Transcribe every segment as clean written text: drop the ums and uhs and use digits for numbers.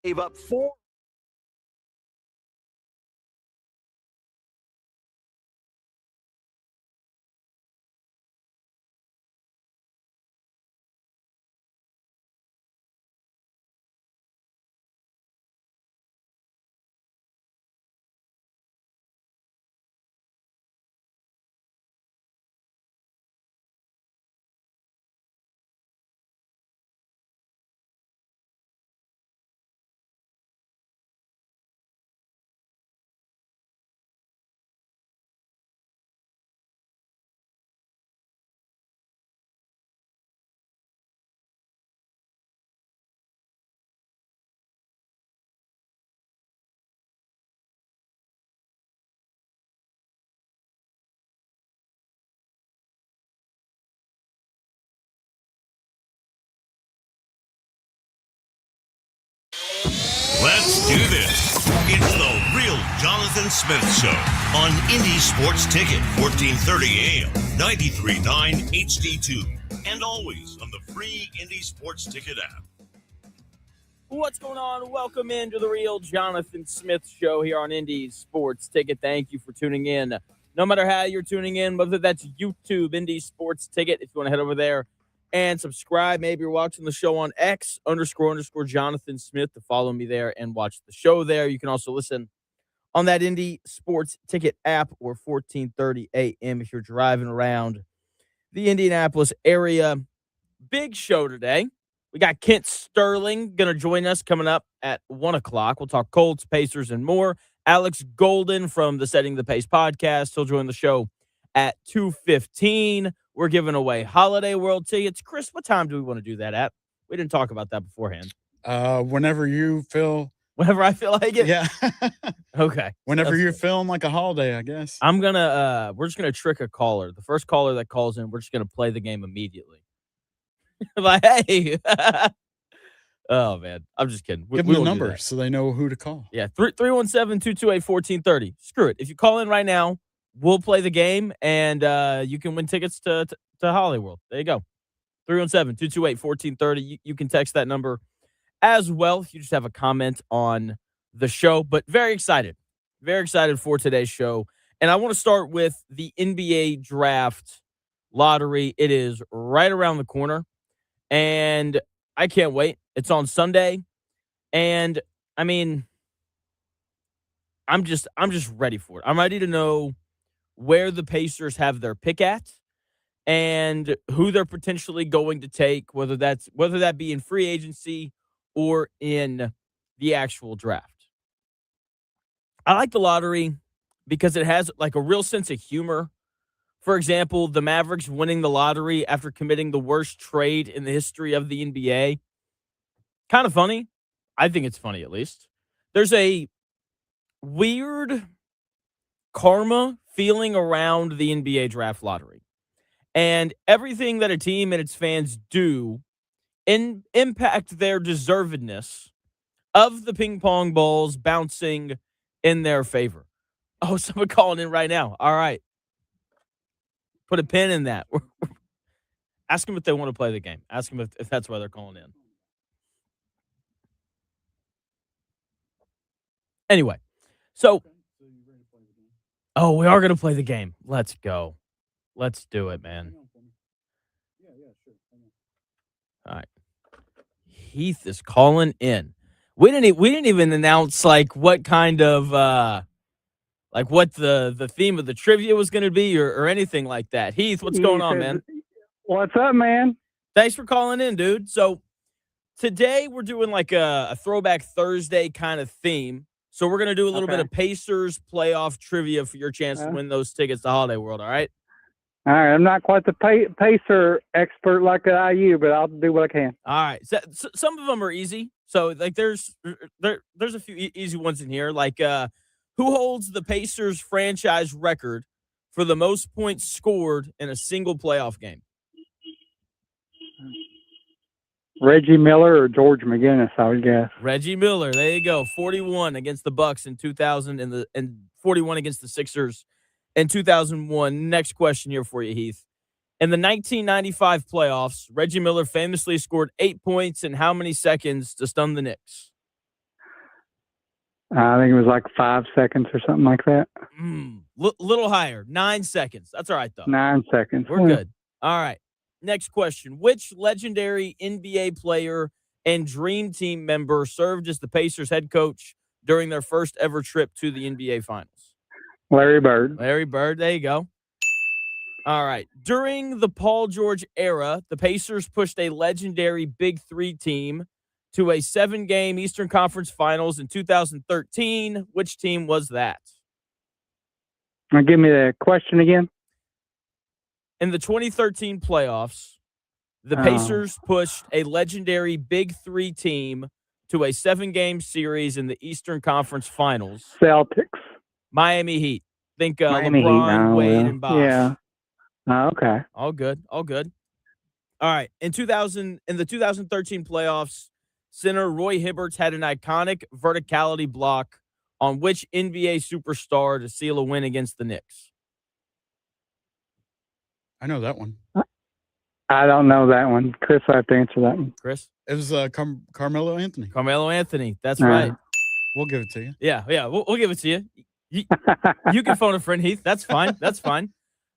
Gave up 4. Let's do this. It's the Real Jonathan Smith Show on Indy Sports Ticket, 1430 AM, 93.9 HD2, and always on the free Indy Sports Ticket app. What's going on? Welcome into the Real Jonathan Smith Show here on Indy Sports Ticket. Thank you for tuning in. No matter how you're tuning in, whether that's YouTube, Indy Sports Ticket, if you want to head over there and subscribe. Maybe you're watching the show on X _ Jonathan Smith to follow me there and watch the show there. You can also listen on that Indy Sports Ticket app or 1430 AM if you're driving around the Indianapolis area. Big show today. We got Kent Sterling going to join us coming up at 1 o'clock. We'll talk Colts, Pacers, and more. Alex Golden from the Setting the Pace podcast. He'll join the show at 2:15. We're giving away Holiday World tickets. Chris, what time do we want to do that at? We didn't talk about that beforehand. Whenever you feel. Whenever I feel like it? Yeah. Okay. Whenever you're feeling like a holiday, I guess. We're just going to trick a caller. The first caller that calls in, we're just going to play the game immediately. Like, hey. Oh, man. I'm just kidding. Give them the number so they know who to call. Yeah, 317-228-1430. Screw it. If you call in right now, we'll play the game, and you can win tickets to Holiday World. There you go. 317-228-1430. You can text that number as well if you just have a comment on the show. But very excited for today's show. And I want to start with the NBA Draft Lottery. It is right around the corner, and I can't wait. It's on Sunday, and I mean, I'm just ready for it. I'm ready to know where the Pacers have their pick at and who they're potentially going to take, whether that be in free agency or in the actual draft. I like the lottery because it has like a real sense of humor. For example, the Mavericks winning the lottery after committing the worst trade in the history of the NBA. Kind of funny. I think it's funny, at least. There's a weird karma feeling around the NBA draft lottery. And everything that a team and its fans do impact their deservedness of the ping pong balls bouncing in their favor. Oh, someone calling in right now. All right. Put a pin in that. Ask them if they want to play the game. Ask them if that's why they're calling in. Anyway, so we are going to play the game. Let's go. Let's do it, man. All right. Heath is calling in. We didn't even announce like what kind of like what the theme of the trivia was going to be or anything like that. Heath, what's going on, man? What's up, man? Thanks for calling in, dude. So today we're doing like a Throwback Thursday kind of theme. So we're going to do a little bit of Pacers playoff trivia for your chance to win those tickets to Holiday World, all right? All right. I'm not quite the Pacer expert like IU, but I'll do what I can. All right. So some of them are easy. So like there's a few easy ones in here. Like who holds the Pacers franchise record for the most points scored in a single playoff game? Reggie Miller or George McGinnis, I would guess. Reggie Miller. There you go. 41 against the Bucks in 2000 and 41 against the Sixers in 2001. Next question here for you, Heath. In the 1995 playoffs, Reggie Miller famously scored 8 points in how many seconds to stun the Knicks? I think it was like 5 seconds or something like that. Little higher. 9 seconds. That's all right, though. 9 seconds. We're good. All right. Next question. Which legendary NBA player and Dream Team member served as the Pacers head coach during their first ever trip to the NBA Finals? Larry Bird. Larry Bird. There you go. All right. During the Paul George era, the Pacers pushed a legendary Big Three team to a 7-game Eastern Conference Finals in 2013. Which team was that? Now give me the question again. In the 2013 playoffs, the Pacers pushed a legendary Big Three team to a 7-game series in the Eastern Conference Finals. Celtics. Miami Heat. Think Miami LeBron, Heat. Wade, and Bosh. Yeah. Okay. All good. All good. All right. In the 2013 playoffs, center Roy Hibbert had an iconic verticality block on which NBA superstar to seal a win against the Knicks? I know that one. I don't know that one. Chris, I have to answer that one. Chris? It was Carmelo Anthony. Carmelo Anthony. That's right. We'll give it to you. Yeah. We'll give it to you. You can phone a friend, Heath. That's fine. That's fine.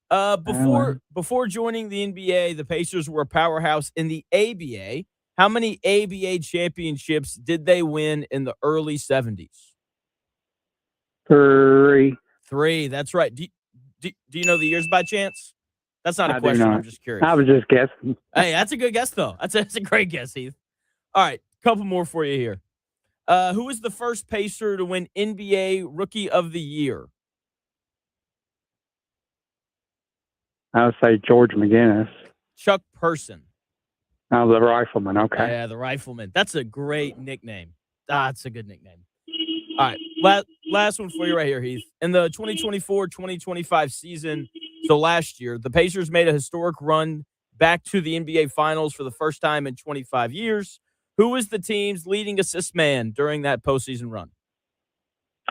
Before joining the NBA, the Pacers were a powerhouse in the ABA. How many ABA championships did they win in the early 70s? 3. 3. That's right. Do you know the years by chance? That's not a I do question. not. I'm just curious. I was just guessing. Hey, that's a good guess, though. That's a great guess, Heath. All right, couple more for you here. Who was the first Pacer to win NBA Rookie of the Year? I would say George McGinnis. Chuck Person. Oh, the rifleman. Okay. Yeah, the Rifleman. That's a great nickname. That's a good nickname. All right, last one for you right here, Heath. In the 2024-2025 season, so last year, the Pacers made a historic run back to the NBA Finals for the first time in 25 years. Who was the team's leading assist man during that postseason run?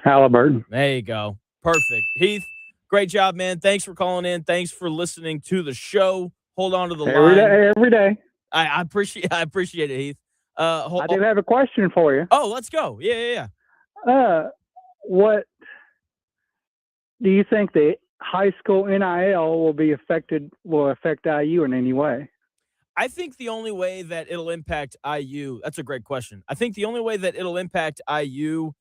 Halliburton. There you go. Perfect. Heath, great job, man. Thanks for calling in. Thanks for listening to the show. Hold on to the line. Every day. I appreciate it, Heath. I do have a question for you. Oh, let's go. Yeah. What do you think the high school NIL will affect IU in any way? I think the only way that it'll impact IU, that's a great question. I think the only way that it'll impact IU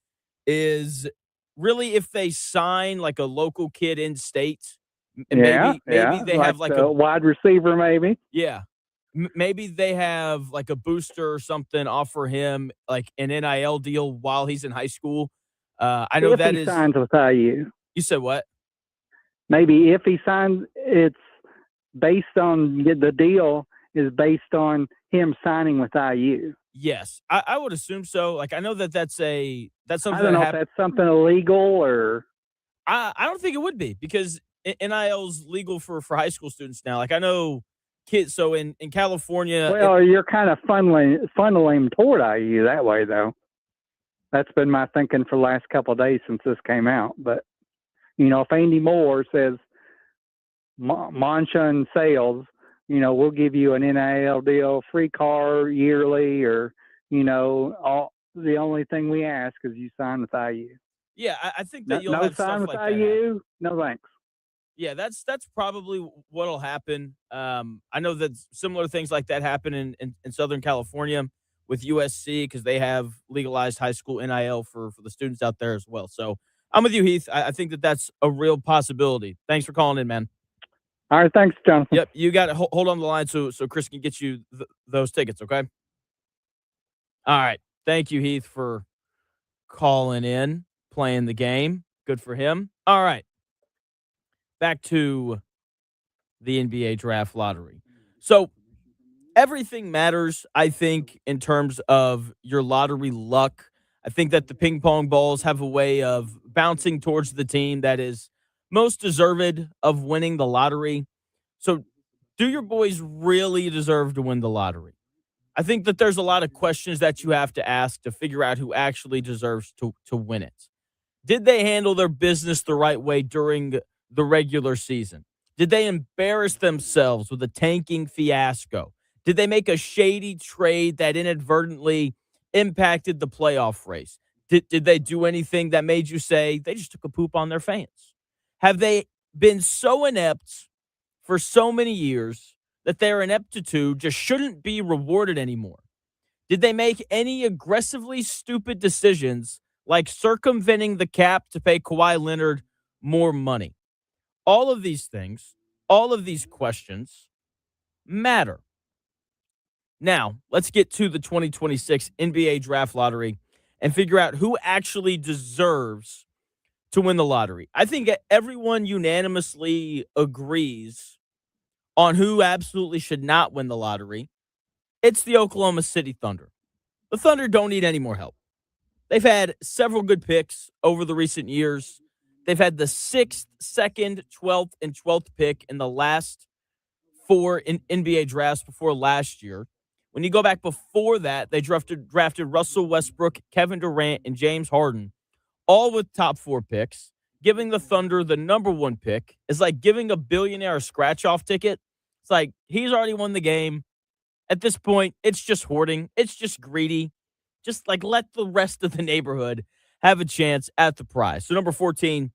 is really if they sign like a local kid in state. Maybe they have like a wide receiver, maybe. Yeah. Maybe they have like a booster or something, offer him like an NIL deal while he's in high school. I know that is. Signs with IU. You said what? Maybe if he signs, it's based on the deal is based on him signing with IU. Yes, I would assume so. Like I know that's something. I don't know if that's something illegal or. I don't think it would be because NIL's legal for high school students now. Like I know. Kids, so in California. Well, you're kind of funneling toward IU that way, though. That's been my thinking for the last couple of days since this came out. But, if Andy Moore says, Mancha and Sales, we'll give you an NIL deal, free car yearly, or, the only thing we ask is you sign with IU. Yeah, I think that you'll no have sign stuff with like IU. No thanks. Yeah, that's probably what'll happen. I know that similar things like that happen in Southern California with USC because they have legalized high school NIL for the students out there as well. So I'm with you, Heath. I think that's a real possibility. Thanks for calling in, man. All right, thanks, Jonathan. Yep, you got it. Hold on the line so Chris can get you those tickets, okay? All right. Thank you, Heath, for calling in, playing the game. Good for him. All right. Back to the NBA draft lottery. So everything matters, I think, in terms of your lottery luck. I think that the ping pong balls have a way of bouncing towards the team that is most deserved of winning the lottery. So do your boys really deserve to win the lottery? I think that there's a lot of questions that you have to ask to figure out who actually deserves to win it. Did they handle their business the right way during the regular season? Did they embarrass themselves with a tanking fiasco? Did they make a shady trade that inadvertently impacted the playoff race? Did they do anything that made you say they just took a poop on their fans? Have they been so inept for so many years that their ineptitude just shouldn't be rewarded anymore? Did they make any aggressively stupid decisions like circumventing the cap to pay Kawhi Leonard more money? All of these things, all of these questions matter. Now, let's get to the 2026 NBA Draft Lottery and figure out who actually deserves to win the lottery. I think everyone unanimously agrees on who absolutely should not win the lottery. It's the Oklahoma City Thunder. The Thunder don't need any more help. They've had several good picks over the recent years. They've had the 6th, 2nd, 12th, and 12th pick in the last 4 in NBA drafts before last year. When you go back before that, they drafted Russell Westbrook, Kevin Durant, and James Harden, all with top 4 picks. Giving the Thunder the number 1 pick is like giving a billionaire a scratch-off ticket. It's like he's already won the game. At this point, it's just hoarding. It's just greedy. Just like let the rest of the neighborhood have a chance at the prize. So number 14,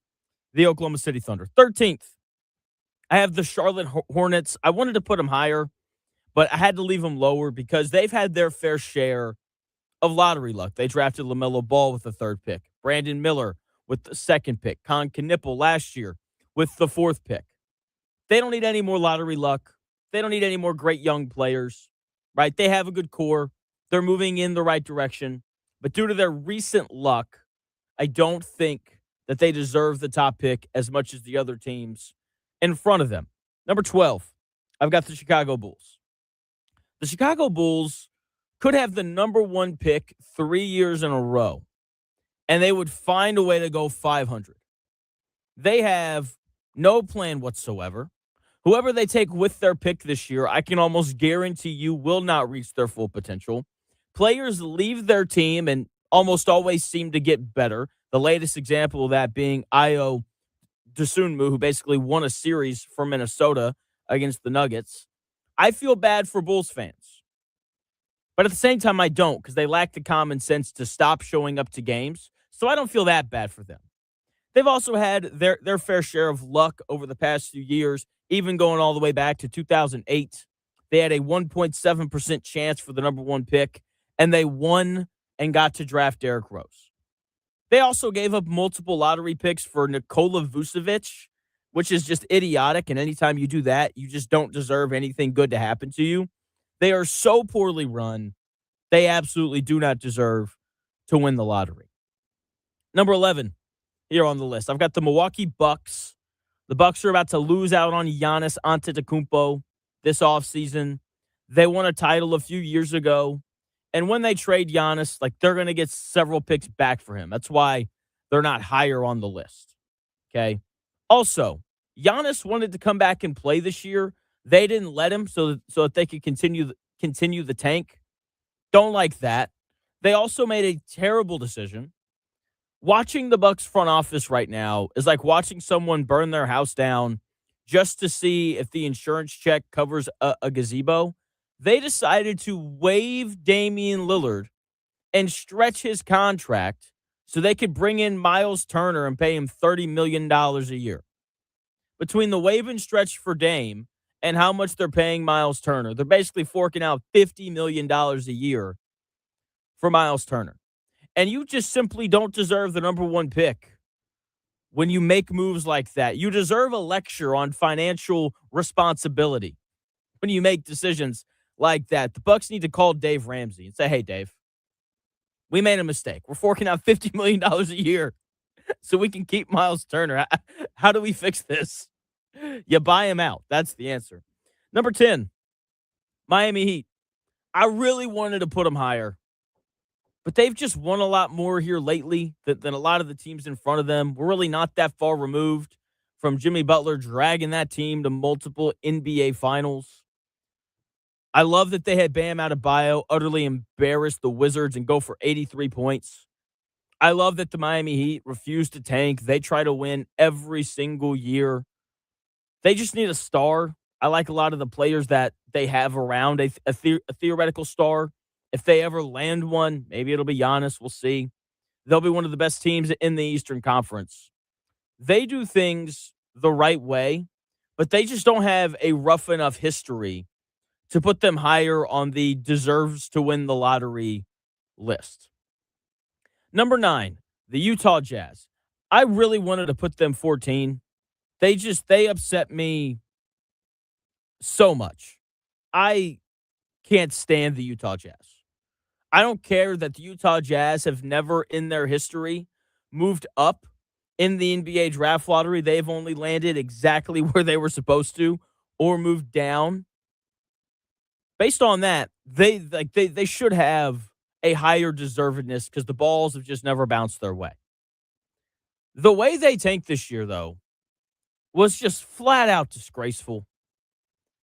the Oklahoma City Thunder. 13th, I have the Charlotte Hornets. I wanted to put them higher, but I had to leave them lower because they've had their fair share of lottery luck. They drafted LaMelo Ball with the 3rd pick, Brandon Miller with the 2nd pick, Con Knipple last year with the 4th pick. They don't need any more lottery luck. They don't need any more great young players, right? They have a good core. They're moving in the right direction. But due to their recent luck, I don't think that they deserve the top pick as much as the other teams in front of them. Number 12, I've got the Chicago Bulls. The Chicago Bulls could have the number 1 pick 3 years in a row, and they would find a way to go 500. They have no plan whatsoever. Whoever they take with their pick this year, I can almost guarantee you will not reach their full potential. Players leave their team and almost always seem to get better. The latest example of that being Ayo Dosunmu, who basically won a series for Minnesota against the Nuggets. I feel bad for Bulls fans. But at the same time, I don't, because they lack the common sense to stop showing up to games. So I don't feel that bad for them. They've also had their fair share of luck over the past few years, even going all the way back to 2008. They had a 1.7% chance for the number 1 pick, and they won and got to draft Derrick Rose. They also gave up multiple lottery picks for Nikola Vucevic, which is just idiotic, and anytime you do that, you just don't deserve anything good to happen to you. They are so poorly run, they absolutely do not deserve to win the lottery. Number 11 here on the list, I've got the Milwaukee Bucks. The Bucks are about to lose out on Giannis Antetokounmpo this offseason. They won a title a few years ago. And when they trade Giannis, like they're going to get several picks back for him. That's why they're not higher on the list. Okay. Also, Giannis wanted to come back and play this year. They didn't let him so that they could continue the tank. Don't like that. They also made a terrible decision. Watching the Bucks front office right now is like watching someone burn their house down just to see if the insurance check covers a gazebo. They decided to waive Damian Lillard and stretch his contract so they could bring in Miles Turner and pay him $30 million a year. Between the waive and stretch for Dame and how much they're paying Miles Turner, they're basically forking out $50 million a year for Miles Turner. And you just simply don't deserve the number 1 pick when you make moves like that. You deserve a lecture on financial responsibility when you make decisions like that. The Bucks need to call Dave Ramsey and say, hey, Dave, we made a mistake. We're forking out $50 million a year so we can keep Miles Turner. How do we fix this? You buy him out. That's the answer. Number 10, Miami Heat. I really wanted to put them higher, but they've just won a lot more here lately than a lot of the teams in front of them. We're really not that far removed from Jimmy Butler dragging that team to multiple NBA finals. I love that they had Bam Adebayo utterly embarrass the Wizards and go for 83 points. I love that the Miami Heat refuse to tank. They try to win every single year. They just need a star. I like a lot of the players that they have around a theoretical star. If they ever land one, maybe it'll be Giannis. We'll see. They'll be one of the best teams in the Eastern Conference. They do things the right way, but they just don't have a rough enough history to put them higher on the deserves to win the lottery list. Number 9, the Utah Jazz. I really wanted to put them 14. They upset me so much. I can't stand the Utah Jazz. I don't care that the Utah Jazz have never in their history moved up in the NBA draft lottery. They've only landed exactly where they were supposed to or moved down. Based on that, they should have a higher deservedness because the balls have just never bounced their way. The way they tanked this year, though, was just flat out disgraceful.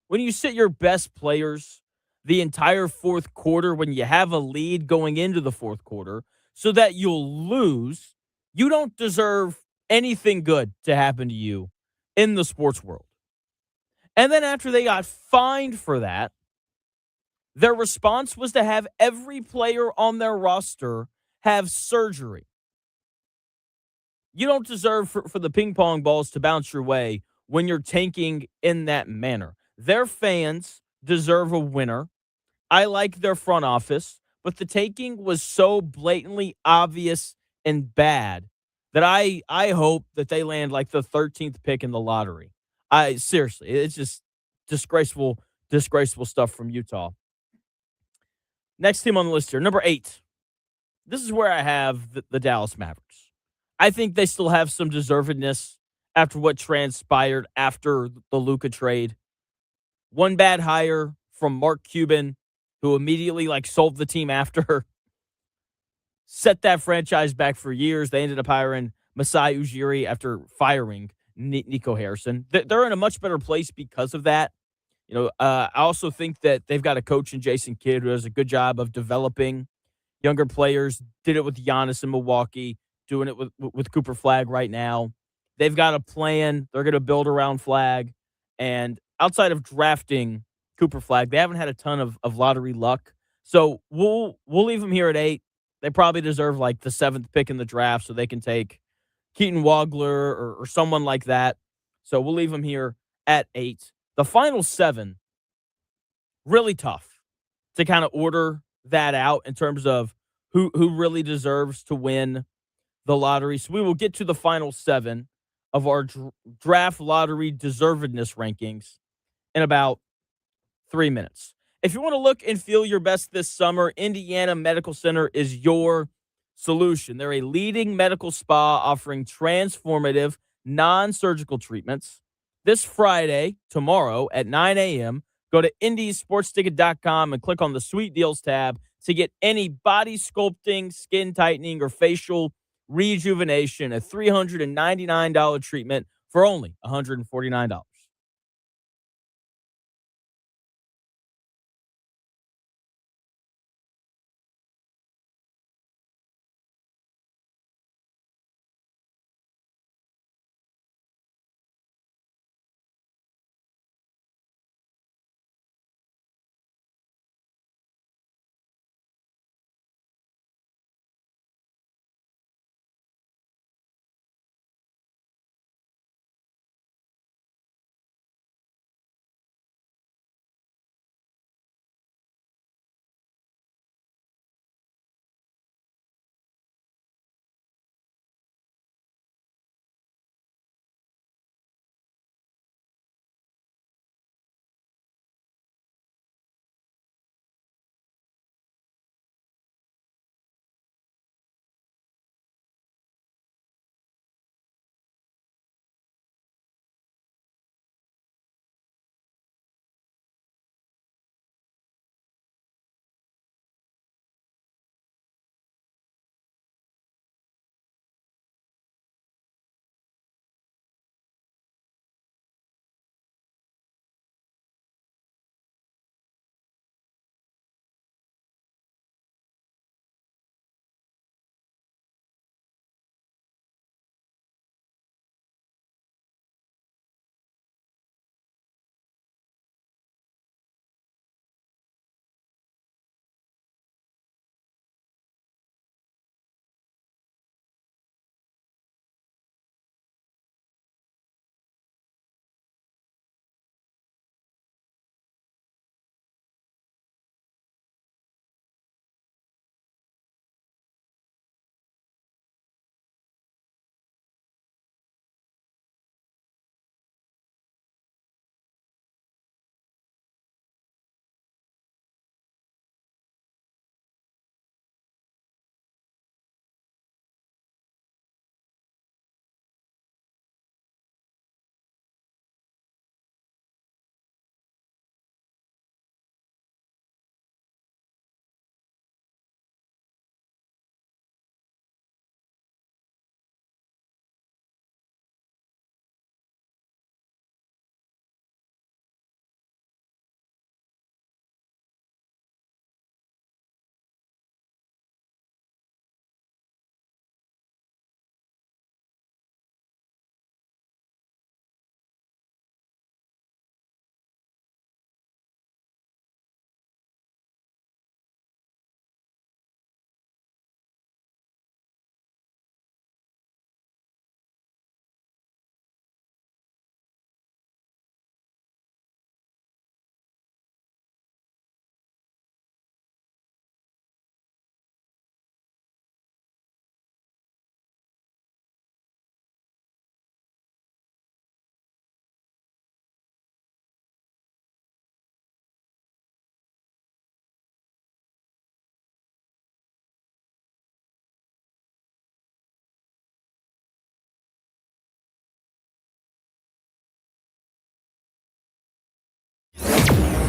When you sit your best players the entire fourth quarter when you have a lead going into the fourth quarter so that you'll lose, you don't deserve anything good to happen to you in the sports world. And then after they got fined for that, their response was to have every player on their roster have surgery. You don't deserve for the ping pong balls to bounce your way when you're tanking in that manner. Their fans deserve a winner. I like their front office, but the tanking was so blatantly obvious and bad that I hope that they land like the 13th pick in the lottery. Seriously, it's just disgraceful stuff from Utah. Next team on the list here, number 8. This is where I have the Dallas Mavericks. I think they still have some deservedness after what transpired after the Luka trade. One bad hire from Mark Cuban, who immediately sold the team after, set that franchise back for years. They ended up hiring Masai Ujiri after firing Nico Harrison. They're in a much better place because of that. I also think that they've got a coach in Jason Kidd who does a good job of developing younger players. Did it with Giannis in Milwaukee, doing it with Cooper Flag right now. They've got a plan. They're going to build around Flag. And outside of drafting Cooper Flag, they haven't had a ton of lottery luck. So we'll leave them here at 8. They probably deserve the 7th pick in the draft so they can take Keaton Wagler or someone like that. So we'll leave them here at 8. The final 7, really tough to kind of order that out in terms of who really deserves to win the lottery. So we will get to the final 7 of our draft lottery deservedness rankings in about 3 minutes. If you want to look and feel your best this summer, Indiana Medical Center is your solution. They're a leading medical spa offering transformative, non-surgical treatments. This Friday, tomorrow at 9 a.m., go to indiesportsticket.com and click on the Sweet Deals tab to get any body sculpting, skin tightening, or facial rejuvenation, a $399 treatment for only $149.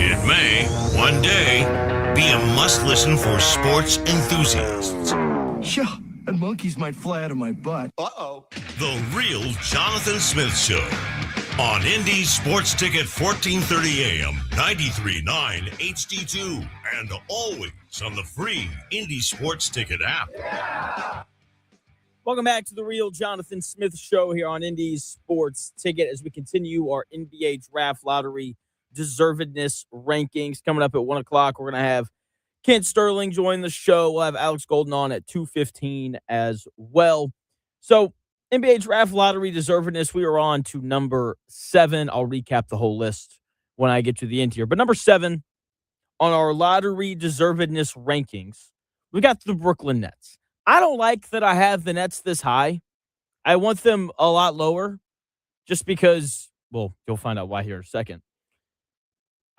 It may, one day, be a must-listen for sports enthusiasts. Yeah, and monkeys might fly out of my butt. Uh-oh. The Real Jonathan Smith Show on Indy Sports Ticket 1430 AM, 93.9 HD2, and always on the free Indy Sports Ticket app. Welcome back to the Real Jonathan Smith Show here on Indy Sports Ticket as we continue our NBA Draft Lottery Deservedness rankings. Coming up at 1 o'clock, we're going to have Kent Sterling join the show. We'll have Alex Golden on at 2:15 as well. So, NBA Draft Lottery Deservedness, we are on to number 7. I'll recap the whole list when I get to the end here. But number 7 on our Lottery Deservedness rankings, we got the Brooklyn Nets. I don't like that I have the Nets this high. I want them a lot lower just because, well, you'll find out why here in a second.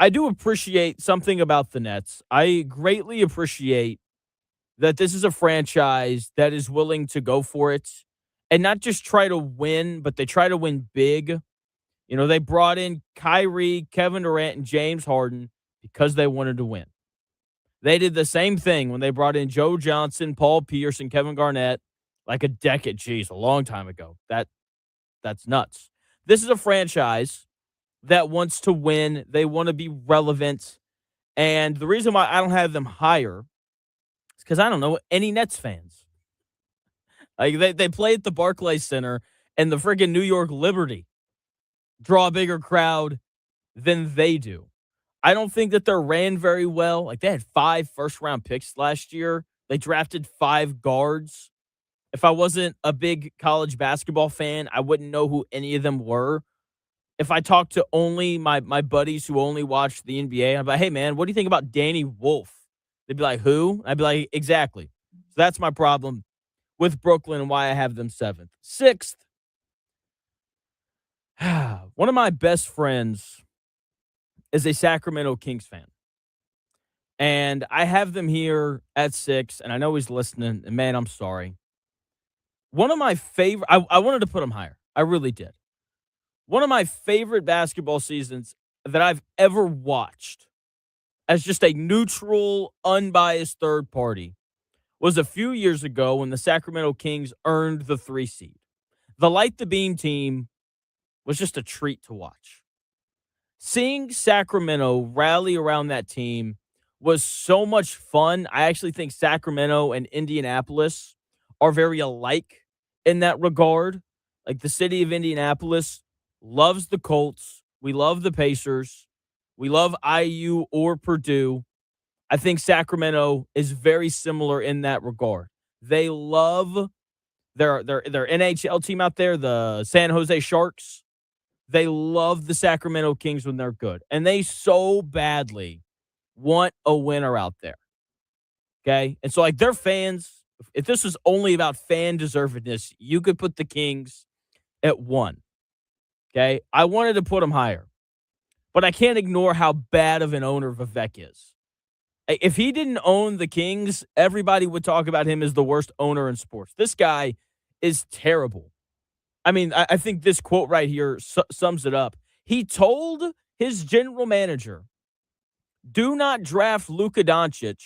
I do appreciate something about the Nets. I greatly appreciate that this is a franchise that is willing to go for it and not just try to win, but they try to win big. You know, they brought in Kyrie, Kevin Durant, and James Harden because they wanted to win. They did the same thing when they brought in Joe Johnson, Paul Pierce, and Kevin Garnett like a long time ago. That's nuts. This is a franchise that wants to win. They want to be relevant. And the reason why I don't have them higher is because I don't know any Nets fans. Like they play at the Barclays Center, and the freaking New York Liberty draw a bigger crowd than they do. I don't think that they're ran very well. Like, they had 5 first-round picks last year. They drafted 5 guards. If I wasn't a big college basketball fan, I wouldn't know who any of them were. If I talked to only my buddies who only watch the NBA, I'd be like, hey, man, what do you think about Danny Wolf? They'd be like, who? I'd be like, exactly. So that's my problem with Brooklyn and why I have them 7th. 6th, one of my best friends is a Sacramento Kings fan. And I have them here at 6, and I know he's listening, and man, I'm sorry. One of my favorite, I wanted to put him higher. I really did. One of my favorite basketball seasons that I've ever watched as just a neutral, unbiased third party was a few years ago when the Sacramento Kings earned the 3 seed. The Light the Beam team was just a treat to watch. Seeing Sacramento rally around that team was so much fun. I actually think Sacramento and Indianapolis are very alike in that regard. Like, the city of Indianapolis loves the Colts. We love the Pacers. We love IU or Purdue. I think Sacramento is very similar in that regard. They love their NHL team out there, the San Jose Sharks. They love the Sacramento Kings when they're good. And they so badly want a winner out there. Okay? And so, like, their fans, if this was only about fan deservedness, you could put the Kings at 1. Okay? I wanted to put them higher. But I can't ignore how bad of an owner Vivek is. If he didn't own the Kings, everybody would talk about him as the worst owner in sports. This guy is terrible. I mean, I think this quote right here sums it up. He told his general manager, do not draft Luka Doncic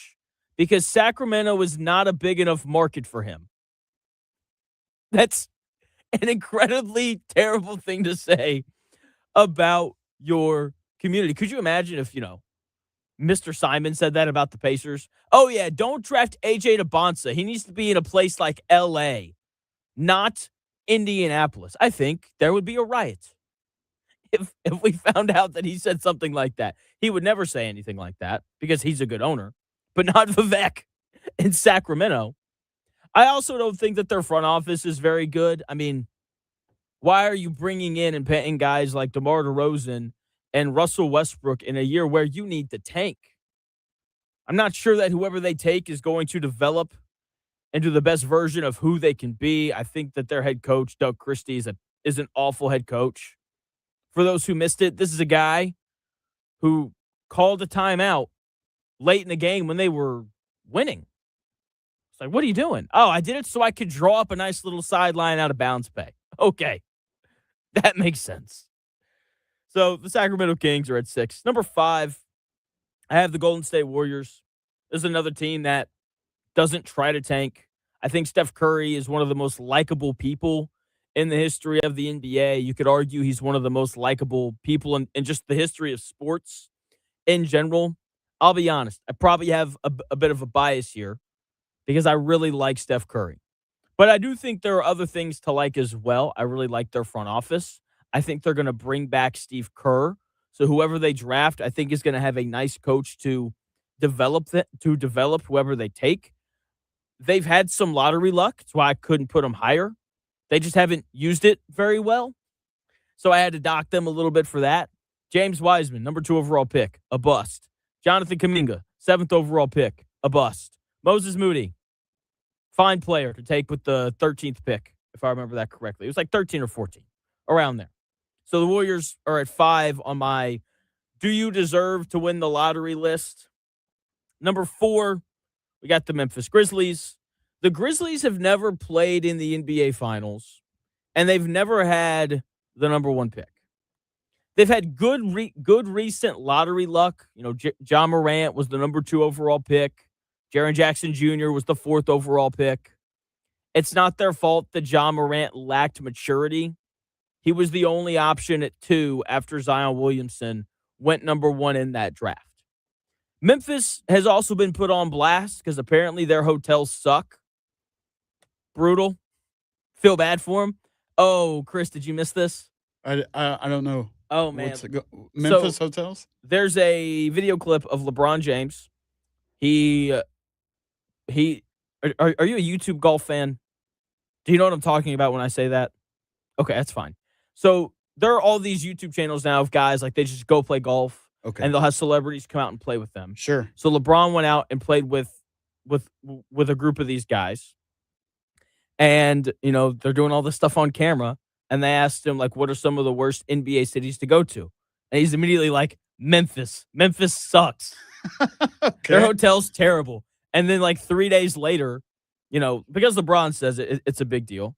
because Sacramento is not a big enough market for him. That's an incredibly terrible thing to say about your community. Could you imagine if, Mr. Simon said that about the Pacers? Oh, yeah, don't draft AJ DeBonsa. He needs to be in a place like L.A., not Indianapolis. I think there would be a riot if we found out that he said something like that. He would never say anything like that because he's a good owner, but not Vivek in Sacramento. I also don't think that their front office is very good. I mean, why are you bringing in and paying guys like DeMar DeRozan and Russell Westbrook in a year where you need to tank? I'm not sure that whoever they take is going to develop into the best version of who they can be. I think that their head coach, Doug Christie, is an awful head coach. For those who missed it, this is a guy who called a timeout late in the game when they were winning. It's like, what are you doing? Oh, I did it so I could draw up a nice little sideline out of bounds pay. Okay, that makes sense. So the Sacramento Kings are at 6. Number 5, I have the Golden State Warriors. This is another team that doesn't try to tank. I think Steph Curry is one of the most likable people in the history of the NBA. You could argue he's one of the most likable people in just the history of sports in general. I'll be honest. I probably have a bit of a bias here because I really like Steph Curry. But I do think there are other things to like as well. I really like their front office. I think they're going to bring back Steve Kerr. So whoever they draft, I think is going to have a nice coach to develop whoever they take. They've had some lottery luck. That's why I couldn't put them higher. They just haven't used it very well. So I had to dock them a little bit for that. James Wiseman, number 2 overall pick, a bust. Jonathan Kuminga, 7th overall pick, a bust. Moses Moody, fine player to take with the 13th pick, if I remember that correctly. It was like 13 or 14, around there. So the Warriors are at 5 on my do you deserve to win the lottery list. Number 4, we got the Memphis Grizzlies. The Grizzlies have never played in the NBA Finals, and they've never had the number 1 pick. They've had good recent lottery luck. You know, John Morant was the number 2 overall pick. Jaren Jackson Jr. was the 4th overall pick. It's not their fault that John Morant lacked maturity. He was the only option at 2 after Zion Williamson went number 1 in that draft. Memphis has also been put on blast because apparently their hotels suck. Brutal. Feel bad for them. Oh, Chris, did you miss this? I don't know. Oh, man. Memphis hotels? There's a video clip of LeBron James. Are you a YouTube golf fan? Do you know what I'm talking about when I say that? Okay, that's fine. So there are all these YouTube channels now of guys, like they just go play golf. Okay. And they'll have celebrities come out and play with them. Sure. So LeBron went out and played with a group of these guys. And, you know, they're doing all this stuff on camera. And they asked him, like, what are some of the worst NBA cities to go to? And he's immediately like, Memphis. Memphis sucks. Okay. Their hotel's terrible. And then, like, 3 days later, you know, because LeBron says it's a big deal.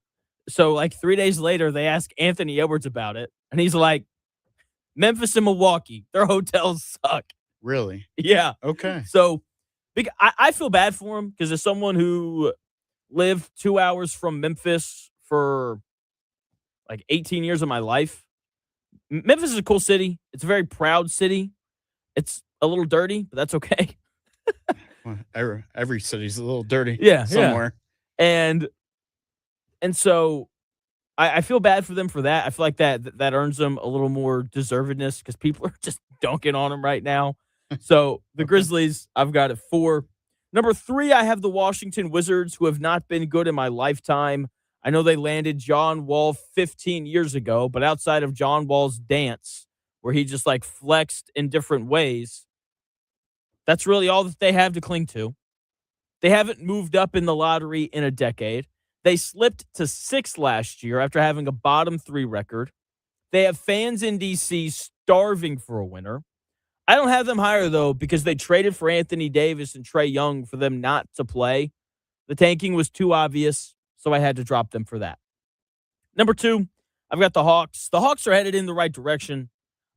So, like, 3 days later, they ask Anthony Edwards about it. And he's like, Memphis and Milwaukee, their hotels suck. Really? Yeah. Okay. So I feel bad for him because as someone who lived 2 hours from Memphis for like 18 years of my life, Memphis is a cool city. It's a very proud city. It's a little dirty, but that's okay. Well, every city's a little dirty. Yeah. Somewhere. Yeah. And so I feel bad for them for that. I feel like that earns them a little more deservedness because people are just dunking on them right now. So the Grizzlies, I've got at 4. Number 3, I have the Washington Wizards, who have not been good in my lifetime. I know they landed John Wall 15 years ago, but outside of John Wall's dance, where he just like flexed in different ways, that's really all that they have to cling to. They haven't moved up in the lottery in a decade. They slipped to 6th last year after having a bottom 3 record. They have fans in D.C. starving for a winner. I don't have them higher, though, because they traded for Anthony Davis and Trae Young for them not to play. The tanking was too obvious, so I had to drop them for that. Number 2, I've got the Hawks. The Hawks are headed in the right direction.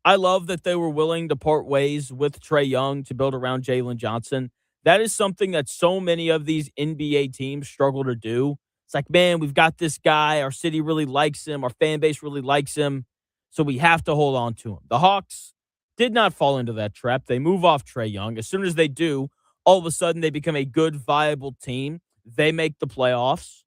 I love that they were willing to part ways with Trae Young to build around Jalen Johnson. That is something that so many of these NBA teams struggle to do. It's like, man, we've got this guy. Our city really likes him. Our fan base really likes him. So we have to hold on to him. The Hawks did not fall into that trap. They move off Trae Young. As soon as they do, all of a sudden they become a good, viable team. They make the playoffs.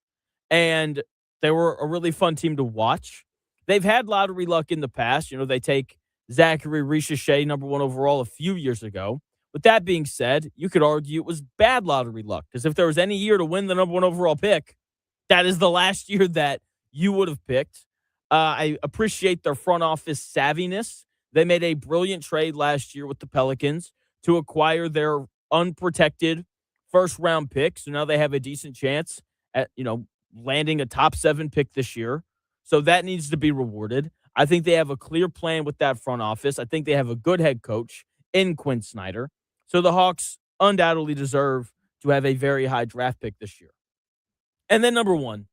And they were a really fun team to watch. They've had lottery luck in the past. You know, they take Zachary Richeche, number 1 overall, a few years ago. With that being said, you could argue it was bad lottery luck. Because if there was any year to win the number 1 overall pick, that is the last year that you would have picked. I appreciate their front office savviness. They made a brilliant trade last year with the Pelicans to acquire their unprotected first-round pick. So now they have a decent chance at, you know, landing a top 7 pick this year. So that needs to be rewarded. I think they have a clear plan with that front office. I think they have a good head coach in Quinn Snyder. So the Hawks undoubtedly deserve to have a very high draft pick this year. And then number 1,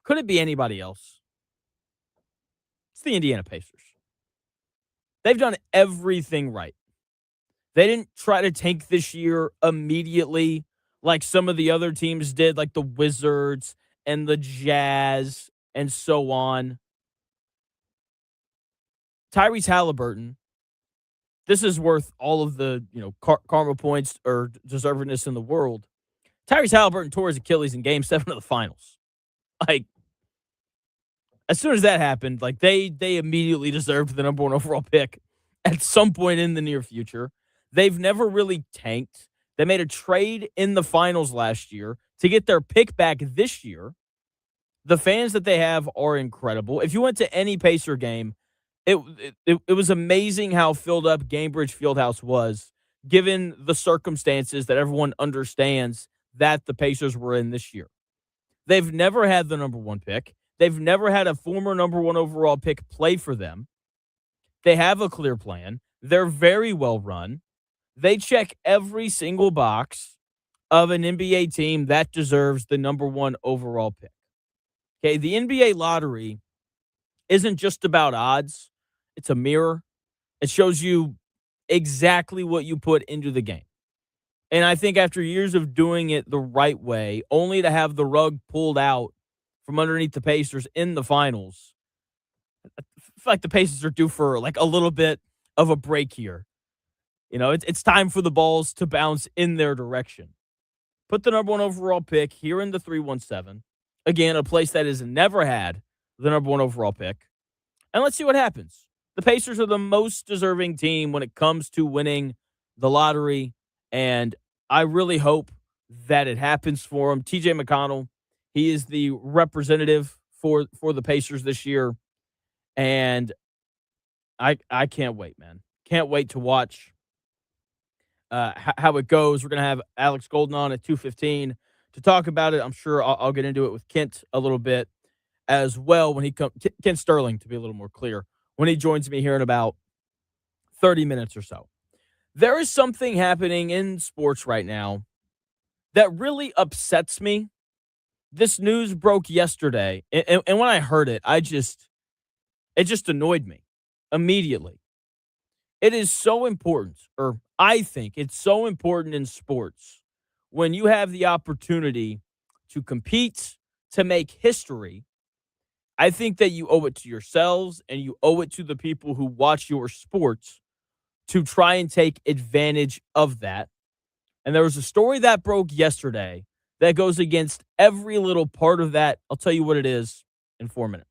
could it be anybody else? It's the Indiana Pacers. They've done everything right. They didn't try to tank this year immediately like some of the other teams did, like the Wizards and the Jazz and so on. Tyrese Halliburton, this is worth all of the, karma points or deservedness in the world. Tyrese Halliburton tore his Achilles in Game 7 of the Finals. Like, as soon as that happened, like they immediately deserved the number 1 overall pick at some point in the near future. They've never really tanked. They made a trade in the finals last year to get their pick back this year. The fans that they have are incredible. If you went to any Pacer game, it was amazing how filled up Gainbridge Fieldhouse was, given the circumstances that everyone understands that the Pacers were in this year. They've never had the number 1 pick. They've never had a former number 1 overall pick play for them. They have a clear plan. They're very well run. They check every single box of an NBA team that deserves the number 1 overall pick. Okay, the NBA lottery isn't just about odds. It's a mirror. It shows you exactly what you put into the game. And I think after years of doing it the right way, only to have the rug pulled out from underneath the Pacers in the finals, I feel like the Pacers are due for like a little bit of a break here. It's time for the balls to bounce in their direction. Put the number 1 overall pick here in the 317. Again, a place that has never had the number 1 overall pick. And let's see what happens. The Pacers are the most deserving team when it comes to winning the lottery, and I really hope that it happens for them. TJ McConnell, he is the representative for the Pacers this year, and I can't wait, man. Can't wait to watch how it goes. We're going to have Alex Golden on at 2:15 to talk about it. I'm sure I'll get into it with Kent a little bit as well when he comes. Kent Sterling, to be a little more clear, when he joins me here in about 30 minutes or so. There is something happening in sports right now that really upsets me. This news broke yesterday, and when I heard it, it just annoyed me immediately. It is so important, or I think it's so important in sports when you have the opportunity to compete, to make history. I think that you owe it to yourselves and you owe it to the people who watch your sports to try and take advantage of that. And there was a story that broke yesterday that goes against every little part of that. I'll tell you what it is in 4 minutes.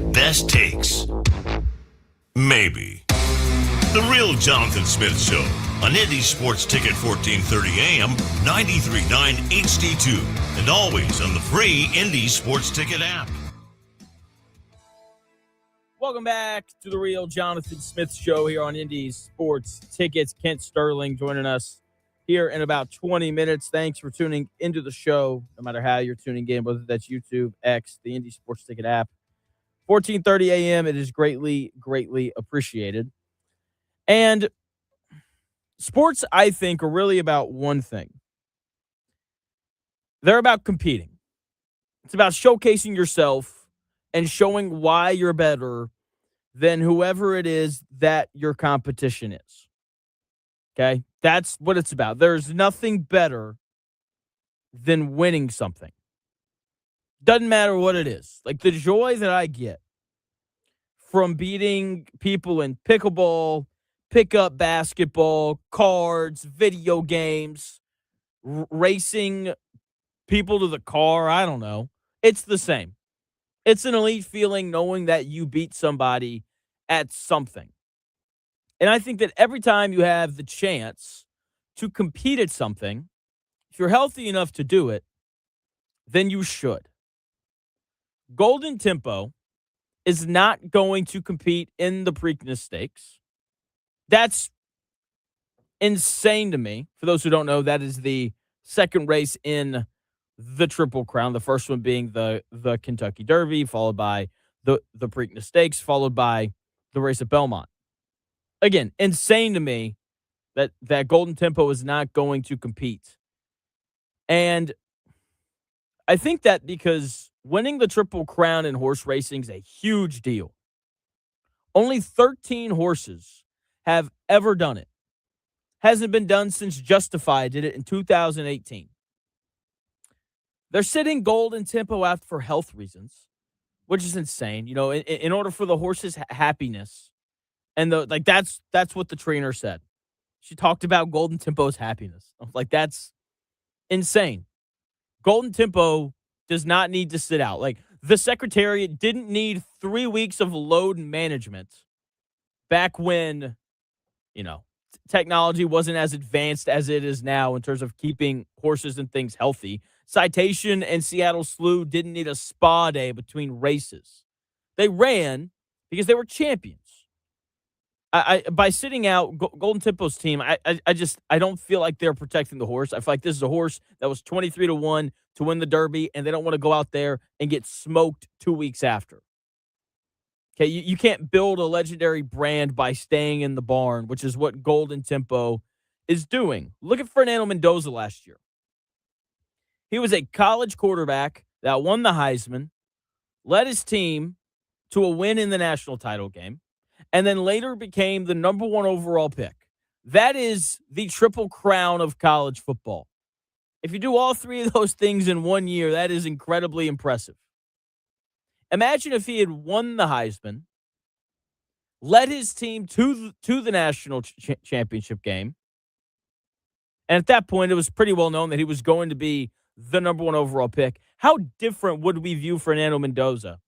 best takes? Maybe. The Real Jonathan Smith Show on Indy Sports Ticket 1430 AM, 93.9 HD2, and always on the free Indy Sports Ticket app. Welcome back to the Real Jonathan Smith Show here on Indy Sports Tickets. Kent Sterling joining us here in about 20 minutes. Thanks for tuning into the show, no matter how you're tuning in, whether that's YouTube, X, the Indy Sports Ticket app. 14:30 a.m. It is greatly, greatly appreciated. And sports, I think, are really about one thing. They're about competing. It's about showcasing yourself and showing why you're better than whoever it is that your competition is. Okay? That's what it's about. There's nothing better than winning something. Doesn't matter what it is. Like the joy that I get from beating people in pickleball, pickup basketball, cards, video games, racing people to the car, I don't know. It's the same. It's an elite feeling knowing that you beat somebody at something. And I think that every time you have the chance to compete at something, if you're healthy enough to do it, then you should. Golden Tempo is not going to compete in the Preakness Stakes. That's insane to me. For those who don't know, that is the second race in the Triple Crown. The first one being the Kentucky Derby, followed by the Preakness Stakes, followed by the race at Belmont. Again, insane to me that Golden Tempo is not going to compete. And I think that because winning the Triple Crown in horse racing is a huge deal. Only 13 horses have ever done it. Hasn't been done since Justified did it in 2018. They're sitting Golden Tempo out for health reasons, which is insane. You know, in order for the horse's happiness, and that's what the trainer said. She talked about Golden Tempo's happiness. I was like, that's insane. Golden Tempo does not need to sit out. Like, the Secretariat didn't need 3 weeks of load management back when, you know, technology wasn't as advanced as it is now in terms of keeping horses and things healthy. Citation and Seattle Slew didn't need a spa day between races. They ran because they were champions. By sitting out Golden Tempo's team, I don't feel like they're protecting the horse. I feel like this is a horse that was 23-1 to win the Derby, and they don't want to go out there and get smoked 2 weeks after. Okay, you can't build a legendary brand by staying in the barn, which is what Golden Tempo is doing. Look at Fernando Mendoza last year. He was a college quarterback that won the Heisman, led his team to a win in the national title game, and then later became the number 1 overall pick. That is the Triple Crown of college football. If you do all 3 of those things in 1 year, that is incredibly impressive. Imagine if he had won the Heisman, led his team to the national championship game, and at that point, it was pretty well known that he was going to be the number 1 overall pick. How different would we view Fernando Mendoza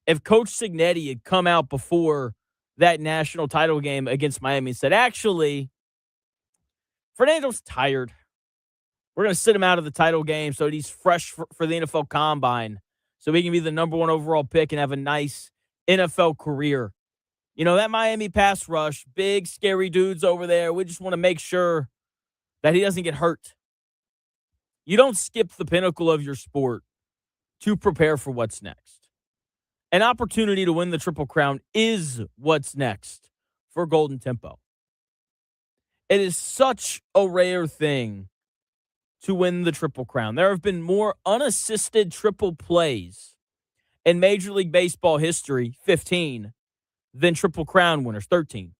if Coach Cignetti had come out before that national title game against Miami and said, actually, Fernando's tired. We're going to sit him out of the title game so that he's fresh for the NFL Combine so he can be the number 1 overall pick and have a nice NFL career. You know, that Miami pass rush, big, scary dudes over there. We just want to make sure that he doesn't get hurt. You don't skip the pinnacle of your sport to prepare for what's next. An opportunity to win the Triple Crown is what's next for Golden Tempo. It is such a rare thing to win the Triple Crown. There have been more unassisted triple plays in Major League Baseball history, 15, than Triple Crown winners, 13.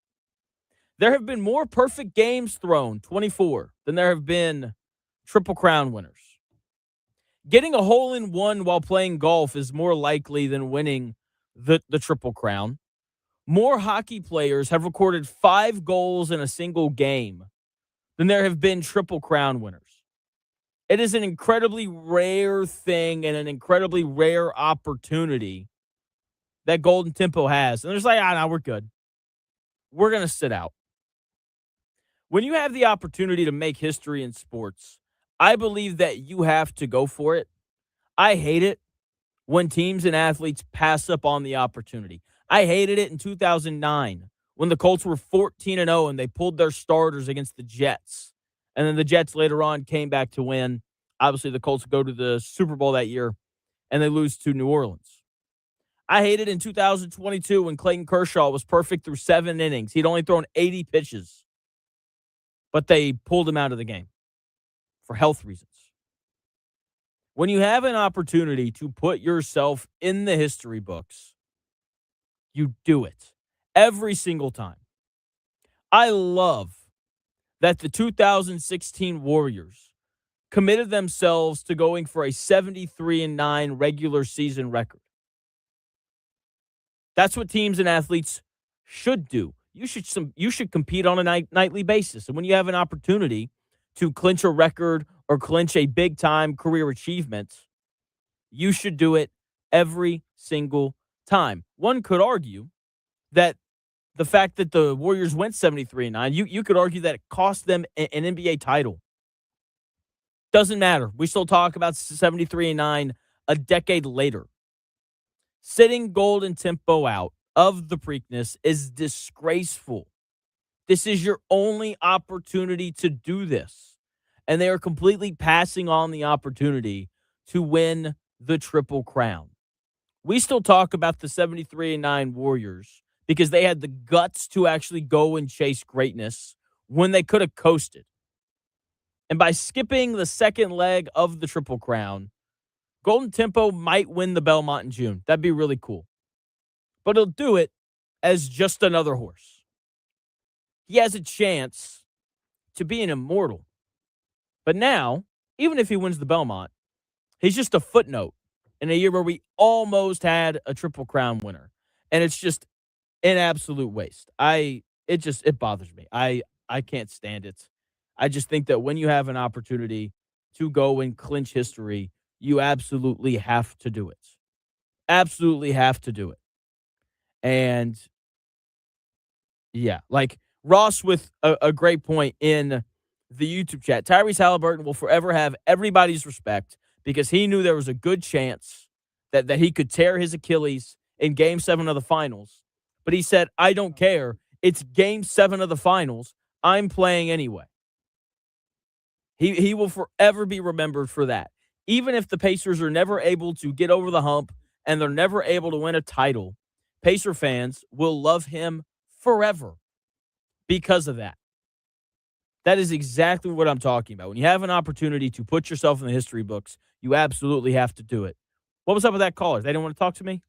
There have been more perfect games thrown, 24, than there have been Triple Crown winners. Getting a hole-in-one while playing golf is more likely than winning the Triple Crown. More hockey players have recorded 5 goals in a single game than there have been Triple Crown winners. It is an incredibly rare thing and an incredibly rare opportunity that Golden Tempo has. And they're just like, no, we're good. We're going to sit out. When you have the opportunity to make history in sports, I believe that you have to go for it. I hate it when teams and athletes pass up on the opportunity. I hated it in 2009 when the Colts were 14-0 and they pulled their starters against the Jets. And then the Jets later on came back to win. Obviously, the Colts go to the Super Bowl that year, and they lose to New Orleans. I hated in 2022 when Clayton Kershaw was perfect through 7 innings. He'd only thrown 80 pitches, but they pulled him out of the game for health reasons. When you have an opportunity to put yourself in the history books, you do it every single time. I love that the 2016 Warriors committed themselves to going for a 73-9 regular season record. That's what teams and athletes should do. You should compete on a nightly basis. And when you have an opportunity to clinch a record or clinch a big-time career achievement, you should do it every single time. One could argue that the fact that the Warriors went 73-9, you could argue that it cost them an NBA title. Doesn't matter. We still talk about 73-9 a decade later. Sitting Golden Tempo out of the Preakness is disgraceful. This is your only opportunity to do this. And they are completely passing on the opportunity to win the Triple Crown. We still talk about the 73-9 Warriors because they had the guts to actually go and chase greatness when they could have coasted. And by skipping the second leg of the Triple Crown, Golden Tempo might win the Belmont in June. That'd be really cool. But he'll do it as just another horse. He has a chance to be an immortal. But now, even if he wins the Belmont, he's just a footnote in a year where we almost had a Triple Crown winner. And it's just an absolute waste. It bothers me. I can't stand it. I just think that when you have an opportunity to go and clinch history, you absolutely have to do it. Absolutely have to do it. And yeah, like Ross with a great point in the YouTube chat. Tyrese Halliburton will forever have everybody's respect because he knew there was a good chance that he could tear his Achilles in Game 7 of the finals. But he said, I don't care. It's Game 7 of the finals. I'm playing anyway. He will forever be remembered for that. Even if the Pacers are never able to get over the hump and they're never able to win a title, Pacer fans will love him forever because of that. That is exactly what I'm talking about. When you have an opportunity to put yourself in the history books, you absolutely have to do it. What was up with that caller? They didn't want to talk to me?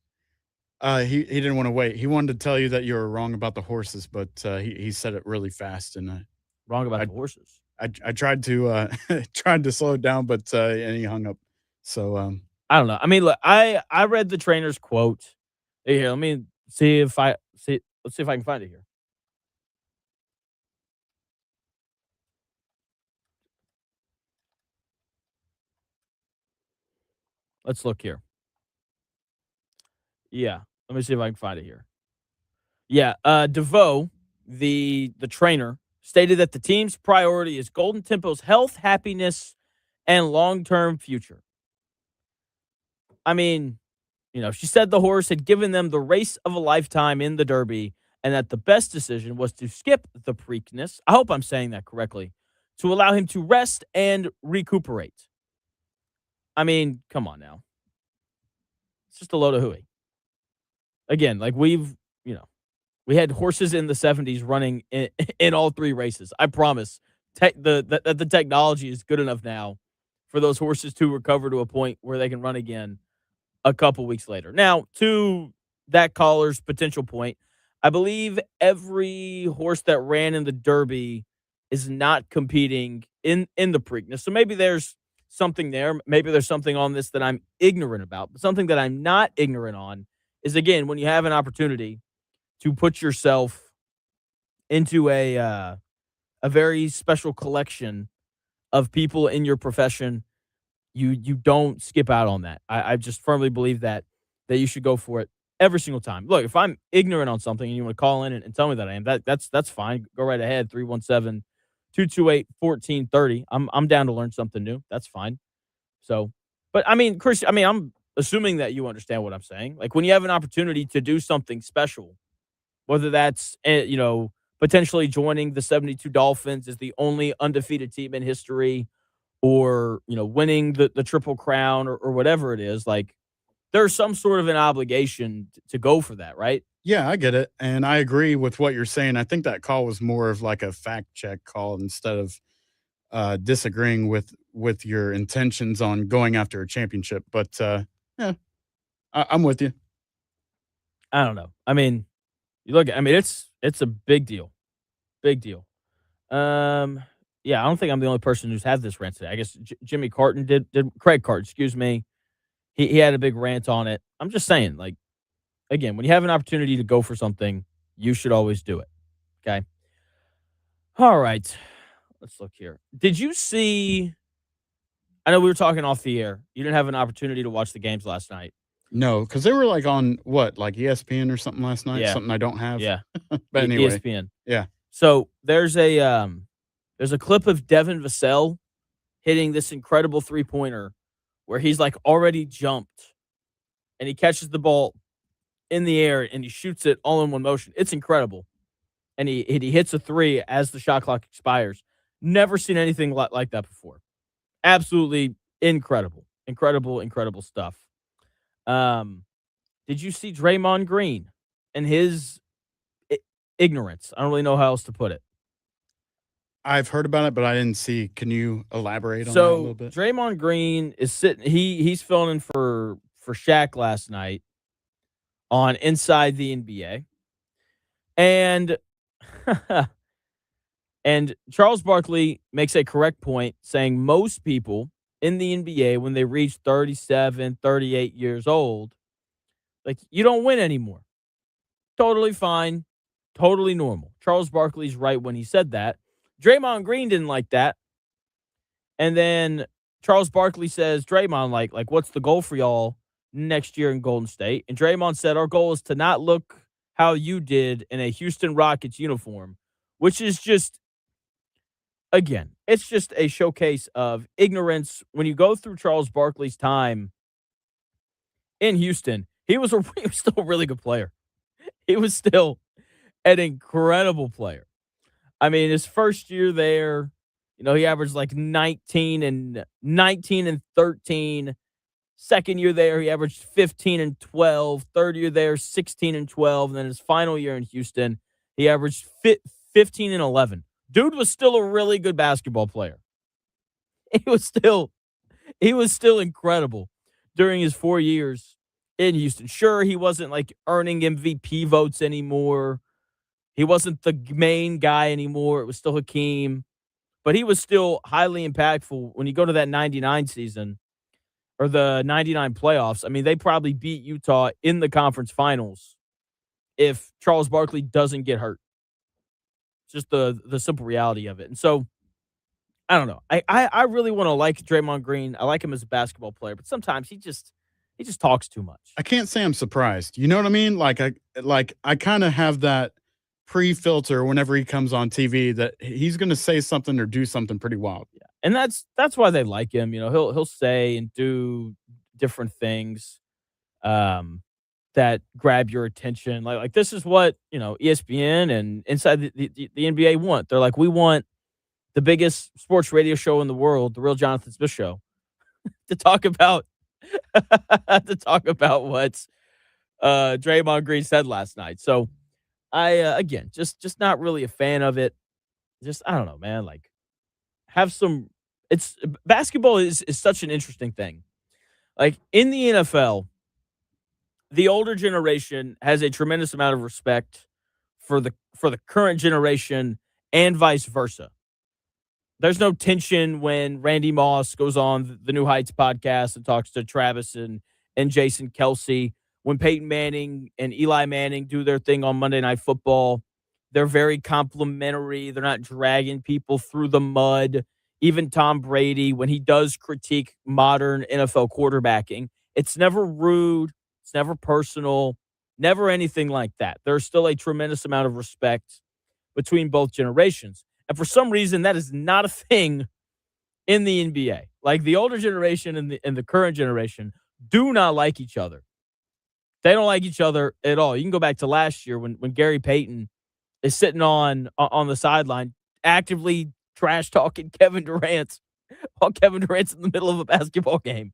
He didn't want to wait. He wanted to tell you that you were wrong about the horses, but he said it really fast. And Wrong about the horses. I tried to tried to slow it down, but and he hung up. So I don't know. I mean, look, I read the trainer's quote. Here, let me see if I see. Let's see if I can find it here. Let's look here. Yeah, let me see if I can find it here. Yeah, DeVoe, the trainer, stated that the team's priority is Golden Tempo's health, happiness, and long-term future. I mean, she said the horse had given them the race of a lifetime in the Derby and that the best decision was to skip the Preakness. I hope I'm saying that correctly. To allow him to rest and recuperate. I mean, come on now. It's just a load of hooey. Again, like we had horses in the 70s running in all three races. I promise the technology is good enough now for those horses to recover to a point where they can run again a couple weeks later. Now, to that caller's potential point, I believe every horse that ran in the Derby is not competing in the Preakness. So maybe there's something there. Maybe there's something on this that I'm ignorant about. But something that I'm not ignorant on is, again, when you have an opportunity to put yourself into a very special collection of people in your profession, you don't skip out on that. I just firmly believe that you should go for it every single time. Look, if I'm ignorant on something and you want to call in and tell me that I am, that's fine. Go right ahead. 317-228-1430. I'm down to learn something new. That's fine. So, but I mean, Chris, I'm assuming that you understand what I'm saying. Like when you have an opportunity to do something special, whether that's, potentially joining the 72 Dolphins as the only undefeated team in history, or, winning the Triple Crown, or whatever it is, like there's some sort of an obligation to go for that, right? Yeah, I get it. And I agree with what you're saying. I think that call was more of like a fact check call instead of disagreeing with your intentions on going after a championship. But yeah, I'm with you. I don't know. I mean, it's a big deal. Big deal. Yeah, I don't think I'm the only person who's had this rant today. I guess Jimmy Carton did Craig Carton, excuse me. He had a big rant on it. I'm just saying, like, again, when you have an opportunity to go for something, you should always do it. Okay. All right. Let's look here. Did you see? I know we were talking off the air. You didn't have an opportunity to watch the games last night. No, because they were like on what, like ESPN or something last night? Yeah. Something I don't have. Yeah. But anyway. ESPN. Yeah. So there's a clip of Devin Vassell hitting this incredible 3-pointer where he's like already jumped and he catches the ball in the air and he shoots it all in one motion. It's incredible. And he hits a 3 as the shot clock expires. Never seen anything like that before. Absolutely incredible. Incredible stuff. Did you see Draymond Green and his ignorance? I don't really know how else to put it. I've heard about it, but I didn't see. Can you elaborate on that a little bit? Draymond Green is sitting. He's filling in for Shaq last night on Inside the NBA, and and Charles Barkley makes a correct point, saying most people in the NBA, when they reach 37, 38 years old, like, you don't win anymore. Totally fine, totally normal. Charles Barkley's right when he said that. Draymond Green didn't like that. And then Charles Barkley says, Draymond, like, what's the goal for y'all next year in Golden State? And Draymond said, our goal is to not look how you did in a Houston Rockets uniform, which is just, again, it's just a showcase of ignorance. When you go through Charles Barkley's time in Houston, he was still a really good player. He was still an incredible player. I mean, his first year there, he averaged like 19 and 13. Second year there, he averaged 15 and 12. Third year there, 16 and 12. And then his final year in Houston, he averaged 15 and 11. Dude was still a really good basketball player. He was still incredible during his 4 years in Houston. Sure, he wasn't like earning MVP votes anymore. He wasn't the main guy anymore. It was still Hakeem. But he was still highly impactful. When you go to that 99 season or the 99 playoffs, I mean, they probably beat Utah in the conference finals if Charles Barkley doesn't get hurt. It's just the simple reality of it. And so, I don't know. I really want to like Draymond Green. I like him as a basketball player, but sometimes he just talks too much. I can't say I'm surprised. You know what I mean? Like I kind of have that pre-filter whenever he comes on TV that he's going to say something or do something pretty wild. Yeah. And that's why they like him. He'll say and do different things that grab your attention. Like this is what, ESPN and Inside the NBA want. They're like, we want the biggest sports radio show in the world, The Real Jonathan Smith Show, to talk about what Draymond Green said last night. So I again, just not really a fan of it. Just, I don't know, man. Like, basketball is such an interesting thing. Like in the NFL, the older generation has a tremendous amount of respect for the current generation and vice versa. There's no tension when Randy Moss goes on the New Heights podcast and talks to Travis and Jason Kelsey. When Peyton Manning and Eli Manning do their thing on Monday Night Football, they're very complimentary. They're not dragging people through the mud. Even Tom Brady, when he does critique modern NFL quarterbacking, it's never rude. It's never personal. Never anything like that. There's still a tremendous amount of respect between both generations. And for some reason, that is not a thing in the NBA. Like the older generation and the current generation do not like each other. They don't like each other at all. You can go back to last year when Gary Payton is sitting on the sideline actively trash talking Kevin Durant while Kevin Durant's in the middle of a basketball game.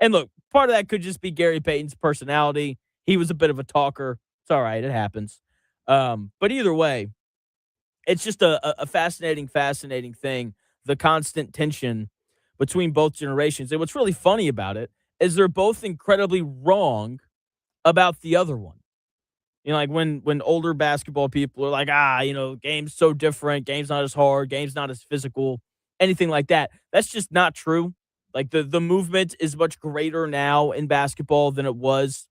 And look, part of that could just be Gary Payton's personality. He was a bit of a talker. It's all right. It happens. But either way, it's just a fascinating thing, the constant tension between both generations. And what's really funny about it is they're both incredibly wrong about the other one. You know, like when older basketball people are like, game's so different, game's not as hard, game's not as physical, anything like that. That's just not true. Like the movement is much greater now in basketball than it was,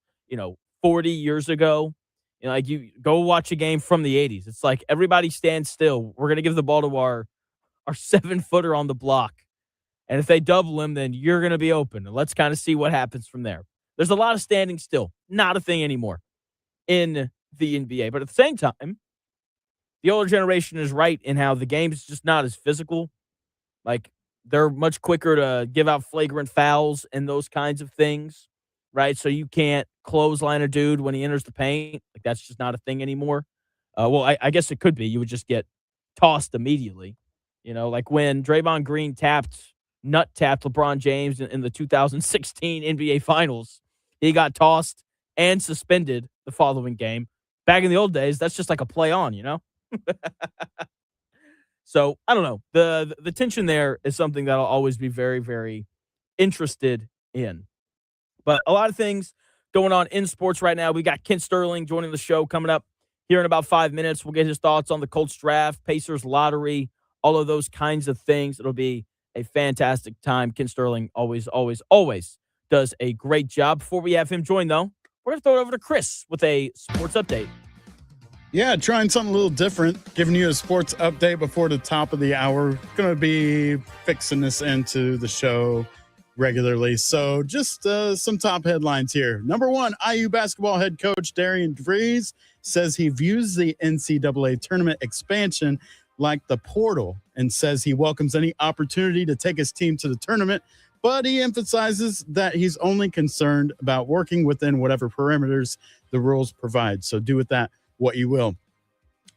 40 years ago. You know, like you go watch a game from the 80s. It's like everybody stand still. We're gonna give the ball to our 7-footer on the block. And if they double him, then you're gonna be open. And let's kind of see what happens from there. There's a lot of standing still. Not a thing anymore in the NBA. But at the same time, the older generation is right in how the game is just not as physical. Like they're much quicker to give out flagrant fouls and those kinds of things, right? So you can't clothesline a dude when he enters the paint. Like that's just not a thing anymore. I guess it could be. You would just get tossed immediately. Like when Draymond Green nut tapped LeBron James in the 2016 NBA Finals. He got tossed and suspended the following game. Back in the old days, that's just like a play on, So I don't know. The tension there is something that I'll always be very, very interested in. But a lot of things going on in sports right now. We got Kent Sterling joining the show coming up here in about 5 minutes. We'll get his thoughts on the Colts draft, Pacers lottery, all of those kinds of things. It'll be a fantastic time. Kent Sterling always does a great job. Before we have him join, though, we're going to throw it over to Chris with a sports update. Yeah, trying something a little different, giving you a sports update before the top of the hour. Going to be fixing this into the show regularly. So just some top headlines here. Number one, IU basketball head coach Darian DeVries says he views the NCAA tournament expansion like the portal and says he welcomes any opportunity to take his team to the tournament, but he emphasizes that he's only concerned about working within whatever parameters the rules provide. So do with that what you will.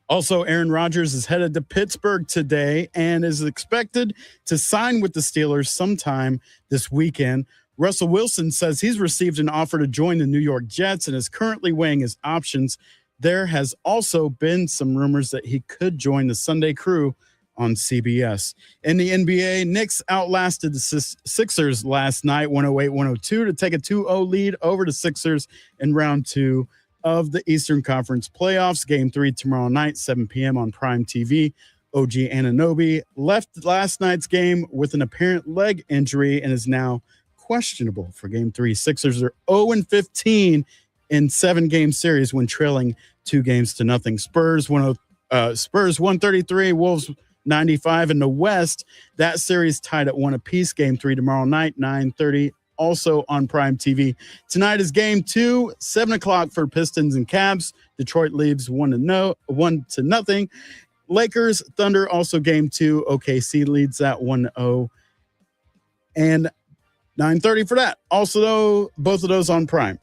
Also, Aaron Rodgers is headed to Pittsburgh today and is expected to sign with the Steelers sometime this weekend. Russell Wilson says he's received an offer to join the New York Jets and is currently weighing his options. There has also been some rumors that he could join the Sunday Crew on CBS. In the NBA, Knicks outlasted the Sixers last night, 108-102, to take a 2-0 lead over the Sixers in round 2 of the Eastern Conference playoffs. Game 3 tomorrow night, 7 p.m. on Prime TV. OG Anunoby left last night's game with an apparent leg injury and is now questionable for Game 3. Sixers are 0-15 in 7-game series when trailing 2-0. Spurs 133, Wolves 95 in the West. That series tied at 1 apiece. Game 3 tomorrow night, 9:30. Also on Prime TV. Tonight is Game 2, 7 o'clock for Pistons and Cavs. Detroit leaves 1-0. Lakers, Thunder, also Game 2. OKC leads that 1-0. And 9:30 for that. Also, though, both of those on Prime.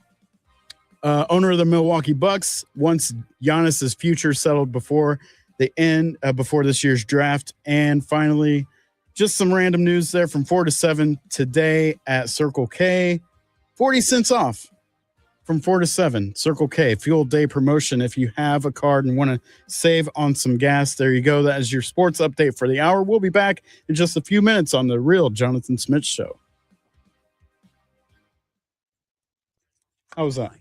Owner of the Milwaukee Bucks wants Giannis's future settled before this year's draft. And finally, just some random news there from 4 to 7 today at Circle K. 40 cents off from 4 to 7. Circle K, fuel day promotion. If you have a card and want to save on some gas, there you go. That is your sports update for the hour. We'll be back in just a few minutes on the Real Jonathan Smith Show. How was that?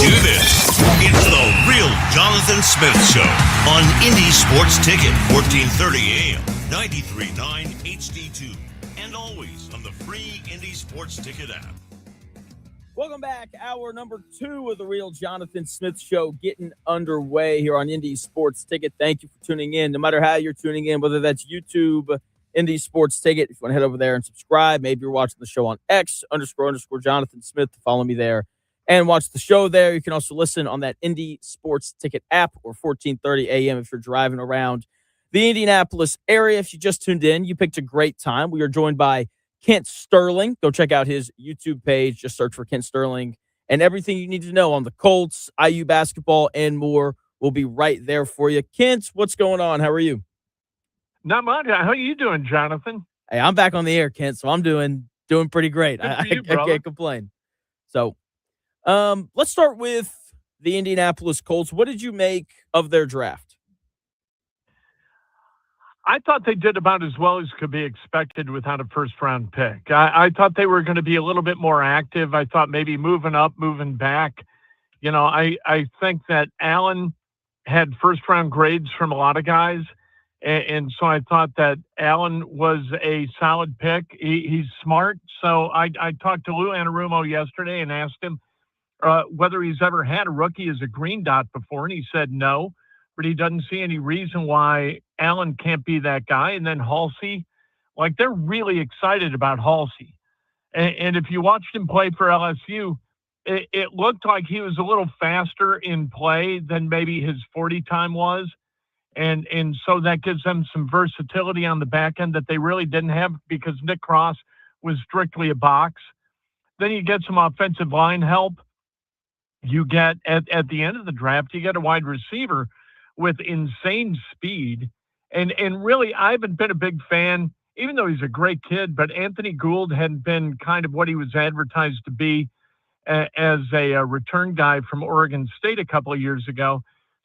do this. It's the Real Jonathan Smith Show on Indy Sports Ticket, 1430 AM, 93.9 HD2, and always on the free Indy Sports Ticket app. Welcome back. Hour number 2 of the Real Jonathan Smith Show getting underway here on Indy Sports Ticket. Thank you for tuning in. No matter how you're tuning in, whether that's YouTube, Indy Sports Ticket, if you want to head over there and subscribe. Maybe you're watching the show on X, _ Jonathan Smith. Follow me there and watch the show there. You can also listen on that Indy Sports Ticket app or 1430 AM if you're driving around the Indianapolis area. If you just tuned in, you picked a great time. We are joined by Kent Sterling. Go check out his YouTube page. Just search for Kent Sterling, and everything you need to know on the Colts, IU basketball, and more will be right there for you. Kent, what's going on? How are you? Not much. How are you doing, Jonathan? Hey, I'm back on the air, Kent, so I'm doing pretty great. Good for you, I can't complain. So, let's start with the Indianapolis Colts. What did you make of their draft? I thought they did about as well as could be expected without a first-round pick. I thought they were going to be a little bit more active. I thought maybe moving up, moving back. You know, I think that Allen had first-round grades from a lot of guys, and so I thought that Allen was a solid pick. He's smart. So I talked to Lou Anarumo yesterday and asked him whether he's ever had a rookie as a green dot before, and he said no. But he doesn't see any reason why Allen can't be that guy. And then Halsey, like they're really excited about Halsey. And if you watched him play for LSU, it looked like he was a little faster in play than maybe his 40 time was. And so that gives them some versatility on the back end that they really didn't have because Nick Cross was strictly a box. Then you get some offensive line help. You get at the end of the draft, you get a wide receiver with insane speed. And really, I haven't been a big fan, even though he's a great kid, but Anthony Gould hadn't been kind of what he was advertised to be as a return guy from Oregon State a couple of years ago.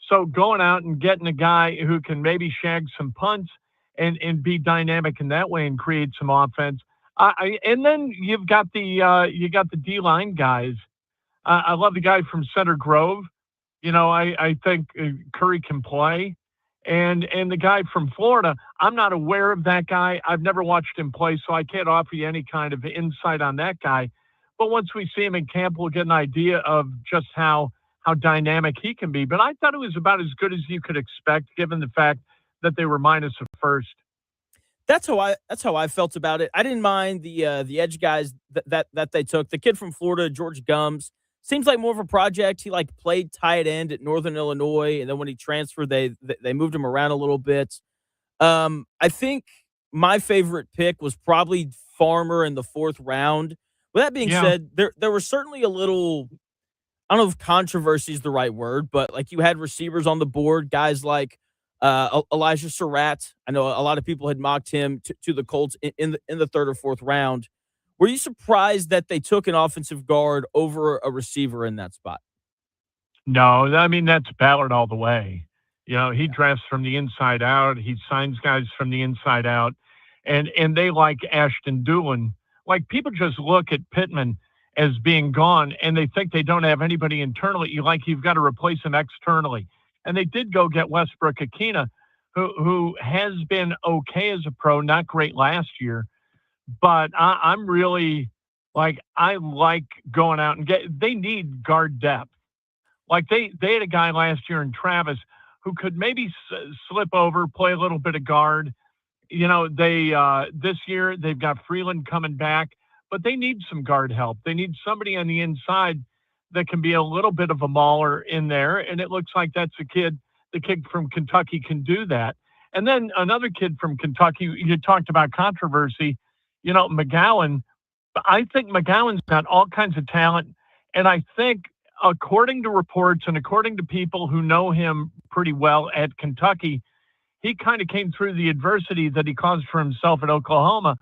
So going out and getting a guy who can maybe shag some punts and be dynamic in that way and create some offense. And then you've got the D-line guys. I love the guy from Center Grove. You know, I think Curry can play. And the guy from Florida, I'm not aware of that guy. I've never watched him play, so I can't offer you any kind of insight on that guy. But once we see him in camp, we'll get an idea of just how dynamic he can be. But I thought it was about as good as you could expect, given the fact that they were minus a first. That's how I felt about it. I didn't mind the edge guys that they took. The kid from Florida, George Gums, seems like more of a project. He played tight end at Northern Illinois, and then when he transferred, they moved him around a little bit. I think my favorite pick was probably Farmer in the 4th round. With that being said, there was certainly a little, I don't know if controversy is the right word, but like you had receivers on the board, guys like Elijah Surratt. I know a lot of people had mocked him to the Colts in the 3rd or 4th round. Were you surprised that they took an offensive guard over a receiver in that spot? No, I mean, that's Ballard all the way. You know, he drafts from the inside out. He signs guys from the inside out. And they like Ashton Doolin. Like, people just look at Pittman as being gone, and they think they don't have anybody internally. You've got to replace him externally. And they did go get Westbrook Akina, who has been okay as a pro, not great last year. But I'm really, I like going out and they need guard depth. Like, they had a guy last year in Travis who could maybe slip over, play a little bit of guard. You know, this year they've got Freeland coming back, but they need some guard help. They need somebody on the inside that can be a little bit of a mauler in there, and it looks like that's the kid from Kentucky can do that. And then another kid from Kentucky, you talked about controversy, you know, McGowan. I think McGowan's got all kinds of talent, and I think according to reports and according to people who know him pretty well at Kentucky, he kind of came through the adversity that he caused for himself at Oklahoma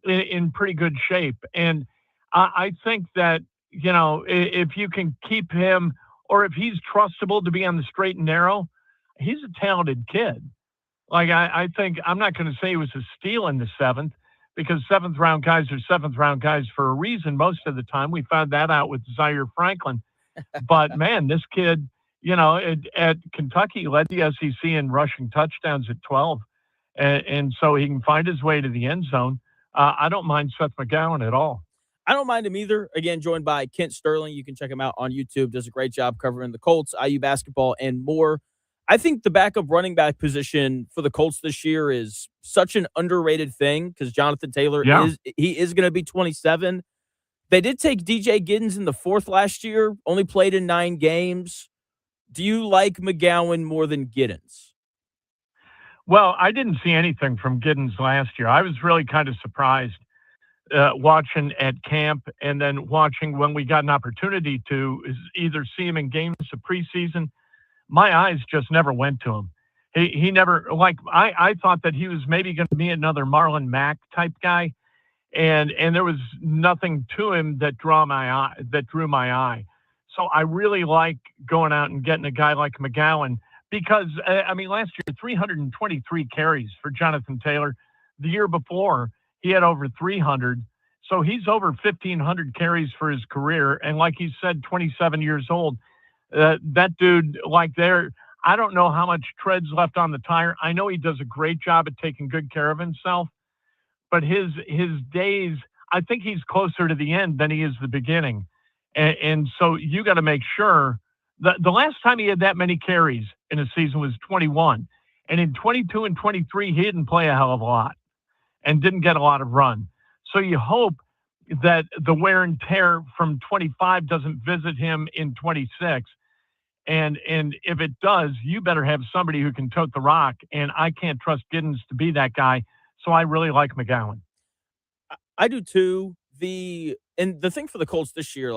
in pretty good shape. And I think that, you know, if you can keep him, or if he's trustable to be on the straight and narrow, he's a talented kid. Like, I think, I'm not going to say he was a steal in the 7th, because 7th round guys are 7th round guys for a reason most of the time. We found that out with Zaire Franklin. But man, this kid, at Kentucky led the SEC in rushing touchdowns at 12. And so he can find his way to the end zone. I don't mind Seth McGowan at all. I don't mind him either. Again, joined by Kent Sterling. You can check him out on YouTube. Does a great job covering the Colts, IU basketball, and more. I think the backup running back position for the Colts this year is such an underrated thing because Jonathan Taylor is going to be 27. They did take DJ Giddens in the fourth last year, only played in 9 games. Do you like McGowan more than Giddens? Well, I didn't see anything from Giddens last year. I was really kind of surprised watching at camp and then watching when we got an opportunity to either see him in games of preseason. My eyes just never went to him. He never, I thought that he was maybe going to be another Marlon Mack type guy. And there was nothing to him that drew my eye. So I really like going out and getting a guy like McGowan because, last year, 323 carries for Jonathan Taylor. The year before, he had over 300. So he's over 1,500 carries for his career. And like he said, 27 years old. That dude, I don't know how much tread's left on the tire. I know he does a great job at taking good care of himself. But his days, I think he's closer to the end than he is the beginning. And so you got to make sure that the last time he had that many carries in a season was 21. And in 22 and 23, he didn't play a hell of a lot and didn't get a lot of run. So you hope that the wear and tear from 25 doesn't visit him in 26. And if it does, you better have somebody who can tote the rock. And I can't trust Giddens to be that guy. So I really like McGowan. I do too. The thing for the Colts this year,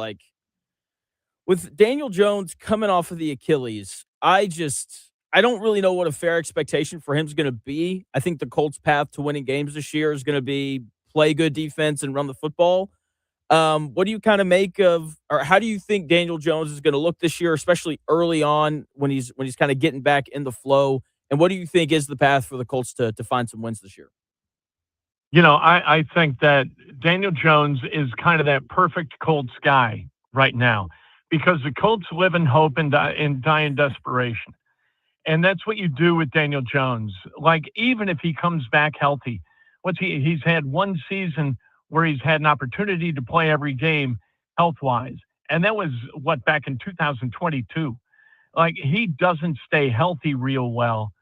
with Daniel Jones coming off of the Achilles, I don't really know what a fair expectation for him is going to be. I think the Colts' path to winning games this year is going to be play good defense and run the football. What do you kind of make of, or how do you think Daniel Jones is going to look this year, especially early on when he's kind of getting back in the flow? And what do you think is the path for the Colts to find some wins this year? I think that Daniel Jones is kind of that perfect Colts guy right now because the Colts live in hope and die in desperation. And that's what you do with Daniel Jones. Even if he comes back healthy, he's had one season where he's had an opportunity to play every game health-wise. And that was, back in 2022. He doesn't stay healthy real well.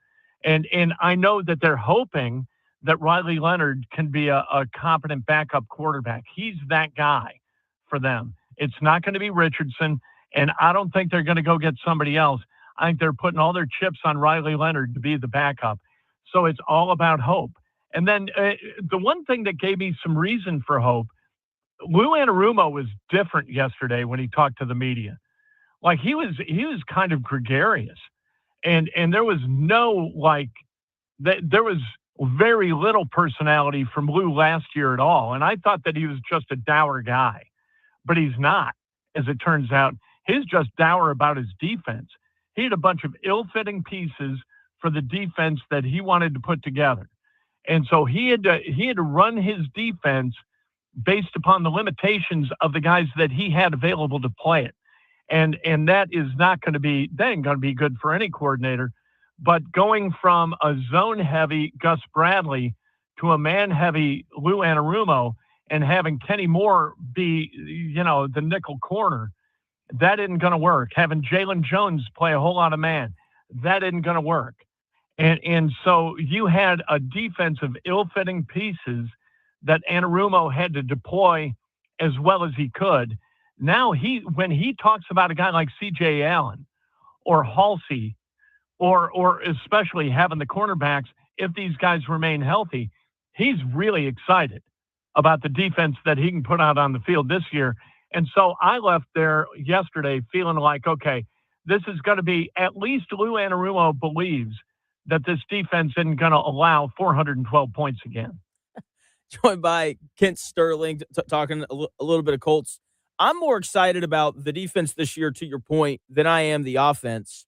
And I know that they're hoping that Riley Leonard can be a competent backup quarterback. He's that guy for them. It's not going to be Richardson, and I don't think they're going to go get somebody else. I think they're putting all their chips on Riley Leonard to be the backup. So it's all about hope. And then the one thing that gave me some reason for hope, Lou Anarumo was different yesterday when he talked to the media. He was kind of gregarious, and there was there was very little personality from Lou last year at all. And I thought that he was just a dour guy, but he's not, as it turns out. He's just dour about his defense. He had a bunch of ill-fitting pieces for the defense that he wanted to put together. And so he had to run his defense based upon the limitations of the guys that he had available to play it. And that ain't going to be good for any coordinator. But going from a zone-heavy Gus Bradley to a man-heavy Lou Anarumo and having Kenny Moore be, the nickel corner, that isn't going to work. Having Jalen Jones play a whole lot of man, that isn't going to work. And so you had a defense of ill-fitting pieces that Anarumo had to deploy as well as he could. Now when he talks about a guy like C.J. Allen or Halsey, or especially having the cornerbacks, if these guys remain healthy, he's really excited about the defense that he can put out on the field this year. And so I left there yesterday feeling like, okay, this is going to be, at least Lou Anarumo believes that this defense isn't going to allow 412 points again. Joined by Kent Sterling, talking a little bit of Colts. I'm more excited about the defense this year, to your point, than I am the offense.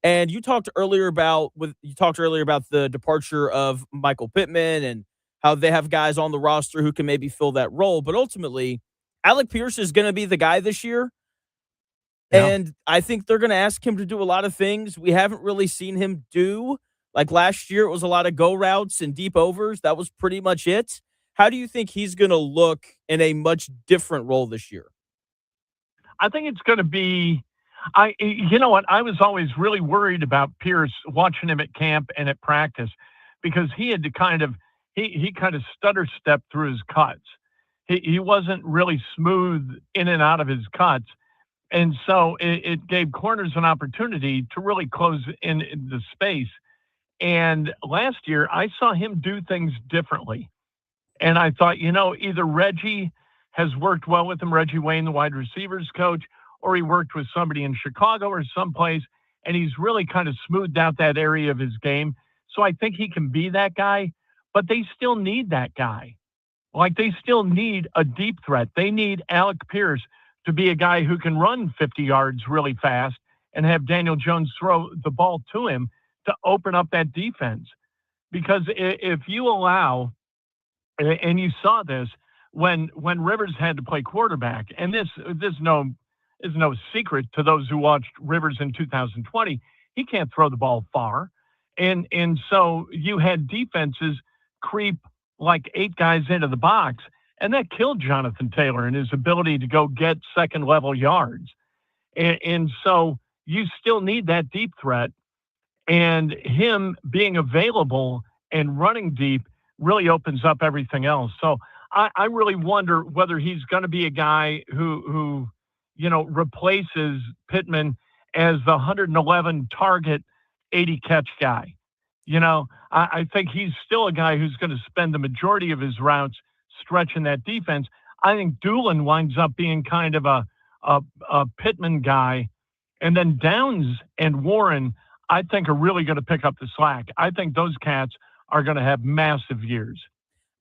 And you talked earlier about the departure of Michael Pittman and how they have guys on the roster who can maybe fill that role. But ultimately, Alec Pierce is going to be the guy this year. Yeah. And I think they're going to ask him to do a lot of things we haven't really seen him do. Like last year, it was a lot of go routes and deep overs. That was pretty much it. How do you think he's going to look in a much different role this year? I think it's going to be. You know what? I was always really worried about Pierce watching him at camp and at practice because he had to he kind of stutter step through his cuts. He wasn't really smooth in and out of his cuts. And so it gave corners an opportunity to really close in the space. And last year, I saw him do things differently. And I thought, either Reggie has worked well with him, Reggie Wayne, the wide receivers coach, or he worked with somebody in Chicago or someplace, and he's really kind of smoothed out that area of his game. So I think he can be that guy, but they still need that guy. Like they still need a deep threat. They need Alec Pierce to be a guy who can run 50 yards really fast and have Daniel Jones throw the ball to him to open up that defense. Because if you allow, and you saw this when Rivers had to play quarterback, and this is no secret to those who watched Rivers in 2020, he can't throw the ball far. And so you had defenses creep like 8 guys into the box, and that killed Jonathan Taylor and his ability to go get second-level yards. And so you still need that deep threat, and him being available and running deep really opens up everything else. So I really wonder whether he's going to be a guy who replaces Pittman as the 111 target, 80 catch guy. I think he's still a guy who's going to spend the majority of his routes stretching that defense. I think Doolin winds up being kind of a Pittman guy. And then Downs and Warren, I think, are really going to pick up the slack. I think those cats are going to have massive years.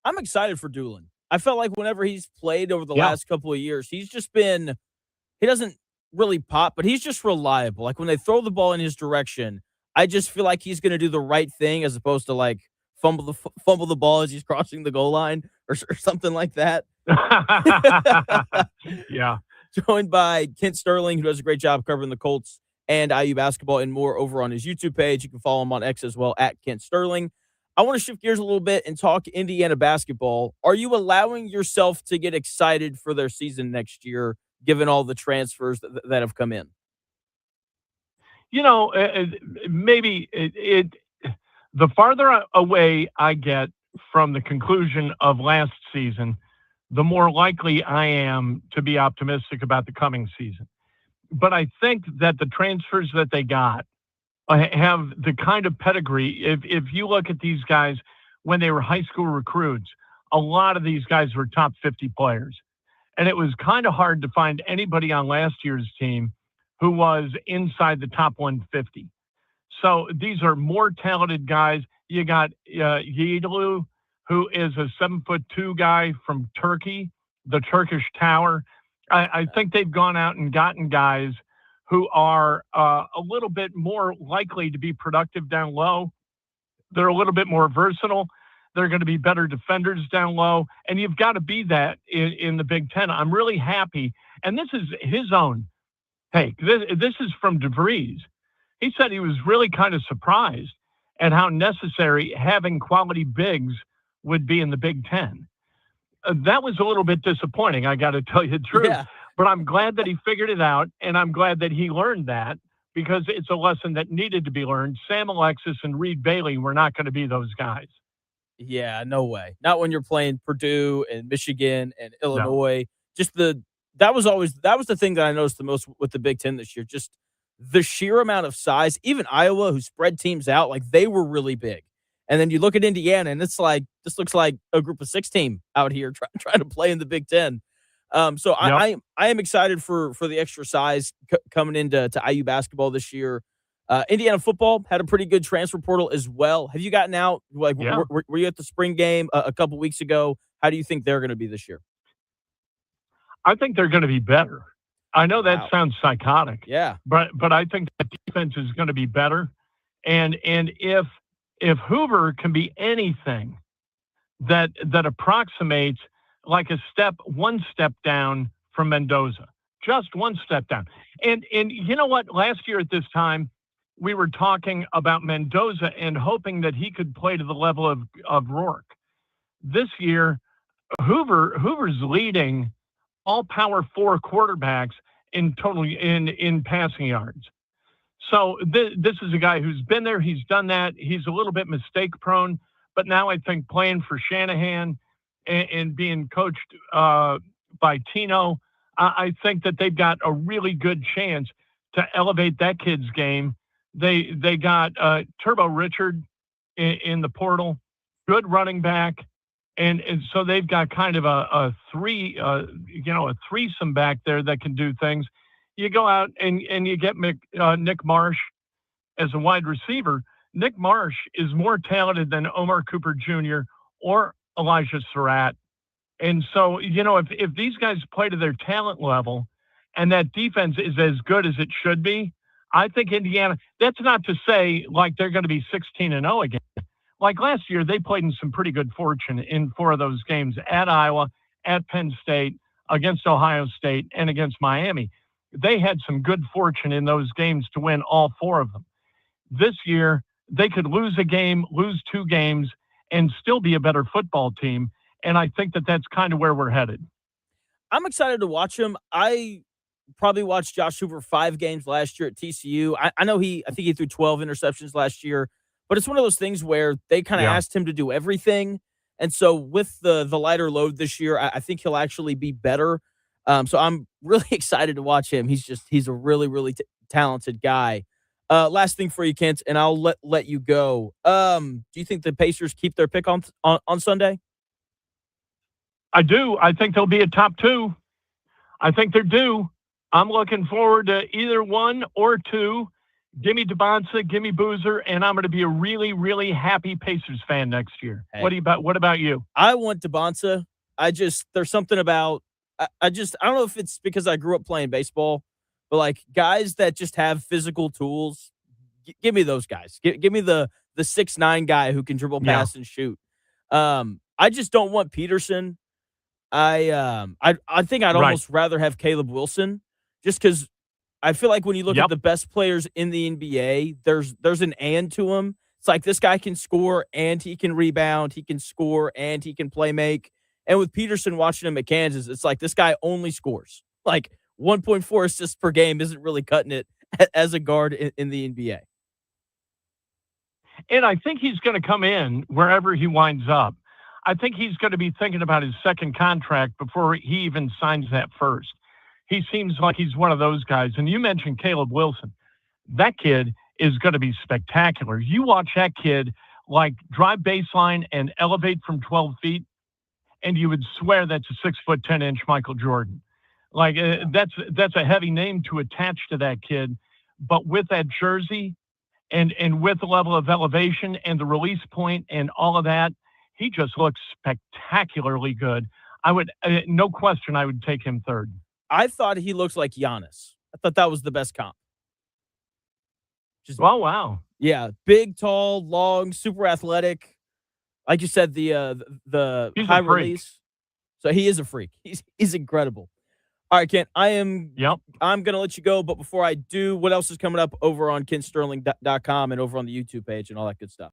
I'm excited for Doolin. I felt like whenever he's played over the last couple of years, he's just been – he doesn't really pop, but he's just reliable. Like when they throw the ball in his direction, I just feel like he's going to do the right thing as opposed to like fumble the ball as he's crossing the goal line or something like that. Yeah. Joined by Kent Sterling, who does a great job covering the Colts and IU basketball and more over on his YouTube page. You can follow him on X as well, at Kent Sterling. I want to shift gears a little bit and talk Indiana basketball. Are you allowing yourself to get excited for their season next year, given all the transfers that have come in? Maybe the farther away I get from the conclusion of last season, the more likely I am to be optimistic about the coming season. But I think that the transfers that they got have the kind of pedigree. If you look at these guys when they were high school recruits, a lot of these guys were top 50 players. And it was kind of hard to find anybody on last year's team who was inside the top 150. So these are more talented guys. You got Yiğidoğlu, who is a 7'2" guy from Turkey, the Turkish Tower. I think they've gone out and gotten guys who are a little bit more likely to be productive down low. They're a little bit more versatile. They're going to be better defenders down low. And you've got to be that in the Big Ten. I'm really happy. And this is his own take. This is from DeVries. He said he was really kind of surprised at how necessary having quality bigs would be in the Big Ten. That was a little bit disappointing, I got to tell you the truth. Yeah. But I'm glad that he figured it out, and I'm glad that he learned that because it's a lesson that needed to be learned. Sam Alexis and Reed Bailey were not going to be those guys. Yeah, no way. Not when you're playing Purdue and Michigan and Illinois. No. That was the thing that I noticed the most with the Big Ten this year. Just the sheer amount of size. Even Iowa, who spread teams out, like they were really big. And then you look at Indiana, and it's like this looks like a group of 6 team out here trying to play in the Big Ten. So yep. I am excited for the extra size coming into IU basketball this year. Indiana football had a pretty good transfer portal as well. Have you gotten out? Like, yeah. were you at the spring game a couple weeks ago? How do you think they're going to be this year? I think they're going to be better. I know that sounds psychotic. Yeah, but I think the defense is going to be better. And if Hoover can be anything that approximates like one step down from Mendoza, just one step down. And you know what? Last year at this time, we were talking about Mendoza and hoping that he could play to the level of Rourke. This year, Hoover's leading all Power 4 quarterbacks in total in passing yards. So this is a guy who's been there. He's done that. He's a little bit mistake prone, but now I think playing for Shanahan and being coached by Tino, I think that they've got a really good chance to elevate that kid's game. They got Turbo Richard in the portal, good running back. And so they've got kind of a threesome back there that can do things. You go out and you get Nick Marsh as a wide receiver. Nick Marsh is more talented than Omar Cooper Jr. or Elijah Surratt. And so, if these guys play to their talent level and that defense is as good as it should be, I think Indiana, that's not to say like they're going to be 16-0 again. Like last year, they played in some pretty good fortune in 4 of those games at Iowa, at Penn State, against Ohio State, and against Miami. They had some good fortune in those games to win all 4 of them. This year, they could lose a game, lose 2 games, and still be a better football team. And I think that that's kind of where we're headed. I'm excited to watch him. I probably watched Josh Hoover 5 games last year at TCU. I know I think he threw 12 interceptions last year. But it's one of those things where they kind of asked him to do everything. And so with the lighter load this year, I think he'll actually be better. So I'm really excited to watch him. He's a really, really talented guy. Last thing for you, Kent, and I'll let you go. Do you think the Pacers keep their pick on Sunday? I do. I think they'll be a top 2. I think they're due. I'm looking forward to either 1 or 2. Give me DeBonsa, give me Boozer, and I'm going to be a really, really happy Pacers fan next year. Hey. What about you? I want DeBonsa. There's something about, I don't know if it's because I grew up playing baseball, but like guys that just have physical tools, give me those guys. Give me the 6'9" guy who can dribble, pass, and shoot. I just don't want Peterson. I think I'd almost rather have Caleb Wilson just because I feel like when you look at the best players in the NBA, there's an and to him. It's like this guy can score and he can rebound, he can score and he can play make. And with Peterson watching him at Kansas, it's like this guy only scores. Like 1.4 assists per game isn't really cutting it as a guard in the NBA. And I think he's going to come in wherever he winds up. I think he's going to be thinking about his second contract before he even signs that first. He seems like he's one of those guys. And you mentioned Caleb Wilson. That kid is going to be spectacular. You watch that kid like drive baseline and elevate from 12 feet, and you would swear that's a 6'10" Michael Jordan. Like that's a heavy name to attach to that kid. But with that jersey and with the level of elevation and the release point and all of that, he just looks spectacularly good. I would, no question, I would take him third. I thought he looks like Giannis. I thought that was the best comp. Oh, wow. Yeah, big, tall, long, super athletic. Like you said, the high release. So he is a freak. He's incredible. All right, Kent, I'm going to let you go, but before I do, what else is coming up over on KentSterling.com and over on the YouTube page and all that good stuff?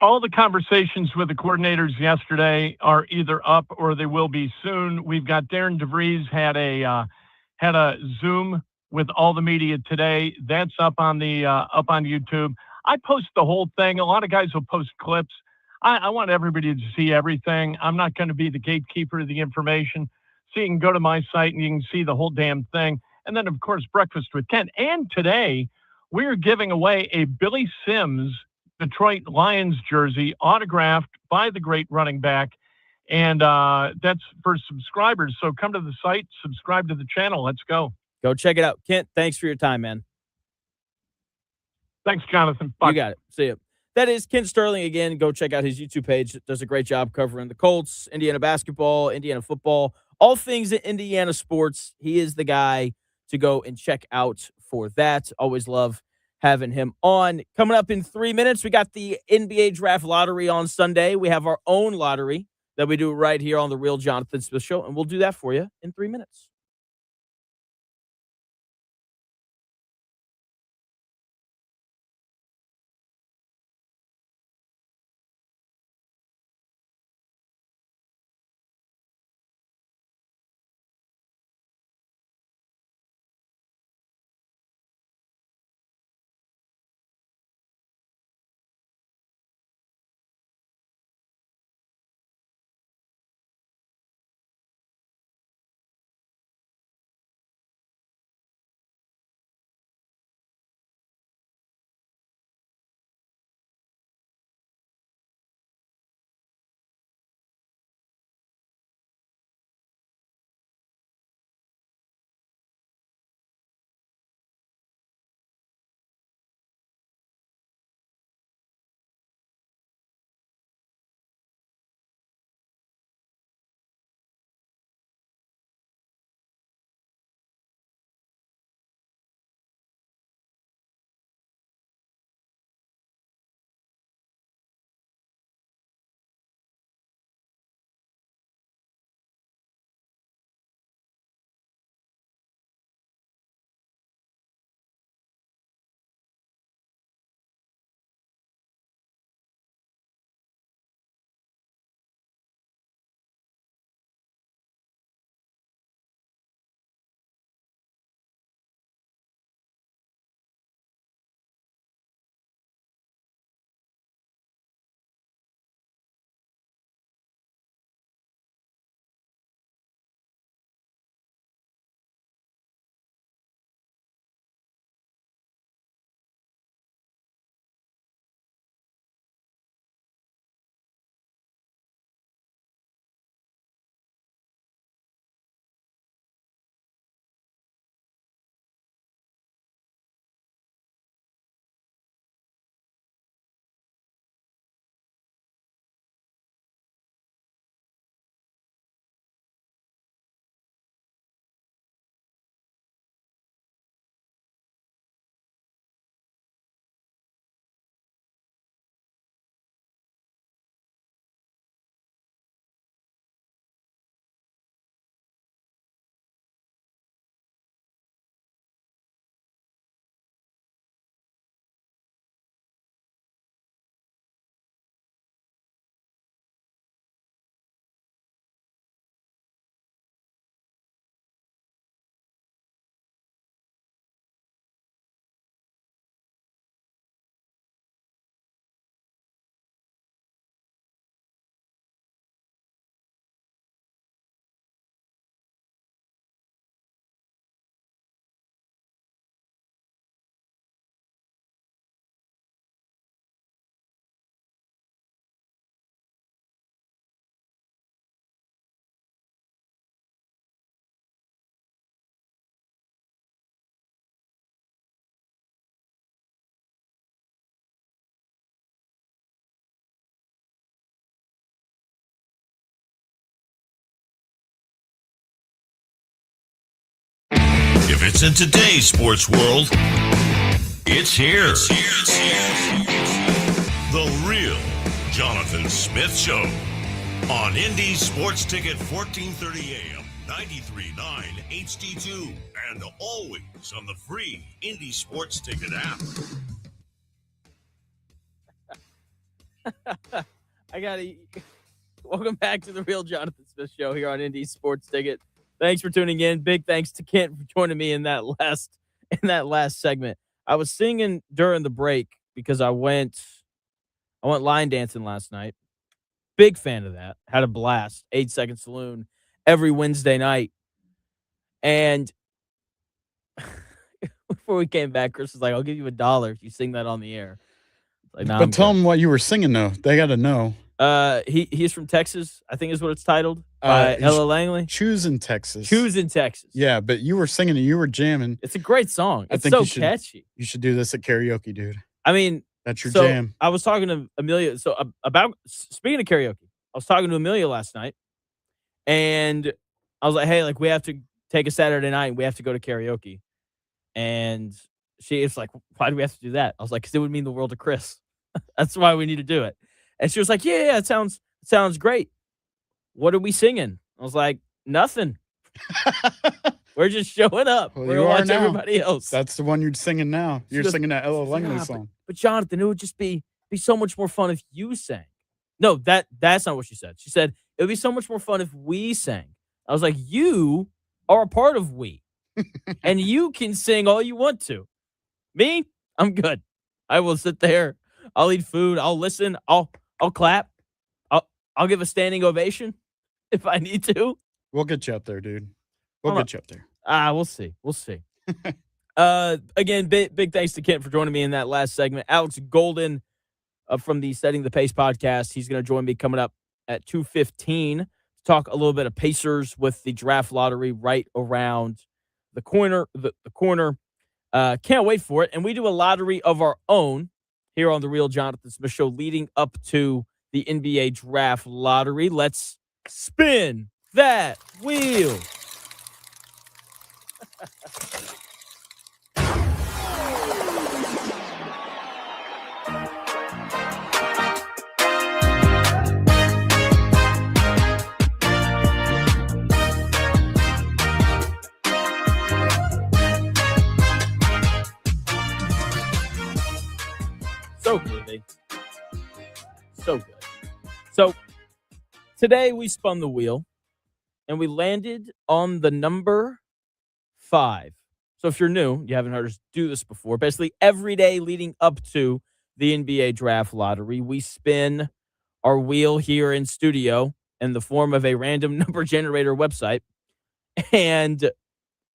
All the conversations with the coordinators yesterday are either up or they will be soon. We've got Darren DeVries had a Zoom with all the media today. That's up on YouTube. I post the whole thing. A lot of guys will post clips. I want everybody to see everything. I'm not going to be the gatekeeper of the information. So you can go to my site and you can see the whole damn thing. And then, of course, Breakfast with Kent. And today, we're giving away a Billy Sims Detroit Lions jersey autographed by the great running back. And that's for subscribers. So come to the site, subscribe to the channel. Let's go. Go check it out. Kent, thanks for your time, man. Thanks, Jonathan. Bye. You got it. See you. That is Kent Sterling again. Go check out his YouTube page. Does a great job covering the Colts, Indiana basketball, Indiana football, all things in Indiana sports. He is the guy to go and check out for that. Always love having him on. Coming up in 3 minutes, we got the NBA Draft Lottery on Sunday. We have our own lottery that we do right here on the Real Jonathan Smith Show, and we'll do that for you in 3 minutes. If it's in today's sports world, it's here. The Real Jonathan Smith Show on Indy Sports Ticket 1430 AM, 93.9 HD2, and always on the free Indy Sports Ticket app. Welcome back to the Real Jonathan Smith Show here on Indy Sports Ticket. Thanks for tuning in. Big thanks to Kent for joining me in that last segment. I was singing during the break because I went line dancing last night. Big fan of that. Had a blast. 8 Second Saloon every Wednesday night. And before we came back, Chris was like, I'll give you $1 if you sing that on the air. Like, nah, But tell them what you were singing, though. They got to know. He's from Texas, I think is what it's titled, by Ella Langley. Choosing Texas. Choosing Texas. Yeah, but you were singing it. You were jamming. It's a great song. It's think so you should- catchy. You should do this at karaoke, dude. I mean, That's your so jam. I was talking to Amelia. So about speaking of karaoke, I was talking to Amelia last night, and I was like, "Hey, like we have to take a Saturday night. And we have to go to karaoke." And she is like, "Why do we have to do that?" I was like, "Because it would mean the world to Chris. That's why we need to do it." And she was like, "Yeah, it sounds great. What are we singing?" I was like, "Nothing. We're just showing up. Well, We're you gonna are watch now. everybody else." That's the one you're singing now. She You're goes- singing that Ella she goes, Langley "Yeah, song. But Jonathan, it would just be so much more fun if you sang. No, that's not what she said. She said it would be so much more fun if we sang. I was like, you are a part of we, and you can sing all you want to. Me, I'm good. I will sit there. I'll eat food. I'll listen. I'll clap. I'll give a standing ovation if I need to. We'll get you up there, dude. We'll Hold get you up there. We'll see. We'll see. Again, big thanks to Kent for joining me in that last segment. Alex Golden from the Setting the Pace podcast. He's going to join me coming up at 2:15 to talk a little bit of Pacers with the draft lottery right around the corner. The corner. Can't wait for it. And we do a lottery of our own here on the Real Jonathan Smith Show leading up to the NBA draft lottery. Let's spin that wheel. So good, babe. So good. So today we spun the wheel and we landed on the number 5. So if you're new, you haven't heard us do this before. Basically, every day leading up to the NBA draft lottery, we spin our wheel here in studio in the form of a random number generator website. And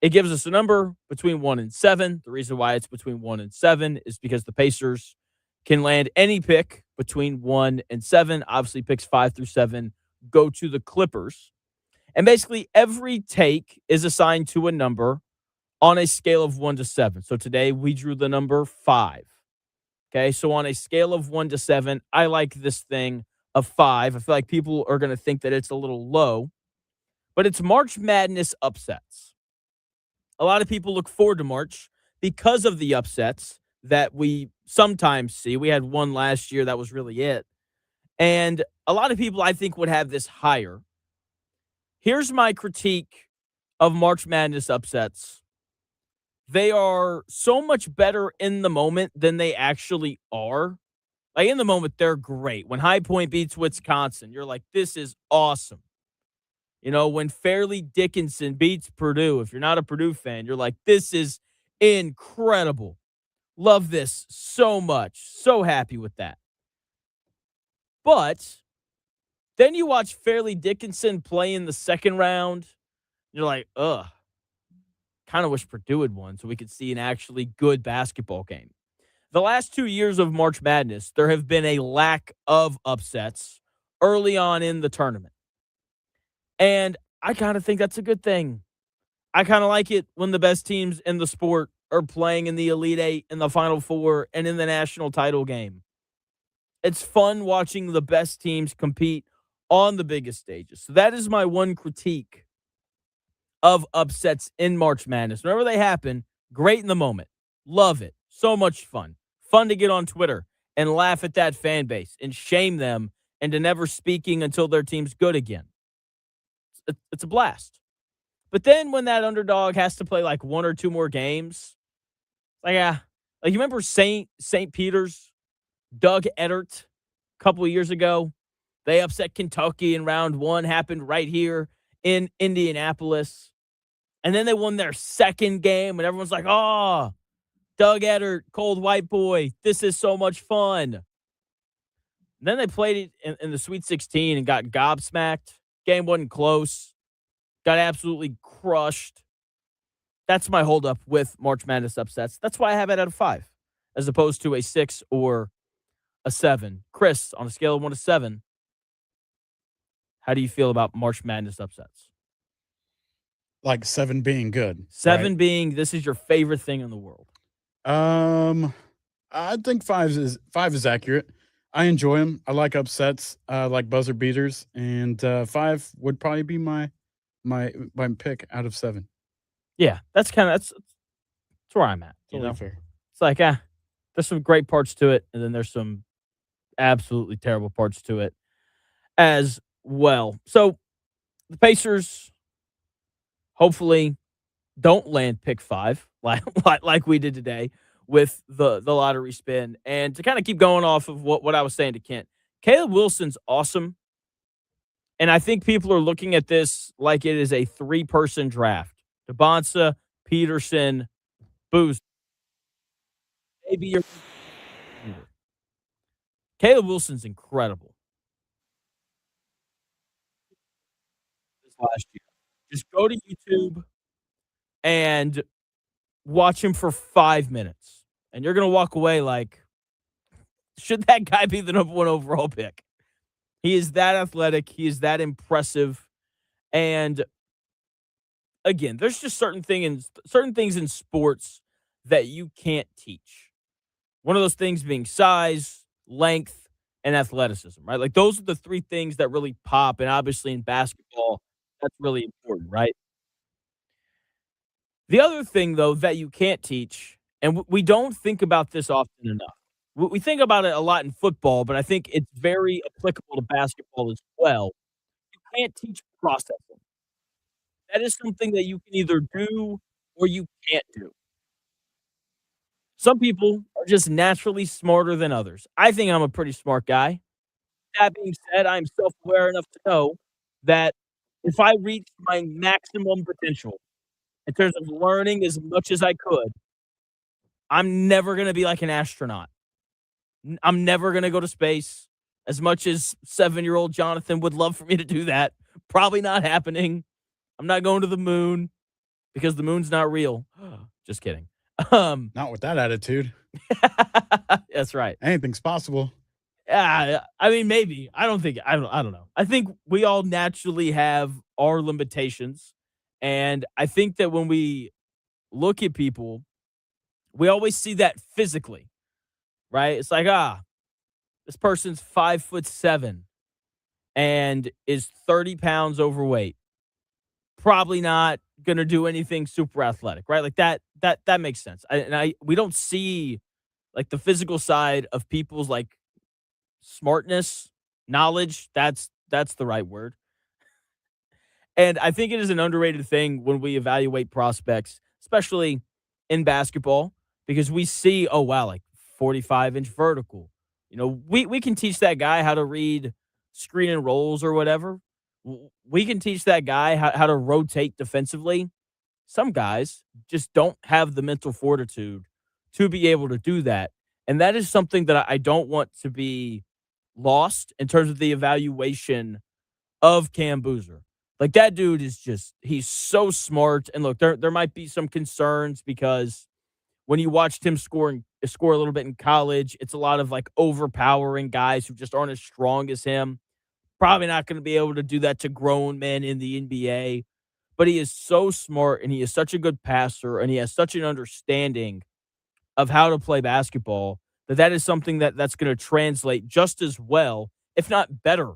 it gives us a number between 1 and 7. The reason why it's between 1 and 7 is because the Pacers can land any pick between 1 and 7. Obviously, picks 5 through 7 go to the Clippers. And basically, every take is assigned to a number on a scale of 1 to 7. So today, we drew the number 5. Okay, so on a scale of 1 to 7, I like this thing of 5. I feel like people are going to think that it's a little low. But it's March Madness upsets. A lot of people look forward to March because of the upsets that we sometimes see. We had one last year. That was really it. And a lot of people, I think, would have this higher. Here's my critique of March Madness upsets. They are so much better in the moment than they actually are. Like, in the moment, they're great. When High Point beats Wisconsin, you're like, this is awesome. You know, when Fairleigh Dickinson beats Purdue, if you're not a Purdue fan, you're like, this is incredible. Love this so much. So happy with that. But then you watch Fairleigh Dickinson play in the second round. You're like, ugh. Kind of wish Purdue had won so we could see an actually good basketball game. The last 2 years of March Madness, there have been a lack of upsets early on in the tournament. And I kind of think that's a good thing. I kind of like it when the best teams in the sport are playing in the Elite Eight, in the Final Four, and in the national title game. It's fun watching the best teams compete on the biggest stages. So that is my one critique of upsets in March Madness. Whenever they happen, great in the moment. Love it. So much fun. Fun to get on Twitter and laugh at that fan base and shame them into never speaking until their team's good again. It's a blast. But then when that underdog has to play like one or two more games, like you remember St. Peter's, Doug Edert, a couple of years ago? They upset Kentucky in round one, happened right here in Indianapolis. And then they won their second game, and everyone's like, oh, Doug Edert, cold white boy, this is so much fun. And then they played it in the Sweet 16 and got gobsmacked. Game wasn't close. Got absolutely crushed. That's my holdup with March Madness upsets. That's why I have it out of 5, as opposed to a 6 or a 7. Chris, on a scale of 1 to 7, how do you feel about March Madness upsets? Like 7 being good. 7 being this is your favorite thing in the world. I think 5 is accurate. I enjoy them. I like upsets. I like buzzer beaters, and 5 would probably be my pick out of 7. Yeah, that's where I'm at. You Totally know, fair. it's like there's some great parts to it, and then there's some absolutely terrible parts to it as well. So the Pacers hopefully don't land pick 5 like we did today with the lottery spin. And to kind of keep going off of what I was saying to Kent, Caleb Wilson's awesome. And I think people are looking at this like it is a 3-person draft. Debonsa, Peterson, Booz. Maybe you're Caleb Wilson's incredible. This last year. Just go to YouTube and watch him for 5 minutes. And you're going to walk away like, should that guy be the number 1 overall pick? He is that athletic. He is that impressive. And again, there's just certain things in sports that you can't teach. One of those things being size, length, and athleticism, right? Like those are the 3 things that really pop. And obviously in basketball, that's really important, right? The other thing, though, that you can't teach, and we don't think about this often enough. We think about it a lot in football, but I think it's very applicable to basketball as well. You can't teach processing. That is something that you can either do or you can't do. Some people are just naturally smarter than others. I think I'm a pretty smart guy. That being said, I'm self-aware enough to know that if I reach my maximum potential in terms of learning as much as I could, I'm never going to be like an astronaut. I'm never going to go to space. As much as 7-year-old Jonathan would love for me to do that, probably not happening. I'm not going to the moon because the moon's not real. Just kidding. Not with that attitude. That's right. Anything's possible. Yeah, I mean, maybe. I don't know. I think we all naturally have our limitations. And I think that when we look at people, we always see that physically, right? It's like, this person's 5'7" and is 30 pounds overweight. Probably not going to do anything super athletic, right? Like that makes sense. We don't see like the physical side of people's like smartness, knowledge. That's the right word. And I think it is an underrated thing when we evaluate prospects, especially in basketball, because we see, oh, wow, like 45-inch vertical. You know, we can teach that guy how to read screen and rolls or whatever. We can teach that guy how to rotate defensively. Some guys just don't have the mental fortitude to be able to do that. And that is something that I don't want to be lost in terms of the evaluation of Cam Boozer. Like that dude is he's so smart. And look, there might be some concerns because when you watched him score a little bit in college, it's a lot of like overpowering guys who just aren't as strong as him. Probably not going to be able to do that to grown men in the NBA. But he is so smart and he is such a good passer and he has such an understanding of how to play basketball that is something that's going to translate just as well, if not better,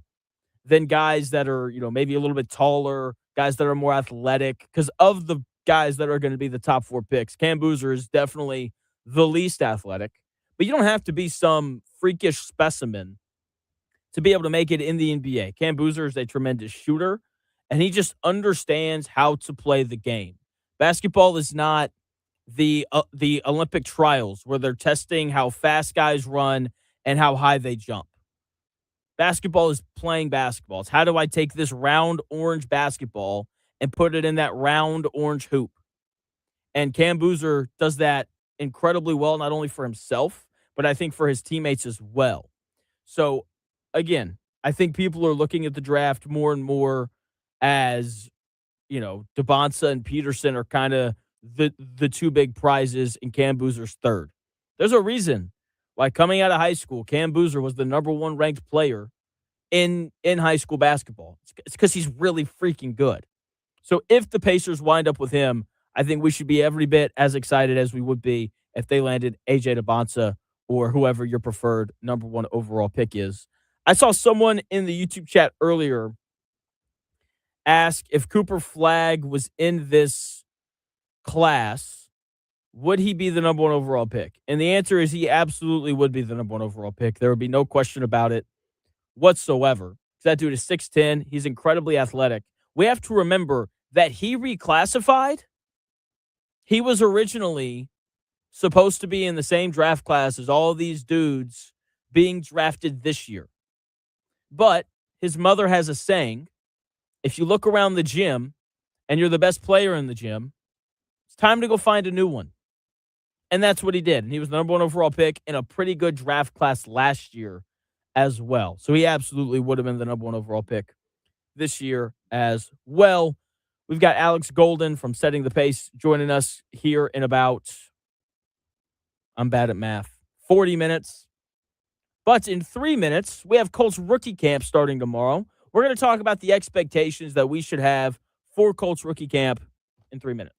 than guys that are, maybe a little bit taller, guys that are more athletic. Because of the guys that are going to be the top 4 picks, Cam Boozer is definitely the least athletic. But you don't have to be some freakish specimen to be able to make it in the NBA. Cam Boozer is a tremendous shooter, and he just understands how to play the game. Basketball is not the Olympic trials where they're testing how fast guys run and how high they jump. Basketball is playing basketball. It's how do I take this round orange basketball and put it in that round orange hoop? And Cam Boozer does that incredibly well, not only for himself, but I think for his teammates as well. So, again, I think people are looking at the draft more and more as, Debonsa and Peterson are kind of the 2 big prizes, and Cam Boozer's third. There's a reason why coming out of high school, Cam Boozer was the number 1 ranked player in high school basketball. It's because he's really freaking good. So if the Pacers wind up with him, I think we should be every bit as excited as we would be if they landed AJ Debonsa or whoever your preferred number 1 overall pick is. I saw someone in the YouTube chat earlier ask if Cooper Flagg was in this class, would he be the number 1 overall pick? And the answer is he absolutely would be the number 1 overall pick. There would be no question about it whatsoever. That dude is 6'10". He's incredibly athletic. We have to remember that he reclassified. He was originally supposed to be in the same draft class as all these dudes being drafted this year. But his mother has a saying, if you look around the gym and you're the best player in the gym, it's time to go find a new one. And that's what he did. And he was the number 1 overall pick in a pretty good draft class last year as well. So he absolutely would have been the number 1 overall pick this year as well. We've got Alex Golden from Setting the Pace joining us here in about, I'm bad at math, 40 minutes. But in 3 minutes, we have Colts rookie camp starting tomorrow. We're going to talk about the expectations that we should have for Colts rookie camp in 3 minutes.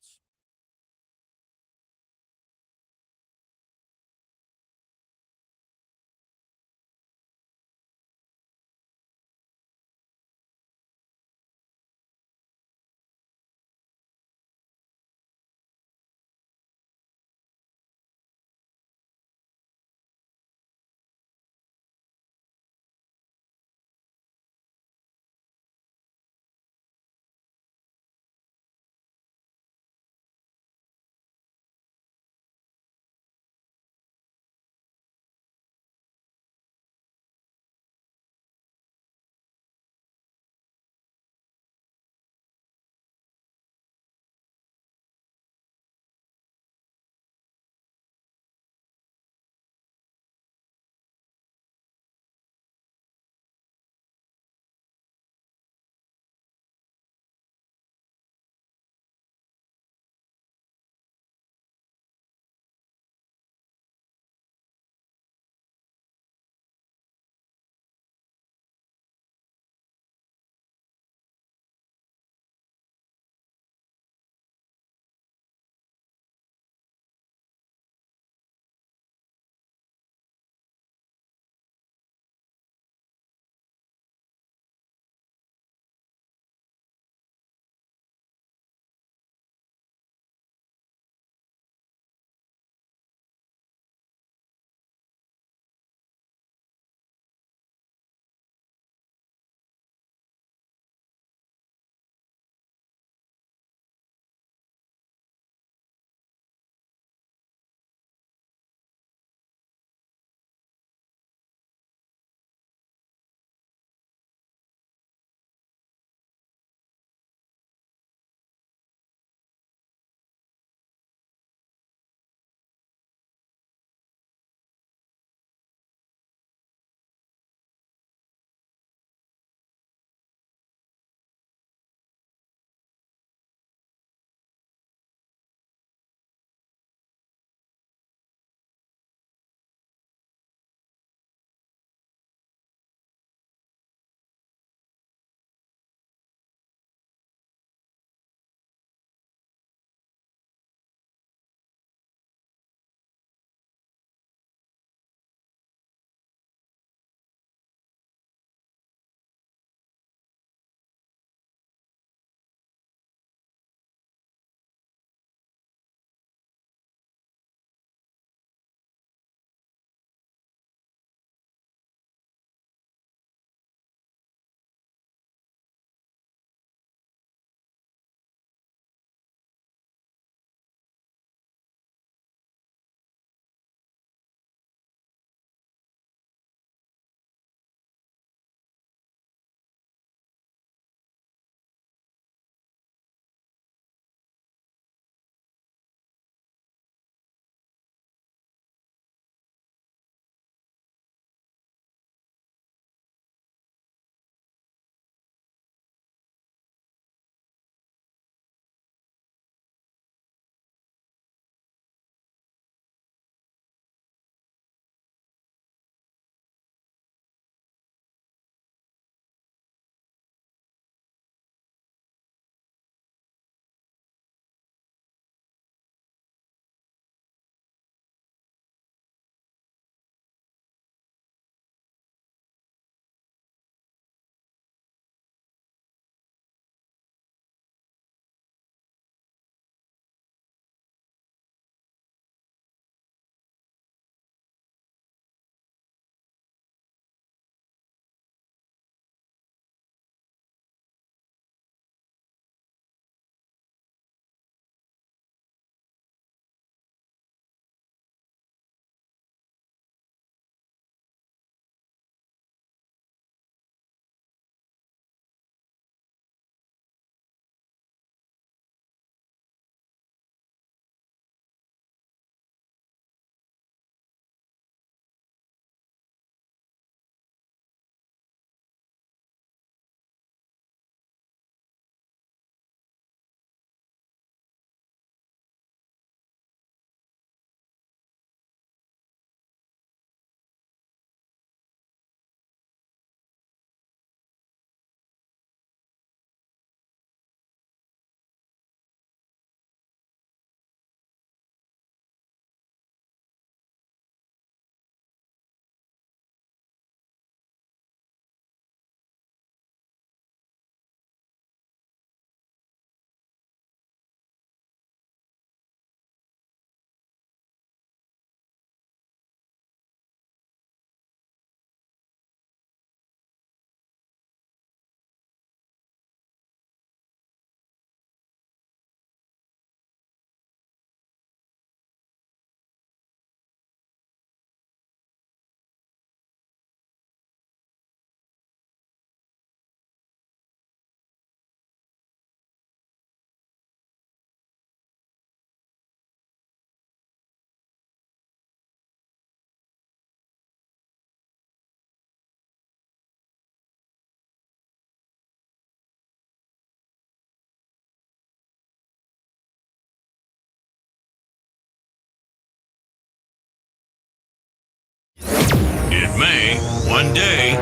may, one day,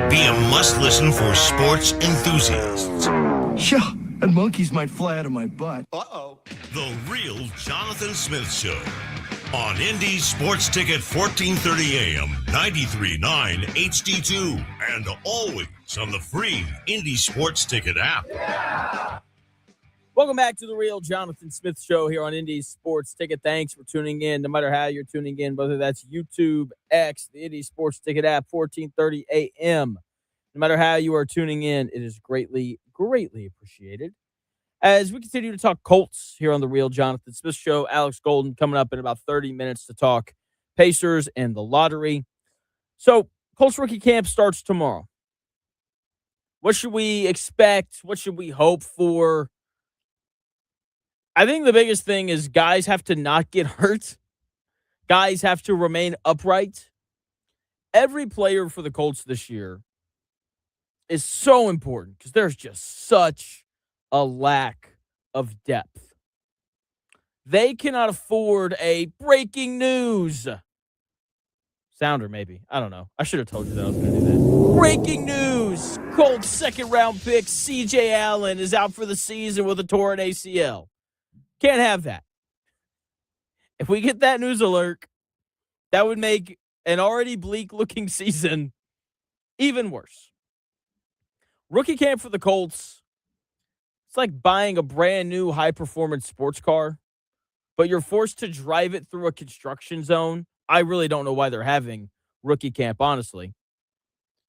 be a must-listen for sports enthusiasts. Yeah, and monkeys might fly out of my butt. The Real Jonathan Smith Show on Indy Sports Ticket 1430 AM, 93.9 HD2, and always on the free Indy Sports Ticket app. Welcome back to the Real Jonathan Smith Show here on Indy Sports Ticket. Thanks for tuning in, no matter how you're tuning in, whether that's YouTube, X, the Indy Sports Ticket app, 1430 AM. No matter how you are tuning in, it is greatly, greatly appreciated. As we continue to talk Colts here on the Real Jonathan Smith Show, Alex Golden coming up in about 30 minutes to talk Pacers and the lottery. So, Colts rookie camp starts tomorrow. What should we expect? What should we hope for? I think the biggest thing is guys have to not get hurt. Guys have to remain upright. Every player for the Colts this year is so important because there's just such a lack of depth. They cannot afford a breaking news sounder, maybe. I don't know. I should have told you that I was going to do that. Breaking news. Colts second-round pick C.J. Allen is out for the season with a torn ACL. Can't have that. If we get that news alert, that would make an already bleak-looking season even worse. Rookie camp for the Colts, it's like buying a brand-new high-performance sports car, but you're forced to drive it through a construction zone. I really don't know why they're having rookie camp, honestly.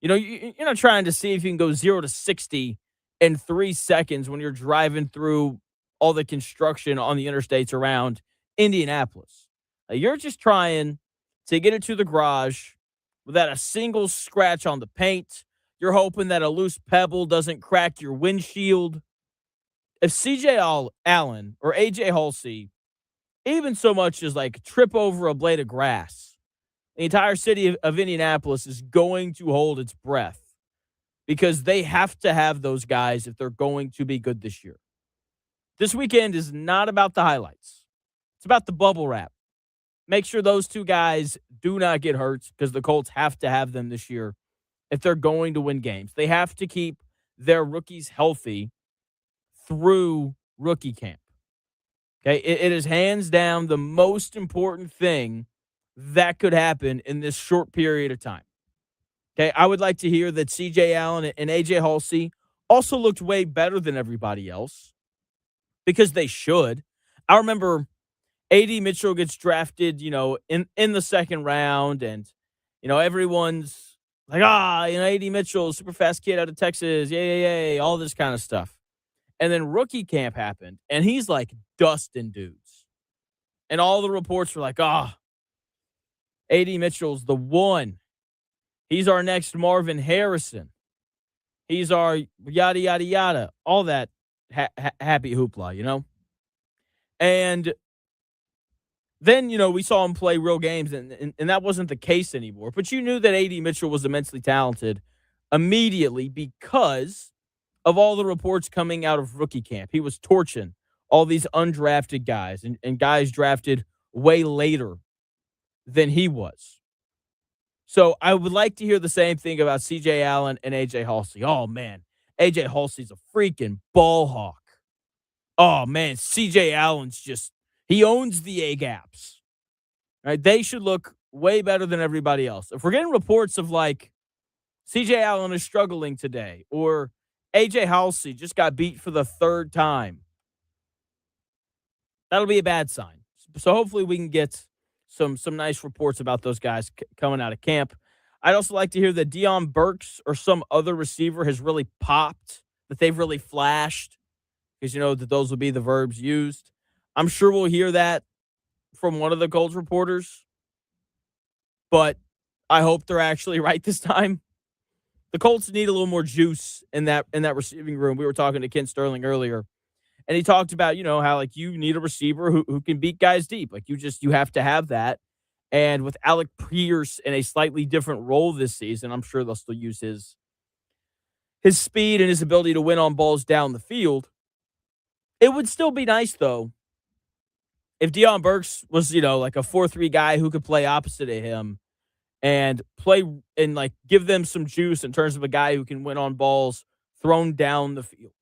You know, you're not trying to see if you can go 0 to 60 in 3 seconds when you're driving through all the construction on the interstates around Indianapolis. You're just trying to get it to the garage without a single scratch on the paint. You're hoping that a loose pebble doesn't crack your windshield. If C.J. Allen or A.J. Halsey even so much as like trip over a blade of grass, the entire city of Indianapolis is going to hold its breath because they have to have those guys if they're going to be good this year. This weekend is not about the highlights. It's about the bubble wrap. Make sure those two guys do not get hurt because the Colts have to have them this year if they're going to win games. They have to keep their rookies healthy through rookie camp. Okay, it is hands down the most important thing that could happen in this short period of time. Okay, I would like to hear that C.J. Allen and A.J. Halsey also looked way better than everybody else because they should. I remember A.D. Mitchell gets drafted, in the second round, and, everyone's like, A.D. Mitchell, super fast kid out of Texas, yay, all this kind of stuff. And then rookie camp happened, and he's like dusting dudes. And all the reports were like, A.D. Mitchell's the one. He's our next Marvin Harrison. He's our yada, yada, yada. All that happy hoopla, And then, we saw him play real games, and that wasn't the case anymore. But you knew that A.D. Mitchell was immensely talented immediately because of all the reports coming out of rookie camp. He was torching all these undrafted guys and guys drafted way later than he was. So I would like to hear the same thing about C.J. Allen and A.J. Halsey. Oh, man, A.J. Halsey's a freaking ball hawk. Oh, man, C.J. Allen's he owns the A-gaps. Right? They should look way better than everybody else. If we're getting reports of, C.J. Allen is struggling today, or A.J. Halsey just got beat for the third time, that'll be a bad sign. So hopefully we can get some nice reports about those guys coming out of camp. I'd also like to hear that Deion Burks or some other receiver has really popped, that they've really flashed, because that those will be the verbs used. I'm sure we'll hear that from one of the Colts reporters, but I hope they're actually right this time. The Colts need a little more juice in that receiving room. We were talking to Ken Sterling earlier, and he talked about, how you need a receiver who can beat guys deep. You have to have that. And with Alec Pierce in a slightly different role this season, I'm sure they'll still use his speed and his ability to win on balls down the field. It would still be nice, though, if Deion Burks was, like a 4-3 guy who could play opposite of him and play and like give them some juice in terms of a guy who can win on balls thrown down the field,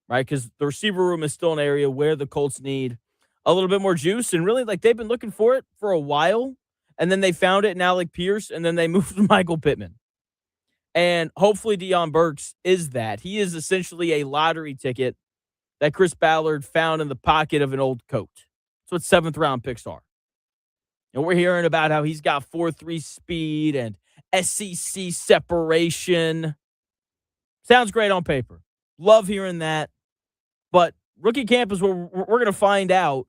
right? Because the receiver room is still an area where the Colts need a little bit more juice, and really, like, they've been looking for it for a while, and then they found it in Alec Pierce, and then they moved to Michael Pittman. And hopefully Deion Burks is that. He is essentially a lottery ticket that Chris Ballard found in the pocket of an old coat. That's what 7th-round picks are. And we're hearing about how he's got 4.3 speed and SEC separation. Sounds great on paper. Love hearing that. But rookie camp is where we're going to find out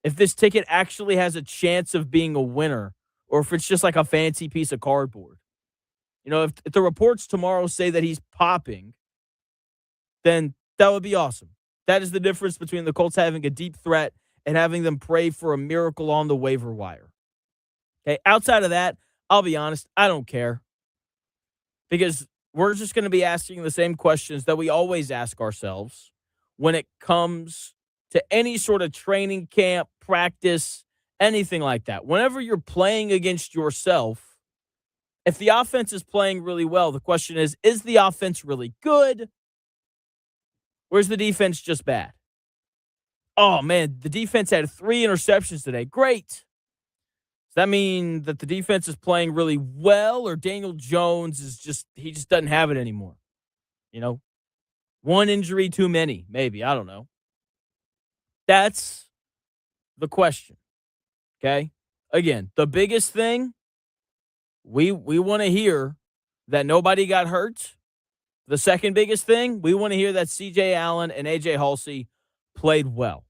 if this ticket actually has a chance of being a winner or if it's just like a fancy piece of cardboard. You know, if the reports tomorrow say that he's popping, then that would be awesome. That is the difference between the Colts having a deep threat and having them pray for a miracle on the waiver wire. Okay, outside of that, I'll be honest, I don't care. Because we're just going to be asking the same questions that we always ask ourselves when it comes to any sort of training camp, practice, anything like that. Whenever you're playing against yourself, if the offense is playing really well, the question is the offense really good? Or is the defense just bad? Oh, man, the defense had 3 interceptions today. Great. Does that mean that the defense is playing really well, or Daniel Jones is just doesn't have it anymore? You know, one injury too many, maybe. I don't know. That's the question. Okay? Again, the biggest thing, we want to hear that nobody got hurt. The second biggest thing, we want to hear that C.J. Allen and A.J. Halsey played well.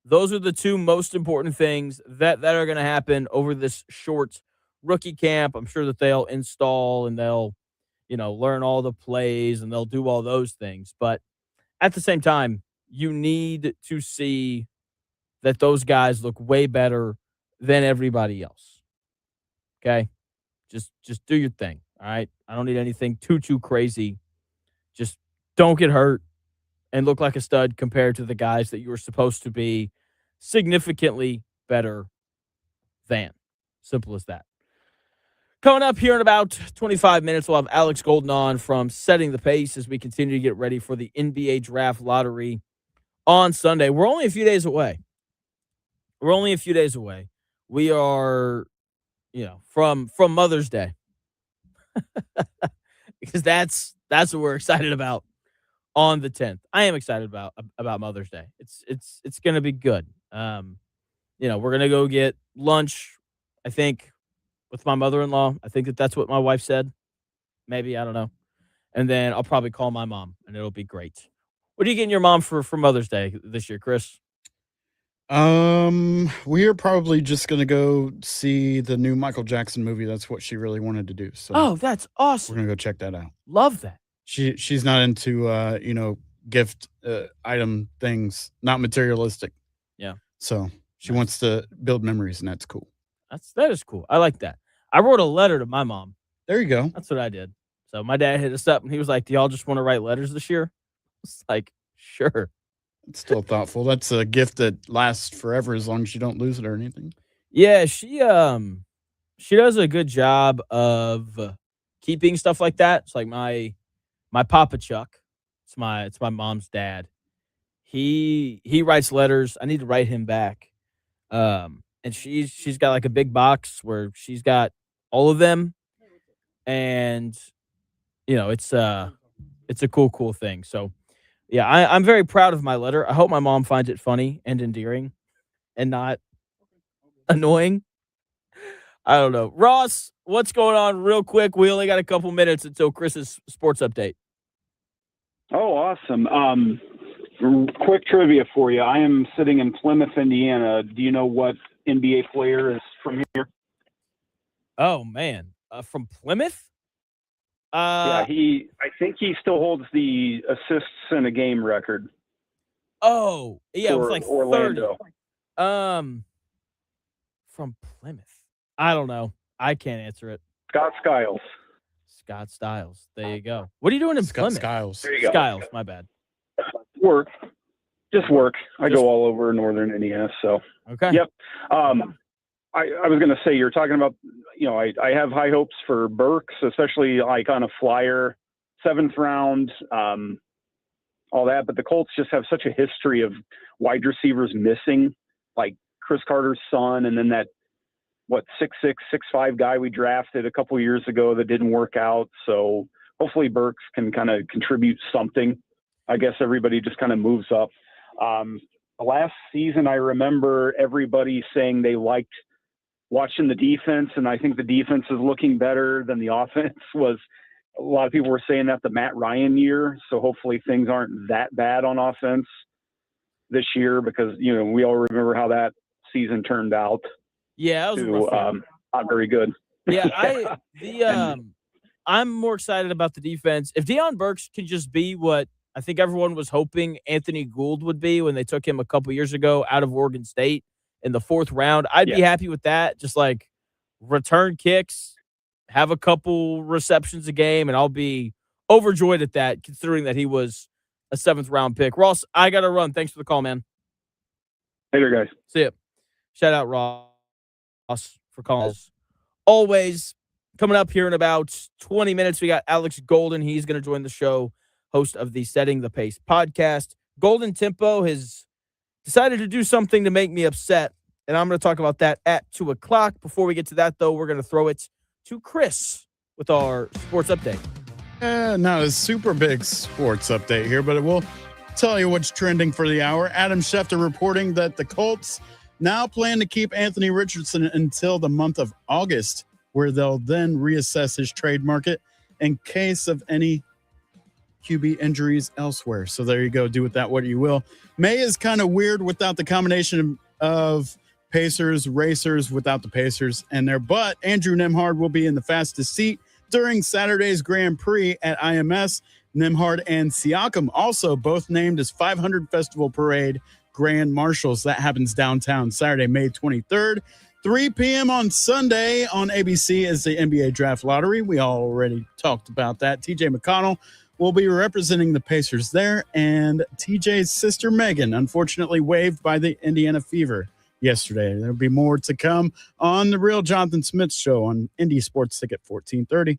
Those are the 2 most important things that are going to happen over this short rookie camp. I'm sure that they'll install and they'll, learn all the plays and they'll do all those things. But at the same time, you need to see that those guys look way better than everybody else. Okay? Just do your thing, all right? I don't need anything too crazy. Just don't get hurt and look like a stud compared to the guys that you were supposed to be significantly better than. Simple as that. Coming up here in about 25 minutes, we'll have Alex Golden on from Setting the Pace as we continue to get ready for the NBA Draft Lottery on Sunday. We're only a few days away. We are, from Mother's Day. Because that's what we're excited about on the 10th. I am excited about Mother's Day. It's going to be good. We're going to go get lunch, I think, with my mother-in-law. I think that's what my wife said. Maybe, I don't know. And then I'll probably call my mom, and it'll be great. What are you getting your mom for Mother's Day this year, Chris? We are probably just going to go see the new Michael Jackson movie. That's what she really wanted to do. So oh, that's awesome. We're going to go check that out. Love that. She's not into, gift item things, not materialistic. Yeah. So she wants to build memories, and that's cool. That is cool. I like that. I wrote a letter to my mom. There you go. That's what I did. So my dad hit us up, and he was like, do y'all just want to write letters this year? It's like, sure. It's still thoughtful. That's a gift that lasts forever as long as you don't lose it or anything. Yeah, she does a good job of keeping stuff like that. It's like my Papa Chuck. It's my mom's dad. He writes letters. I need to write him back. And she's got like a big box where she's got all of them. And it's a cool thing. So yeah, I'm very proud of my letter. I hope my mom finds it funny and endearing and not annoying. I don't know. Ross, what's going on real quick? We only got a couple minutes until Chris's sports update. Oh, awesome. Quick trivia for you. I am sitting in Plymouth, Indiana. Do you know what NBA player is from here? Oh, man. From Plymouth? Yeah, I think he still holds the assists in a game record. Oh, yeah, it was like Orlando. 30. From Plymouth. I don't know. I can't answer it. Scott Skiles. Scott Skiles. There you go. What are you doing in Scott Plymouth? Skiles. There you go. Skiles, my bad. Work. Just work. I go all over northern Indiana, so. Okay. Yep. I was going to say, you're talking about, I have high hopes for Burks, especially like on a flyer, 7th round, all that. But the Colts just have such a history of wide receivers missing, like Chris Carter's son, and then that 6'6", 6'5" guy we drafted a couple years ago that didn't work out. So hopefully Burks can kind of contribute something. I guess everybody just kind of moves up. Last season, I remember everybody saying they liked watching the defense, and I think the defense is looking better than the offense was. A lot of people were saying that the Matt Ryan year, so hopefully things aren't that bad on offense this year, because we all remember how that season turned out. Yeah, that was a rough year. Not very good. Yeah, I'm more excited about the defense. If Deion Burks can just be what I think everyone was hoping Anthony Gould would be when they took him a couple years ago out of Oregon State in the 4th round, I'd be happy with that. Just like return kicks, have a couple receptions a game, and I'll be overjoyed at that, considering that he was a 7th round pick. Ross, I got to run. Thanks for the call, man. Later, guys. See ya. Shout out Ross for calling us. Always. Coming up here in about 20 minutes, we got Alex Golden. He's going to join the show, host of the Setting the Pace podcast. Golden Tempo has decided to do something to make me upset, and I'm going to talk about that at 2 o'clock. Before we get to that, though, we're going to throw it to Chris with our sports update. Not a super big sports update here, but it will tell you what's trending for the hour. Adam Schefter reporting that the Colts now plan to keep Anthony Richardson until the month of August, where they'll then reassess his trade market in case of any QB injuries elsewhere. So there you go. Do with that what you will. May is kind of weird without the combination of Pacers, racers, without the Pacers in there. But Andrew Nemhard will be in the fastest seat during Saturday's Grand Prix at IMS. Nemhard and Siakam also both named as 500 Festival Parade Grand Marshals. That happens downtown Saturday, May 23rd. 3 p.m. on Sunday on ABC is the NBA Draft Lottery. We already talked about that. TJ McConnell will be representing the Pacers there, and TJ's sister Megan, unfortunately waived by the Indiana Fever yesterday. There'll be more to come on The Real Jonathan Smith Show on Indy Sports Ticket 1430.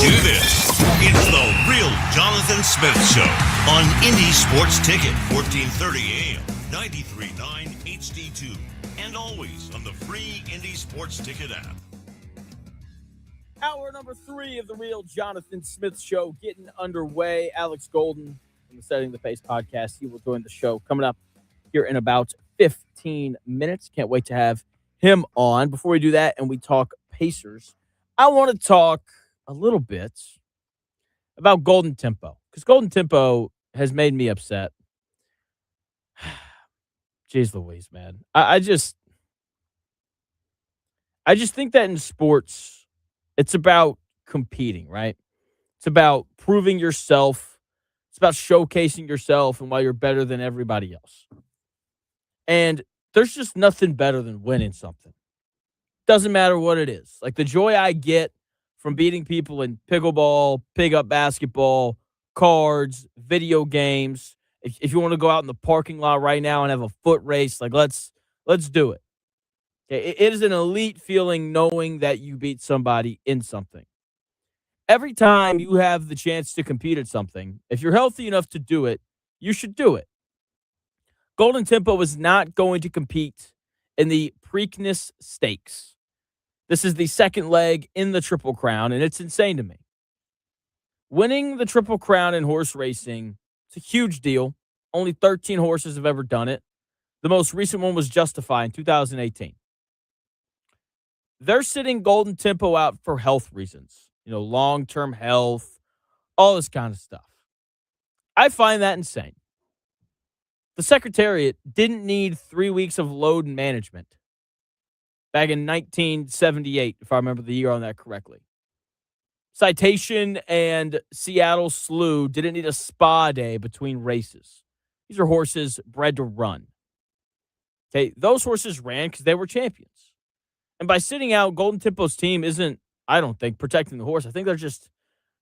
do this. It's the Real Jonathan Smith Show on Indy Sports Ticket, 1430 AM, 93.9 HD2, and always on the free Indy Sports Ticket app. Hour number 3 of the Real Jonathan Smith Show getting underway. Alex Golden from the Setting the Pace podcast. He will join the show coming up here in about 15 minutes. Can't wait to have him on. Before we do that and we talk Pacers, I want to talk a little bit about Golden Tempo, because Golden Tempo has made me upset. Jeez Louise, man. I just think that in sports, it's about competing, right? It's about proving yourself. It's about showcasing yourself and why you're better than everybody else. And there's just nothing better than winning something. Doesn't matter what it is. Like the joy I get from beating people in pickleball, pickup basketball, cards, video games. If you want to go out in the parking lot right now and have a foot race, like let's do it. It is an elite feeling knowing that you beat somebody in something. Every time you have the chance to compete at something, if you're healthy enough to do it, you should do it. Golden Tempo is not going to compete in the Preakness Stakes. This is the second leg in the Triple Crown, and it's insane to me. Winning the Triple Crown in horse racing, it's a huge deal. Only 13 horses have ever done it. The most recent one was Justify in 2018. They're sitting Golden Tempo out for health reasons. Long-term health, all this kind of stuff. I find that insane. The Secretariat didn't need 3 weeks of load management back in 1978, if I remember the year on that correctly. Citation and Seattle Slew didn't need a spa day between races. These are horses bred to run. Okay, those horses ran because they were champions. And by sitting out, Golden Tempo's team isn't, I don't think, protecting the horse. I think they're just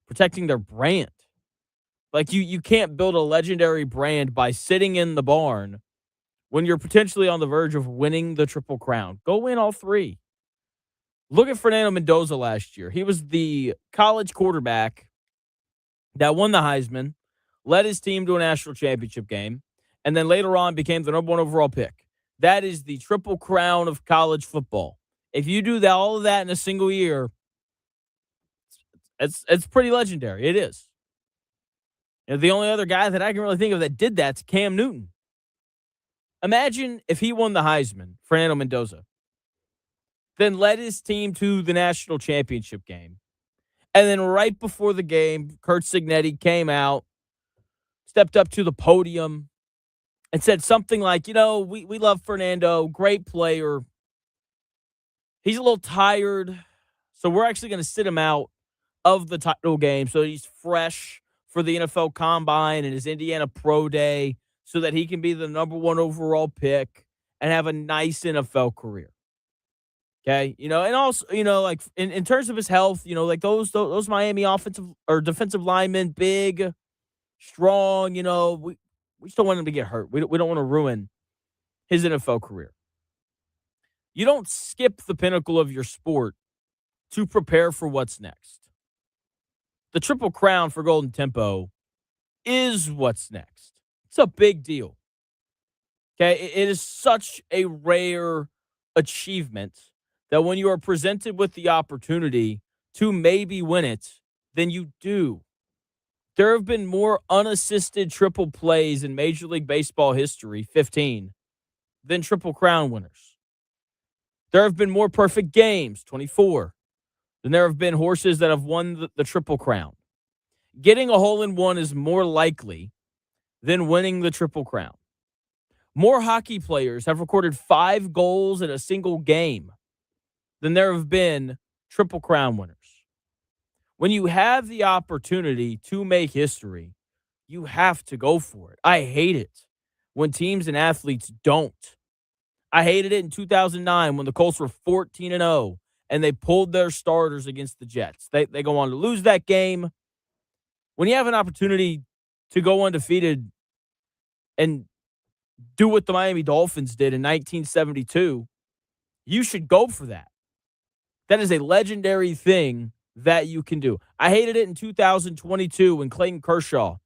protecting their brand. Like, you can't build a legendary brand by sitting in the barn when you're potentially on the verge of winning the Triple Crown. Go win all 3. Look at Fernando Mendoza last year. He was the college quarterback that won the Heisman, led his team to a national championship game, and then later on became the number 1 overall pick. That is the Triple Crown of college football. If you do all of that in a single year, it's pretty legendary. It is. The only other guy that I can really think of that did that's Cam Newton. Imagine if he won the Heisman, Fernando Mendoza, then led his team to the national championship game. And then right before the game, Curt Cignetti came out, stepped up to the podium, and said something like, we love Fernando, great player. He's a little tired, so we're actually going to sit him out of the title game so he's fresh for the NFL Combine and his Indiana Pro Day so that he can be the number 1 overall pick and have a nice NFL career. Okay? And also, like in terms of his health, like those Miami offensive or defensive linemen, big, strong, we just don't want him to get hurt. We don't want to ruin his NFL career. You don't skip the pinnacle of your sport to prepare for what's next. The Triple Crown for Golden Tempo is what's next. It's a big deal. Okay, it is such a rare achievement that when you are presented with the opportunity to maybe win it, then you do. There have been more unassisted triple plays in Major League Baseball history, 15, than Triple Crown winners. There have been more perfect games, 24, than there have been horses that have won the Triple Crown. Getting a hole-in-one is more likely than winning the Triple Crown. More hockey players have recorded 5 goals in a single game than there have been Triple Crown winners. When you have the opportunity to make history, you have to go for it. I hate it when teams and athletes don't. I hated it in 2009 when the Colts were 14-0 and they pulled their starters against the Jets. They go on to lose that game. When you have an opportunity to go undefeated and do what the Miami Dolphins did in 1972, you should go for that. That is a legendary thing that you can do. I hated it in 2022 when Clayton Kershaw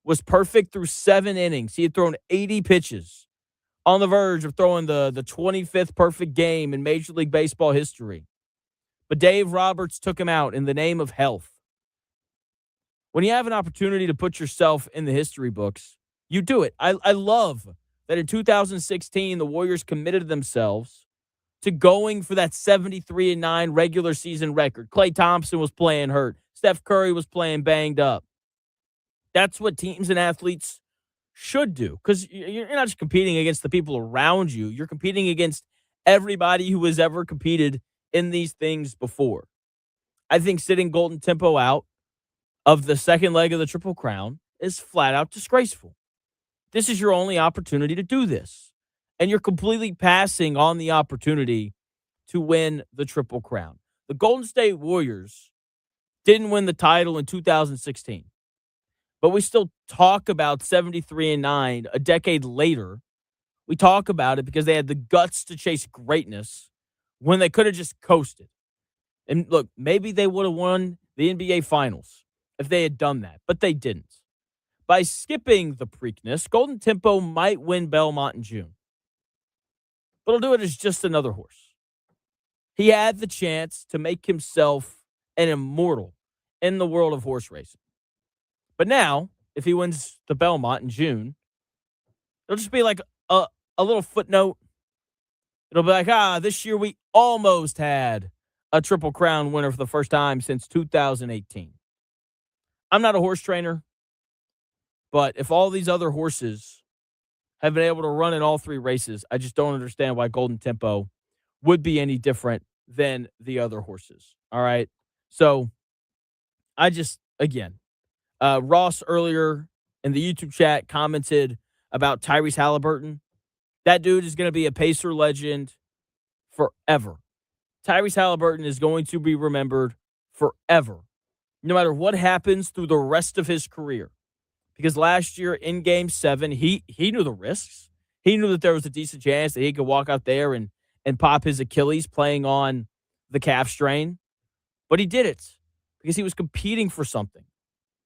was perfect through 7 innings. He had thrown 80 pitches, on the verge of throwing the 25th perfect game in Major League Baseball history. But Dave Roberts took him out in the name of health. When you have an opportunity to put yourself in the history books, you do it. I love that in 2016, the Warriors committed themselves to going for that 73-9 regular season record. Klay Thompson was playing hurt. Steph Curry was playing banged up. That's what teams and athletes should do, because you're not just competing against the people around you. You're competing against everybody who has ever competed in these things before. I think sitting Golden Tempo out of the second leg of the Triple Crown is flat out disgraceful. This is your only opportunity to do this, and you're completely passing on the opportunity to win the Triple Crown. The Golden State Warriors didn't win the title in 2016. But we still talk about 73-9 a decade later. We talk about it because they had the guts to chase greatness when they could have just coasted. And look, maybe they would have won the NBA Finals if they had done that, but they didn't. By skipping the Preakness, Golden Tempo might win Belmont in June. But he'll do it as just another horse. He had the chance to make himself an immortal in the world of horse racing. But now, if he wins the Belmont in June, it'll just be like a little footnote. It'll be like, this year we almost had a Triple Crown winner for the first time since 2018. I'm not a horse trainer, but if all these other horses have been able to run in all 3 races, I just don't understand why Golden Tempo would be any different than the other horses. All right? So, again, Ross earlier in the YouTube chat commented about Tyrese Halliburton. That dude is going to be a Pacer legend forever. Tyrese Halliburton is going to be remembered forever, no matter what happens through the rest of his career. Because last year in Game 7, he knew the risks. He knew that there was a decent chance that he could walk out there and pop his Achilles playing on the calf strain. But he did it because he was competing for something.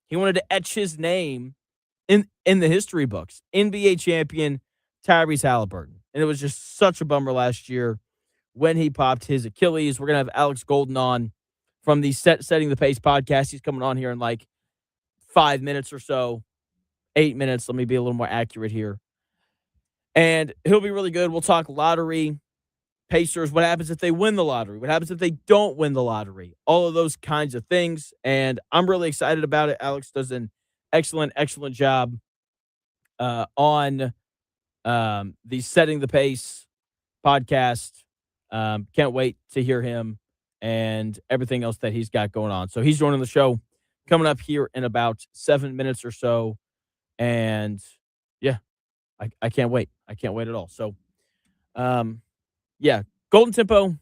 He wanted to etch his name in the history books. NBA champion Tyrese Halliburton. And it was just such a bummer last year when he popped his Achilles. We're going to have Alex Golden on from the Setting the Pace podcast. He's coming on here in like 5 minutes or so. 8 minutes. Let me be a little more accurate here. And he'll be really good. We'll talk lottery, Pacers, what happens if they win the lottery? What happens if they don't win the lottery? All of those kinds of things. And I'm really excited about it. Alex does an excellent job on the Setting the Pace podcast. Can't wait to hear him and everything else that he's got going on. So he's joining the show coming up here in about 7 minutes or so. And yeah, I can't wait. I can't wait at all. So, yeah, Golden Tempo,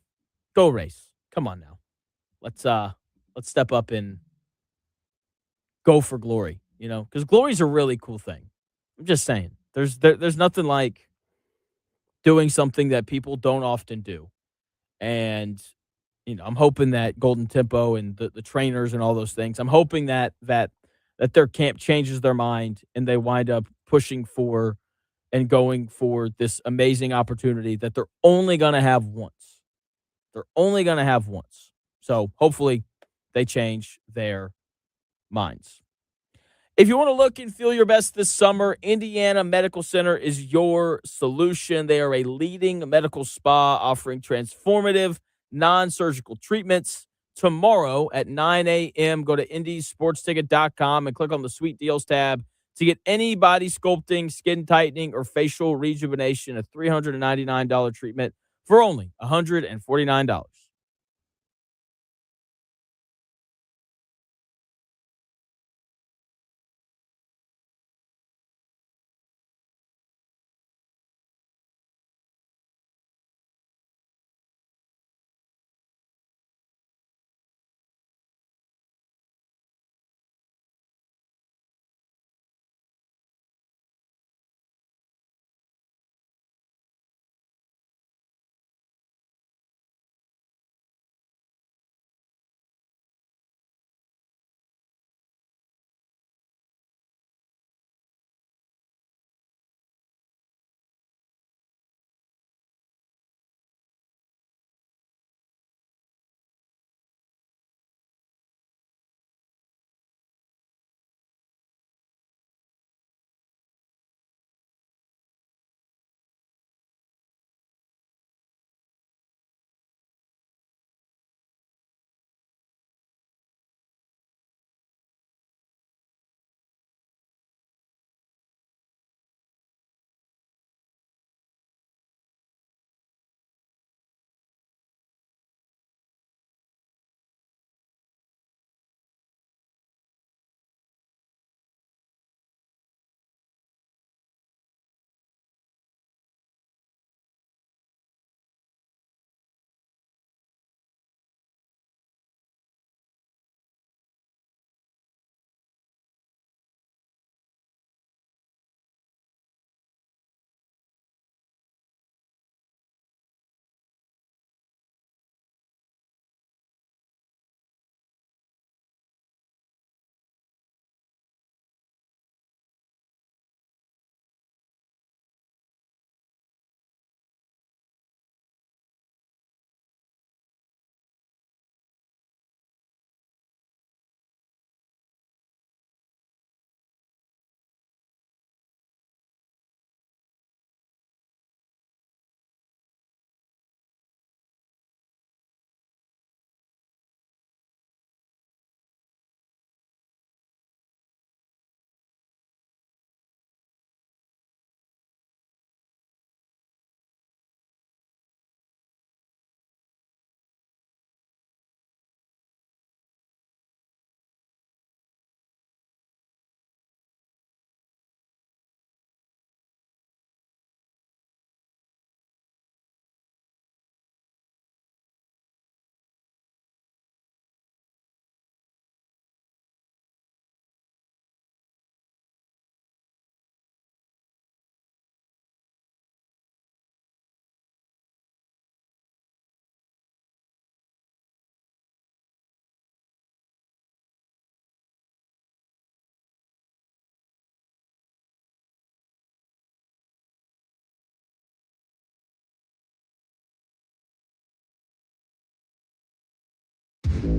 go race. Come on now. Let's step up and go for glory, because glory's a really cool thing. I'm just saying. There's nothing like doing something that people don't often do. And, I'm hoping that Golden Tempo and the trainers and all those things, I'm hoping that their camp changes their mind and they wind up pushing for and going for this amazing opportunity that they're only going to have once. They're only going to have once. So hopefully they change their minds. If you want to look and feel your best this summer, Indiana Medical Center is your solution. They are a leading medical spa offering transformative non-surgical treatments. Tomorrow at 9 a.m., go to indiesportsticket.com and click on the Sweet Deals tab to get any body sculpting, skin tightening, or facial rejuvenation, a $399 treatment for only $149.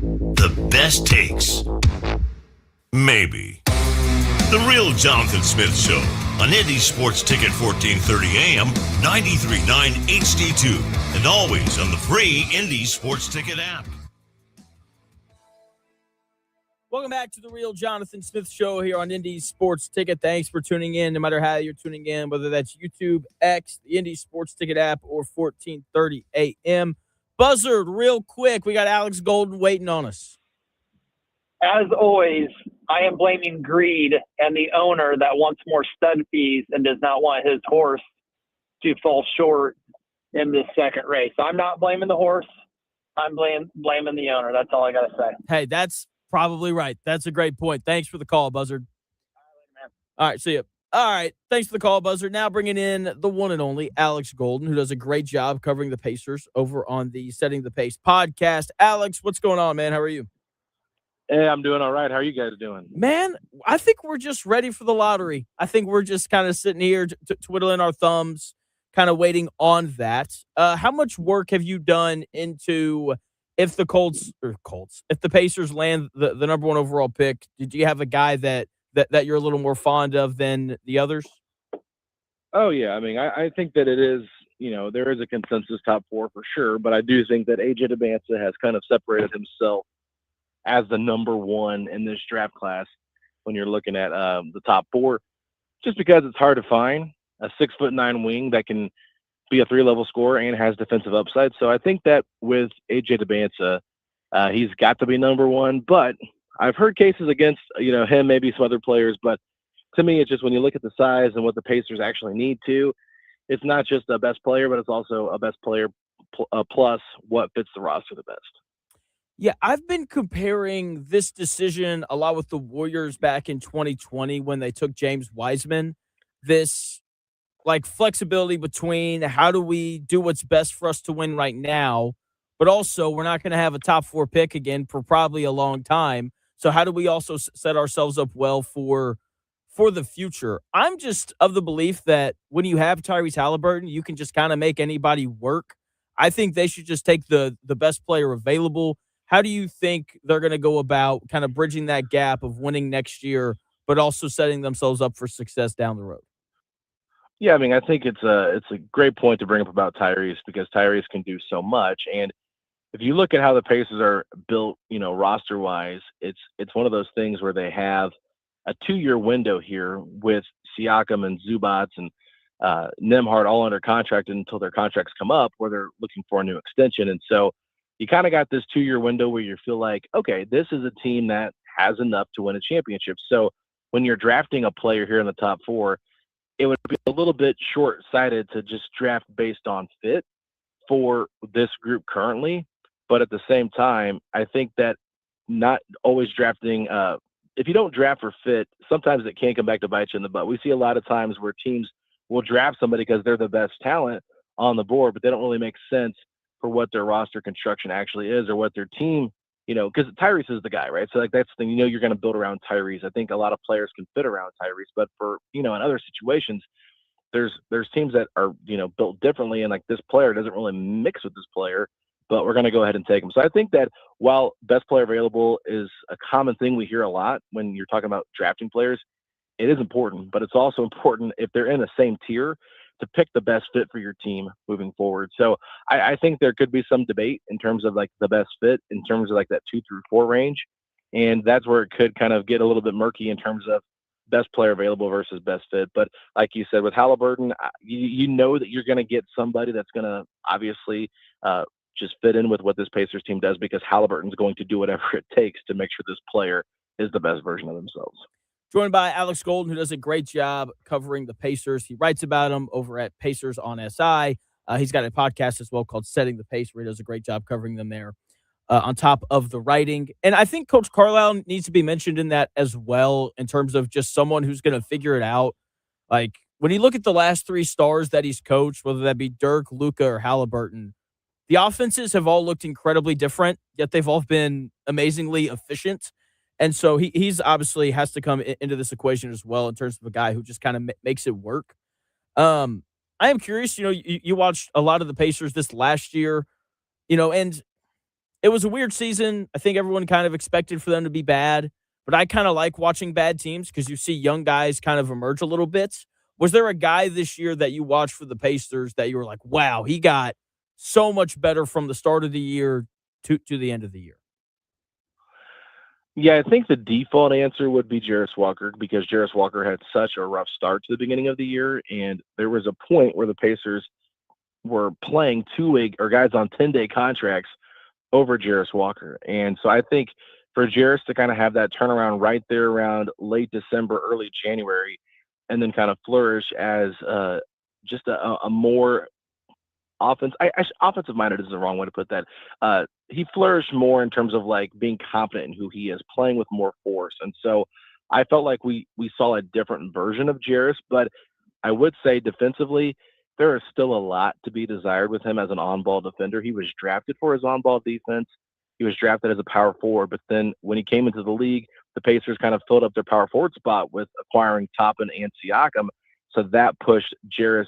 The best takes. Maybe. The Real Jonathan Smith Show on Indy Sports Ticket 1430 AM, 93.9 HD2, and always on the free Indy Sports Ticket app. Welcome back to the Real Jonathan Smith Show here on Indy Sports Ticket. Thanks for tuning in, no matter how you're tuning in, whether that's YouTube, X, the Indy Sports Ticket app, or 1430 AM. Buzzard, real quick, we got Alex Golden waiting on us. As always, I am blaming greed and the owner that wants more stud fees and does not want his horse to fall short in this second race. I'm not blaming the horse. I'm blaming the owner. That's all I got to say. Hey, that's probably right. That's a great point. Thanks for the call, Buzzard. All right, see you. All right, thanks for the call, Buzzard. Now bringing in the one and only Alex Golden, who does a great job covering the Pacers over on the Setting the Pace podcast. Alex, what's going on, man? How are you? Hey, I'm doing all right. How are you guys doing? Man, I think we're just ready for the lottery. I think we're just kind of sitting here twiddling our thumbs, kind of waiting on that. How much work have you done into if the if the Pacers land the number one overall pick? Did you have a guy that you're a little more fond of than the others? Oh, yeah. I mean, I think that it is, there is a consensus top four for sure, but I do think that AJ Demancia has kind of separated himself as the number one in this draft class when you're looking at the top four, just because it's hard to find a 6'9" wing that can be a three-level scorer and has defensive upside. So I think that with AJ Demancia, he's got to be number one, but I've heard cases against, him, maybe some other players, but to me, it's just when you look at the size and what the Pacers actually need to, it's not just a best player, but it's also a best player plus what fits the roster the best. Yeah, I've been comparing this decision a lot with the Warriors back in 2020 when they took James Wiseman. This like flexibility between how do we do what's best for us to win right now, but also we're not going to have a top four pick again for probably a long time. So how do we also set ourselves up well for the future? I'm just of the belief that when you have Tyrese Halliburton, you can just kind of make anybody work. I think they should just take the best player available. How do you think they're going to go about kind of bridging that gap of winning next year, but also setting themselves up for success down the road? Yeah, I mean, I think it's a great point to bring up about Tyrese because Tyrese can do so much. And if you look at how the Pacers are built, roster-wise, it's one of those things where they have a 2-year window here with Siakam and Zubats and Nembhard all under contract until their contracts come up where they're looking for a new extension. And so you kind of got this 2-year window where you feel like, okay, this is a team that has enough to win a championship. So when you're drafting a player here in the top four, it would be a little bit short-sighted to just draft based on fit for this group currently. But at the same time, I think that not always drafting if you don't draft for fit, sometimes it can come back to bite you in the butt. We see a lot of times where teams will draft somebody because they're the best talent on the board, but they don't really make sense for what their roster construction actually is or what their team, because Tyrese is the guy, right? So that's the thing, you're going to build around Tyrese. I think a lot of players can fit around Tyrese, but for, in other situations, there's teams that are, built differently. And like this player doesn't really mix with this player, but we're going to go ahead and take him. So I think that while best player available is a common thing we hear a lot when you're talking about drafting players, it is important, but it's also important if they're in the same tier to pick the best fit for your team moving forward. So I think there could be some debate in terms of like the best fit in terms of like that 2 through 4 range. And that's where it could kind of get a little bit murky in terms of best player available versus best fit. But like you said, with Halliburton, you know that you're going to get somebody that's going to obviously just fit in with what this Pacers team does because Halliburton's going to do whatever it takes to make sure this player is the best version of themselves. Joined by Alex Golden, who does a great job covering the Pacers. He writes about them over at Pacers on SI. He's got a podcast as well called Setting the Pace, where he does a great job covering them there on top of the writing. And I think Coach Carlisle needs to be mentioned in that as well in terms of just someone who's going to figure it out. Like when you look at the last 3 stars that he's coached, whether that be Dirk, Luka, or Halliburton, the offenses have all looked incredibly different, yet they've all been amazingly efficient. And so he's obviously has to come into this equation as well in terms of a guy who just kind of makes it work. I am curious, you watched a lot of the Pacers this last year, and it was a weird season. I think everyone kind of expected for them to be bad, but I kind of like watching bad teams because you see young guys kind of emerge a little bit. Was there a guy this year that you watched for the Pacers that you were like, wow, he got so much better from the start of the year to the end of the year? Yeah, I think the default answer would be Jarris Walker because Jarris Walker had such a rough start to the beginning of the year, and there was a point where the Pacers were playing two-way or guys on 10-day contracts over Jarris Walker. And so I think for Jarris to kind of have that turnaround right there around late December, early January, and then kind of flourish as just a more offensive minded is the wrong way to put that. He flourished more in terms of like being confident in who he is, playing with more force. And so I felt like we saw a different version of Jarris, but I would say defensively, there is still a lot to be desired with him as an on-ball defender. He was drafted for his on-ball defense. He was drafted as a power forward, but then when he came into the league, the Pacers kind of filled up their power forward spot with acquiring Toppin and Siakam. So that pushed Jarris,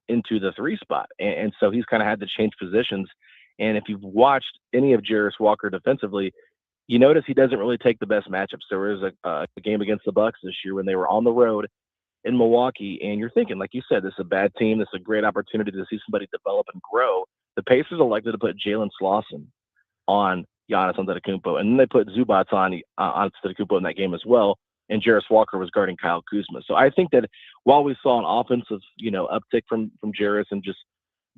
into the 3 spot. And so he's kind of had to change positions. And if you've watched any of Jarris Walker defensively, you notice he doesn't really take the best matchups. There was a game against the Bucks this year when they were on the road in Milwaukee, and you're thinking, like you said, this is a bad team. This is a great opportunity to see somebody develop and grow. The Pacers elected to put Jalen Slauson on Giannis Antetokounmpo, and then they put Zubats on Antetokounmpo in that game as well. And Jarris Walker was guarding Kyle Kuzma. So I think that while we saw an offensive, uptick from Jarris and just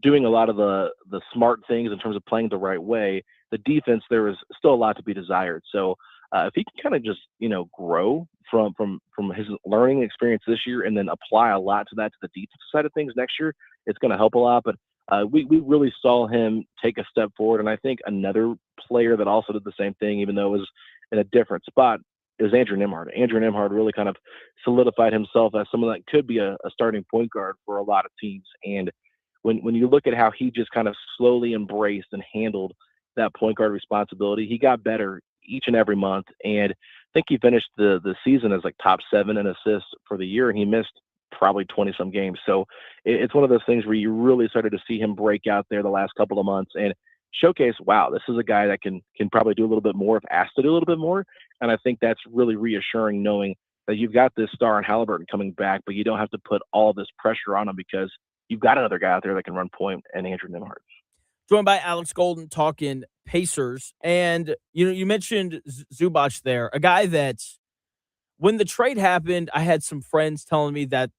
doing a lot of the smart things in terms of playing the right way, the defense, there was still a lot to be desired. So if he can kind of just, grow from his learning experience this year and then apply a lot to that to the defensive side of things next year, it's going to help a lot. But we really saw him take a step forward. And I think another player that also did the same thing, even though it was in a different spot, is Andrew Nembhard. Andrew Nembhard really kind of solidified himself as someone that could be a starting point guard for a lot of teams. And when you look at how he just kind of slowly embraced and handled that point guard responsibility, he got better each and every month. And I think he finished the season as like top 7 in assists for the year, and he missed probably 20-some games. So it's one of those things where you really started to see him break out there the last couple of months and showcase, wow, this is a guy that can probably do a little bit more if asked to do a little bit more. And I think that's really reassuring, knowing that you've got this star in Halliburton coming back, but you don't have to put all this pressure on him because you've got another guy out there that can run point, and Andrew Nembhard. Joined by Alex Golden talking Pacers. And, you mentioned Zubac there, a guy that when the trade happened, I had some friends telling me that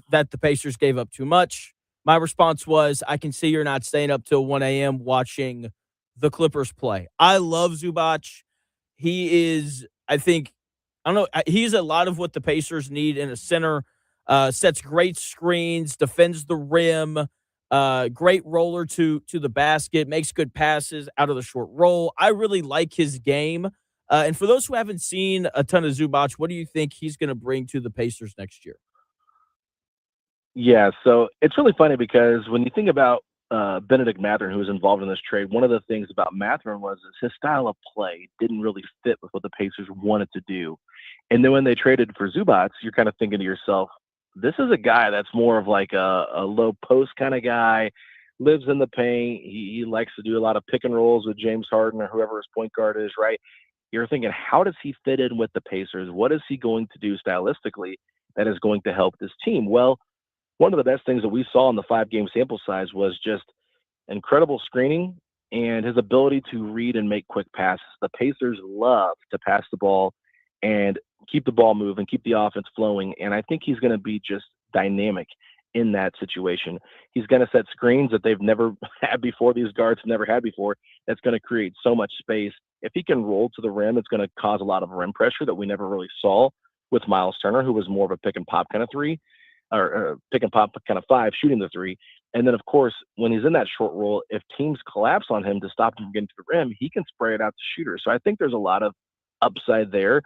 the Pacers gave up too much. My response was, I can see you're not staying up till 1 a.m. watching the Clippers play. I love Zubac. He is, he's a lot of what the Pacers need in a center. Sets great screens, defends the rim, great roller to the basket, makes good passes out of the short roll. I really like his game. And for those who haven't seen a ton of Zubac, what do you think he's going to bring to the Pacers next year? Yeah, so it's really funny because when you think about Benedict Mathurin, who was involved in this trade, one of the things about Mathurin was his style of play didn't really fit with what the Pacers wanted to do. And then when they traded for Zubac, you're kind of thinking to yourself, this is a guy that's more of like a low post kind of guy, lives in the paint. He likes to do a lot of pick and rolls with James Harden or whoever his point guard is, right? You're thinking, how does he fit in with the Pacers? What is he going to do stylistically that is going to help this team? Well, one of the best things that we saw in the 5-game sample size was just incredible screening and his ability to read and make quick passes. The Pacers love to pass the ball and keep the ball moving, keep the offense flowing. And I think he's going to be just dynamic in that situation. He's going to set screens that they've never had before. These guards never had before. That's going to create so much space. If he can roll to the rim, it's going to cause a lot of rim pressure that we never really saw with Miles Turner, who was more of a pick and pop kind of 3. Or pick and pop kind of 5, shooting the 3. And then, of course, when he's in that short roll, if teams collapse on him to stop him from getting to the rim, he can spray it out to shooters. So I think there's a lot of upside there.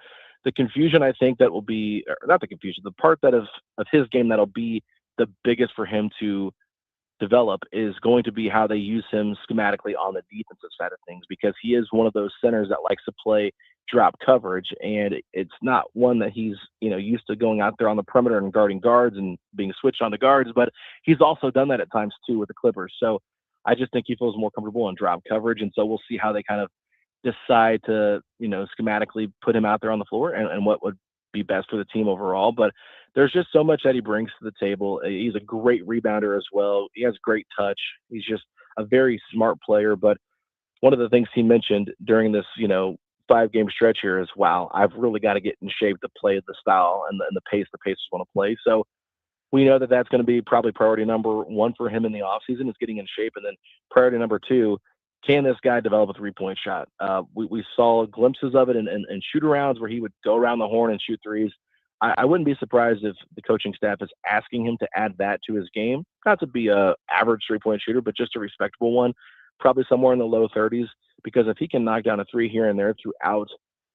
The confusion, I think, that will be – not the confusion, the part that of his game that'll be the biggest for him to develop is going to be how they use him schematically on the defensive side of things, because he is one of those centers that likes to play drop coverage, and it's not one that he's used to going out there on the perimeter and guarding guards and being switched on to guards, but he's also done that at times too with the Clippers. So I just think he feels more comfortable in drop coverage, and so we'll see how they kind of decide to, schematically put him out there on the floor and what would be best for the team overall. But there's just so much that he brings to the table. He's a great rebounder as well. He has great touch. He's just a very smart player. But one of the things he mentioned during this, 5-game stretch here is, wow, I've really got to get in shape to play the style and the pace the Pacers want to play. So we know that that's going to be probably priority number one for him in the offseason is getting in shape. And then priority number two, can this guy develop a 3-point shot? We saw glimpses of it in shoot-arounds where he would go around the horn and shoot threes. I wouldn't be surprised if the coaching staff is asking him to add that to his game. Not to be a average 3-point shooter, but just a respectable one, probably somewhere in the low 30s, because if he can knock down a 3 here and there throughout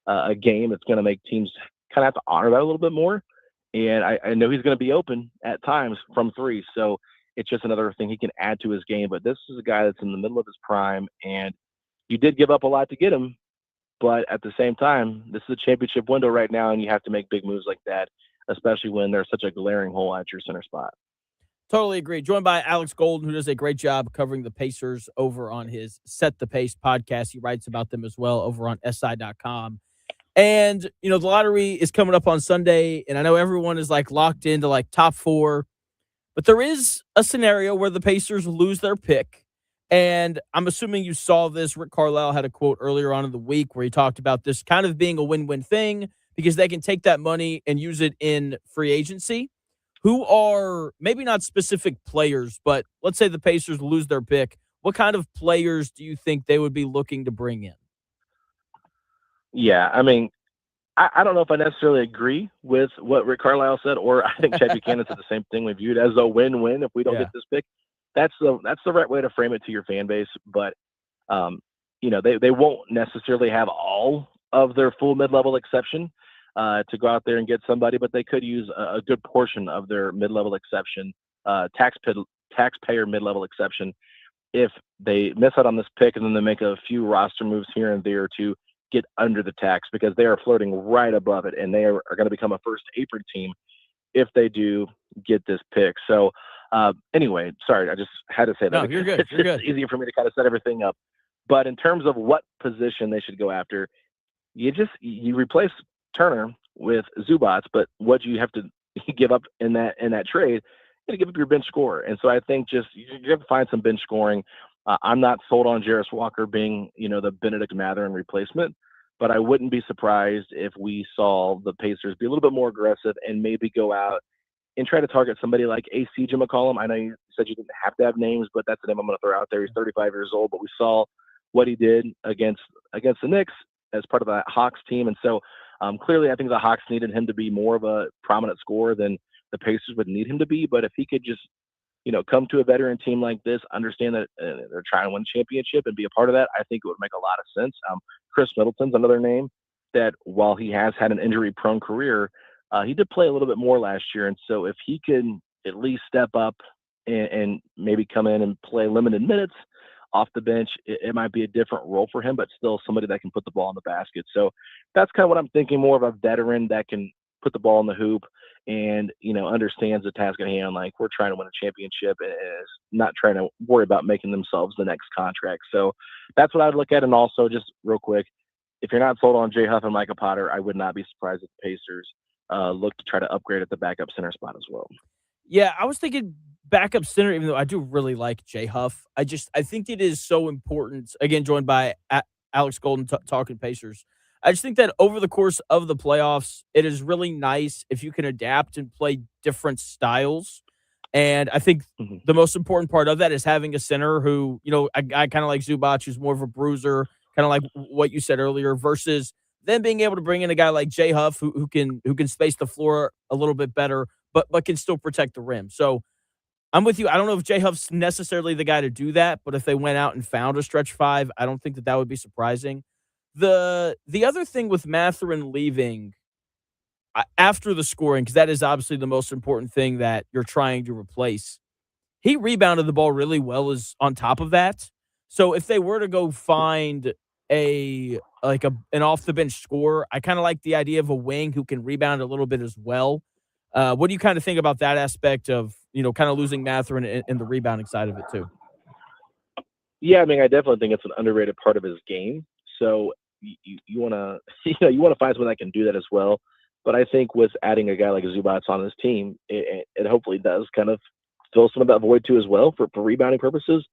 a game, it's going to make teams kind of have to honor that a little bit more. And I know he's going to be open at times from 3. So it's just another thing he can add to his game. But this is a guy that's in the middle of his prime, and you did give up a lot to get him. But at the same time, this is a championship window right now, and you have to make big moves like that, especially when there's such a glaring hole at your center spot. Totally agree. Joined by Alex Golden, who does a great job covering the Pacers over on his Set the Pace podcast. He writes about them as well over on SI.com. And, the lottery is coming up on Sunday, and I know everyone is locked into top 4. But there is a scenario where the Pacers lose their pick. And I'm assuming you saw this. Rick Carlisle had a quote earlier on in the week where he talked about this kind of being a win-win thing because they can take that money and use it in free agency. Who are maybe not specific players, but let's say the Pacers lose their pick. What kind of players do you think they would be looking to bring in? Yeah, I mean, I don't know if I necessarily agree with what Rick Carlisle said, or I think Chad Buchanan said the same thing. We view it as a win-win if we don't get this pick. That's the right way to frame it to your fan base. But, they won't necessarily have all of their full mid-level exception to go out there and get somebody, but they could use a good portion of their mid-level exception, taxpayer mid-level exception, if they miss out on this pick and then they make a few roster moves here and there to get under the tax, because they are flirting right above it, and they are going to become a first apron team if they do get this pick. So anyway, sorry, I just had to say that. No, you're good. You're good. It's easier for me to kind of set everything up. But in terms of what position they should go after, you replace Turner with Zubats, but what do you have to give up in that trade? You got to give up your bench scorer. And so I think you have to find some bench scoring. I'm not sold on Jarris Walker being, the Benedict Mathurin replacement, but I wouldn't be surprised if we saw the Pacers be a little bit more aggressive and maybe go out and try to target somebody like CJ McCollum. I know you said you didn't have to have names, but that's the name I'm going to throw out there. He's 35 years old, but we saw what he did against the Knicks as part of the Hawks team. And so clearly I think the Hawks needed him to be more of a prominent scorer than the Pacers would need him to be. But if he could just come to a veteran team like this, understand that they're trying to win a championship and be a part of that, I think it would make a lot of sense. Chris Middleton's another name that, while he has had an injury-prone career, he did play a little bit more last year. And so if he can at least step up and maybe come in and play limited minutes off the bench, it might be a different role for him, but still somebody that can put the ball in the basket. So that's kind of what I'm thinking, more of a veteran that can put the ball in the hoop and, understands the task at hand. Like, we're trying to win a championship and is not trying to worry about making themselves the next contract. So that's what I'd look at. And also, just real quick, if you're not sold on Jay Huff and Micah Potter, I would not be surprised if the Pacers look to try to upgrade at the backup center spot as well. Yeah, I was thinking backup center, even though I do really like Jay Huff. I think it is so important. Again, joined by Alex Golden talking Pacers. I just think that over the course of the playoffs, it is really nice if you can adapt and play different styles. And I think the most important part of that is having a center who, a guy kind of like Zubac, who's more of a bruiser, kind of like what you said earlier, versus then being able to bring in a guy like Jay Huff who can space the floor a little bit better, but can still protect the rim. So I'm with you. I don't know if Jay Huff's necessarily the guy to do that, but if they went out and found a stretch 5, I don't think that would be surprising. The other thing with Mathurin leaving after the scoring, because that is obviously the most important thing that you're trying to replace, he rebounded the ball really well as on top of that. So if they were to go find an off the bench scorer, I kind of like the idea of a wing who can rebound a little bit as well. What do you kind of think about that aspect of, kind of losing Mathurin and the rebounding side of it too? Yeah, I mean, I definitely think it's an underrated part of his game. So you want to you want to find someone that can do that as well. But I think with adding a guy like Zubats on his team, it hopefully does kind of fill some of that void too as well for rebounding purposes.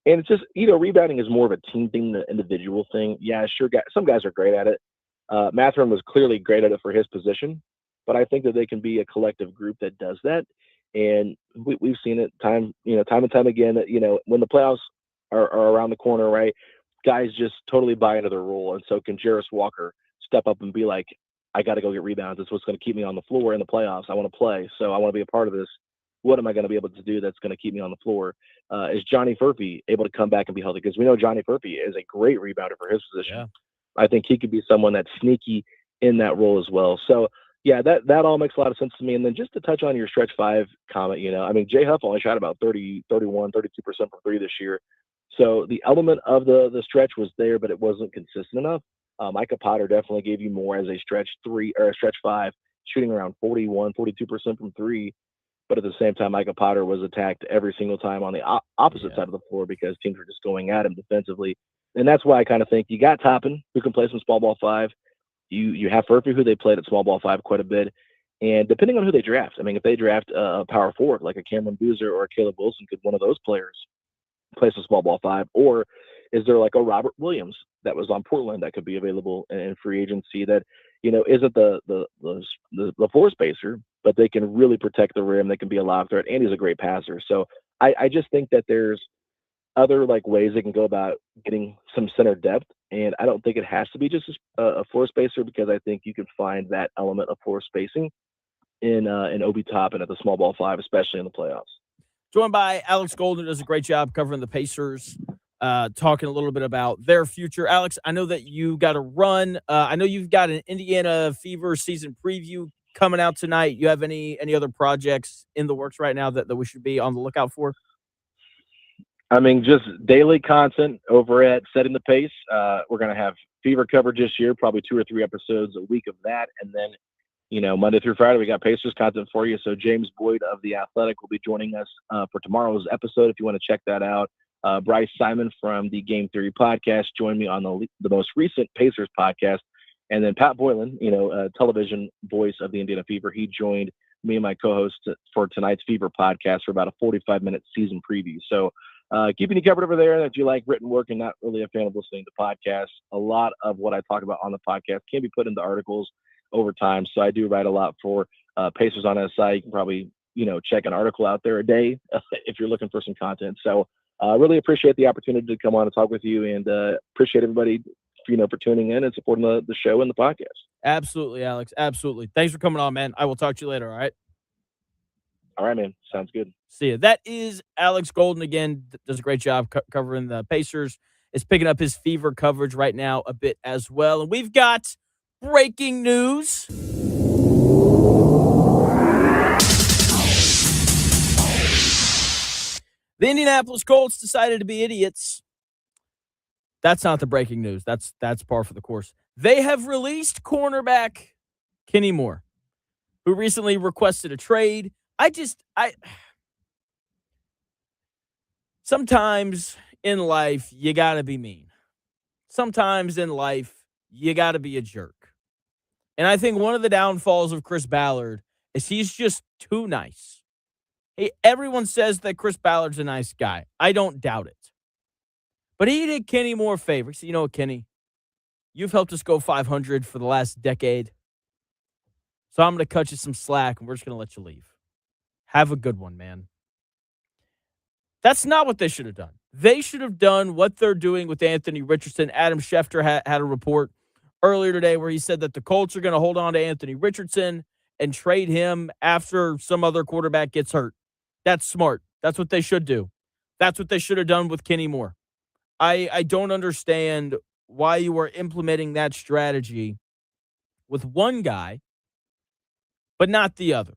And it's just, rebounding is more of a team thing than an individual thing. Yeah, sure, some guys are great at it. Mathurin was clearly great at it for his position, but I think that they can be a collective group that does that. And we've seen it time and time again that, when the playoffs are around the corner, right, guys just totally buy into their role. And so can Jarris Walker step up and be like, I got to go get rebounds. It's what's going to keep me on the floor in the playoffs. I want to play, so I want to be a part of this. What am I going to be able to do that's going to keep me on the floor? Is Johnny Furphy able to come back and be healthy? Because we know Johnny Furphy is a great rebounder for his position. Yeah. I think he could be someone that's sneaky in that role as well. So, yeah, that all makes a lot of sense to me. And then just to touch on your stretch five comment, Jay Huff only shot about 30, 31, 32% from three this year. So the element of the stretch was there, but it wasn't consistent enough. Micah Potter definitely gave you more as a stretch three or a stretch five, shooting around 41, 42% from three. But at the same time, Micah Potter was attacked every single time on the opposite side of the floor because teams were just going at him defensively. And that's why I kind of think you got Toppin, who can play some small ball five. You have Furphy, who they played at small ball five quite a bit. And depending on who they draft, if they draft a power forward like a Cameron Boozer or a Caleb Wilson, could one of those players play some small ball five? Or is there like a Robert Williams that was on Portland that could be available in free agency that, isn't the floor spacer, but they can really protect the rim. They can be a lob threat, and he's a great passer. So I just think that there's other ways they can go about getting some center depth. And I don't think it has to be just a floor spacer, because I think you can find that element of floor spacing in Obi Toppin at the small ball five, especially in the playoffs. Joined by Alex Golden, does a great job covering the Pacers, talking a little bit about their future. Alex, I know that you got to run. I know you've got an Indiana Fever season preview coming out tonight. You have any other projects in the works right now that we should be on the lookout for? Just daily content over at Setting the Pace. We're going to have Fever coverage this year, probably 2 or 3 episodes a week of that. And then, Monday through Friday, we got Pacers content for you. So James Boyd of The Athletic will be joining us for tomorrow's episode, if you want to check that out. Bryce Simon from the Game Theory podcast joined me on the most recent Pacers podcast. And then Pat Boylan, television voice of the Indiana Fever, he joined me and my co-host for tonight's Fever podcast for about a 45-minute season preview. So keeping you covered over there. If you like written work and not really a fan of listening to podcasts, a lot of what I talk about on the podcast can be put into articles over time. So I do write a lot for Pacers on SI. You can probably, check an article out there a day if you're looking for some content. So really appreciate the opportunity to come on and talk with you, and appreciate everybody, for tuning in and supporting the show and the podcast. Absolutely, Alex. Absolutely. Thanks for coming on, man. I will talk to you later. All right. All right, man. Sounds good. See ya. That is Alex Golden again. Does a great job covering the Pacers. Is picking up his Fever coverage right now a bit as well. And we've got breaking news. The Indianapolis Colts decided to be idiots. That's not the breaking news. That's par for the course. They have released cornerback Kenny Moore, who recently requested a trade. Sometimes in life, you got to be mean. Sometimes in life, you got to be a jerk. And I think one of the downfalls of Chris Ballard is he's just too nice. Everyone says that Chris Ballard's a nice guy. I don't doubt it. But he did Kenny Moore a favor. He said, you know what, Kenny? You've helped us go 500 for the last decade. So I'm going to cut you some slack, and we're just going to let you leave. Have a good one, man. That's not what they should have done. They should have done what they're doing with Anthony Richardson. Adam Schefter had a report earlier today where he said that the Colts are going to hold on to Anthony Richardson and trade him after some other quarterback gets hurt. That's smart. That's what they should do. That's what they should have done with Kenny Moore. I don't understand why you are implementing that strategy with one guy, but not the other.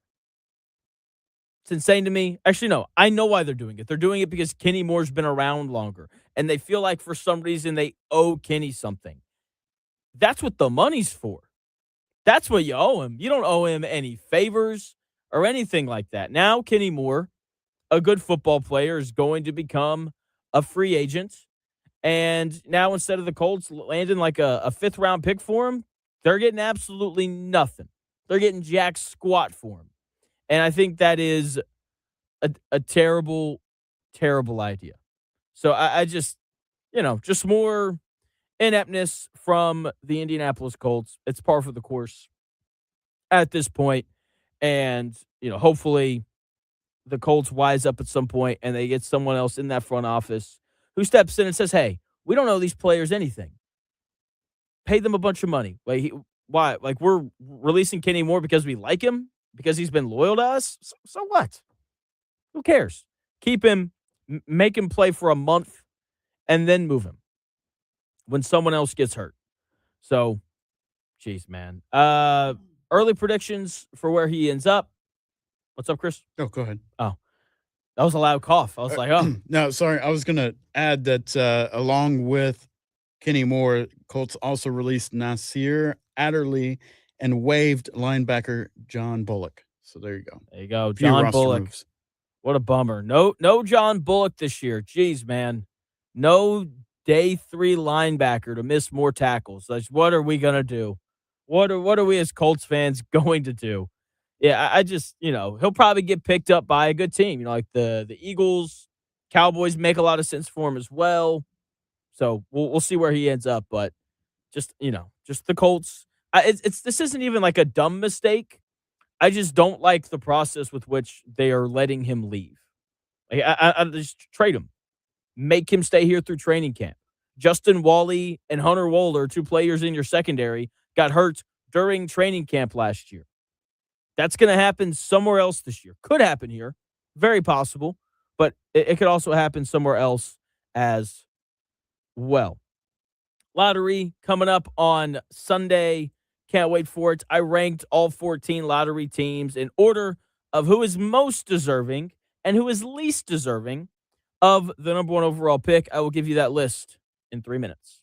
It's insane to me. Actually, no, I know why they're doing it. They're doing it because Kenny Moore's been around longer, and they feel like for some reason they owe Kenny something. That's what the money's for. That's what you owe him. You don't owe him any favors or anything like that. Now, Kenny Moore, a good football player, is going to become a free agent. And now instead of the Colts landing like a fifth-round pick for him, they're getting absolutely nothing. They're getting jack squat for him. And I think that is a terrible, terrible idea. So I just, just more ineptness from the Indianapolis Colts. It's par for the course at this point. And, hopefully the Colts wise up at some point and they get someone else in that front office who steps in and says, hey, we don't know these players anything. Pay them a bunch of money. Why? Like, we're releasing Kenny Moore because we like him? Because he's been loyal to us? So what? Who cares? Keep him, make him play for a month, and then move him when someone else gets hurt. So, geez, man. Early predictions for where he ends up. What's up, Chris? Oh, go ahead. Oh, that was a loud cough. I was like, oh. No, sorry. I was going to add that along with Kenny Moore, Colts also released Nasir Adderley and waived linebacker John Bullock. So there you go. There you go. Few John roster Bullock. moves. What a bummer. No John Bullock this year. Jeez, man. No day 3 linebacker to miss more tackles. Like, what are we going to do? What are we as Colts fans going to do? Yeah, I just, he'll probably get picked up by a good team. Like the Eagles, Cowboys make a lot of sense for him as well. So we'll see where he ends up. But just, just the Colts. This isn't even like a dumb mistake. I just don't like the process with which they are letting him leave. Like, I just trade him. Make him stay here through training camp. Justin Wally and Hunter Wohler, 2 players in your secondary, got hurt during training camp last year. That's going to happen somewhere else this year. Could happen here. Very possible. But it could also happen somewhere else as well. Lottery coming up on Sunday. Can't wait for it. I ranked all 14 lottery teams in order of who is most deserving and who is least deserving of the number 1 overall pick. I will give you that list in 3 minutes.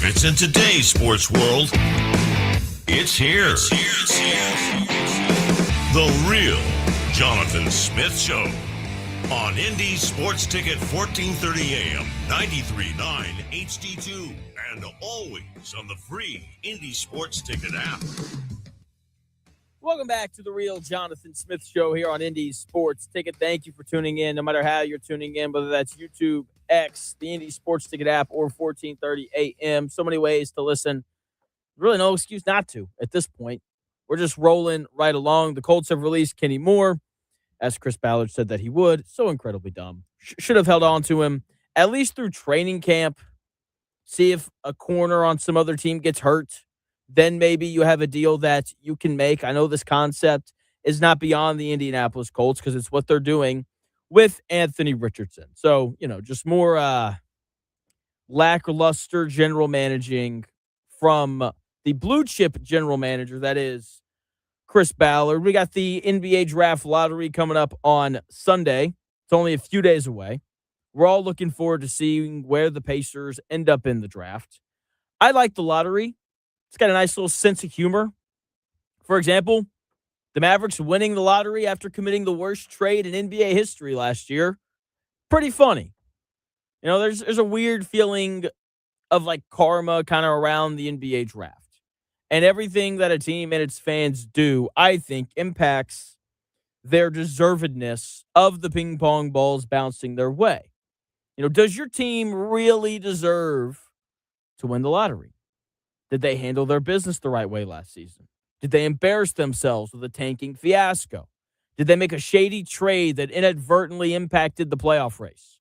pivots in today's sports world. It's here. The Real Jonathan Smith Show on Indy Sports Ticket 1430 AM, 93.9 HD2, and always on the free Indy Sports Ticket app. Welcome back to the Real Jonathan Smith Show here on Indy Sports Ticket. Thank you for tuning in, no matter how you're tuning in, whether that's YouTube, X, the Indy Sports Ticket app, or 1430 AM. So many ways to listen. Really no excuse not to at this point. We're just rolling right along. The Colts have released Kenny Moore, as Chris Ballard said that he would. So incredibly dumb. Should have held on to him, at least through training camp. See if a corner on some other team gets hurt. Then maybe you have a deal that you can make. I know this concept is not beyond the Indianapolis Colts because it's what they're doing with Anthony Richardson. So, just more lackluster general managing from the blue chip general manager, that is Chris Ballard. We got the NBA Draft Lottery coming up on Sunday. It's only a few days away. We're all looking forward to seeing where the Pacers end up in the draft. I like the lottery. It's got a nice little sense of humor. For example, the Mavericks winning the lottery after committing the worst trade in NBA history last year. Pretty funny. There's a weird feeling of like karma kind of around the NBA draft. And everything that a team and its fans do, I think, impacts their deservedness of the ping pong balls bouncing their way. Does your team really deserve to win the lottery? Did they handle their business the right way last season? Did they embarrass themselves with a tanking fiasco? Did they make a shady trade that inadvertently impacted the playoff race?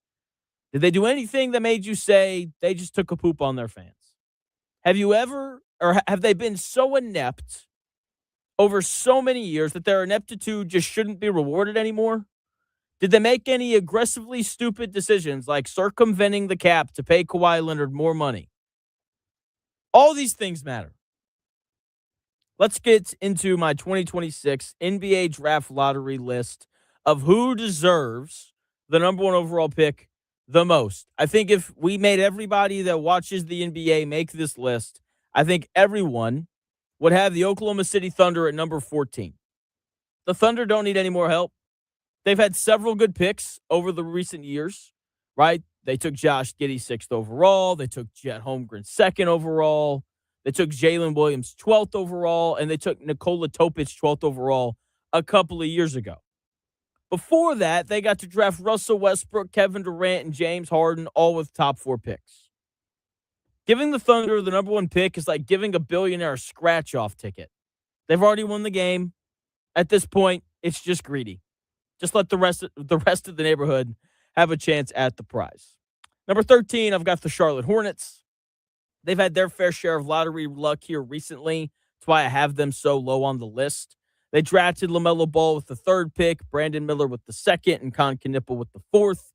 Did they do anything that made you say they just took a poop on their fans? Have you ever, or have they been so inept over so many years that their ineptitude just shouldn't be rewarded anymore? Did they make any aggressively stupid decisions like circumventing the cap to pay Kawhi Leonard more money? All these things matter. Let's get into my 2026 NBA Draft Lottery list of who deserves the number one overall pick the most. I think if we made everybody that watches the NBA make this list, I think everyone would have the Oklahoma City Thunder at number 14. The Thunder don't need any more help. They've had several good picks over the recent years, right? They took Josh Giddey 6th overall. They took Jet Holmgren 2nd overall. They took Jalen Williams 12th overall, and they took Nikola Topic 12th overall a couple of years ago. Before that, they got to draft Russell Westbrook, Kevin Durant, and James Harden, all with top 4 picks. Giving the Thunder the number 1 pick is like giving a billionaire a scratch-off ticket. They've already won the game. At this point, it's just greedy. Just let the rest of the neighborhood have a chance at the prize. Number 13, I've got the Charlotte Hornets. They've had their fair share of lottery luck here recently. That's why I have them so low on the list. They drafted LaMelo Ball with the 3rd pick, Brandon Miller with the 2nd, and Con Knipple with the 4th.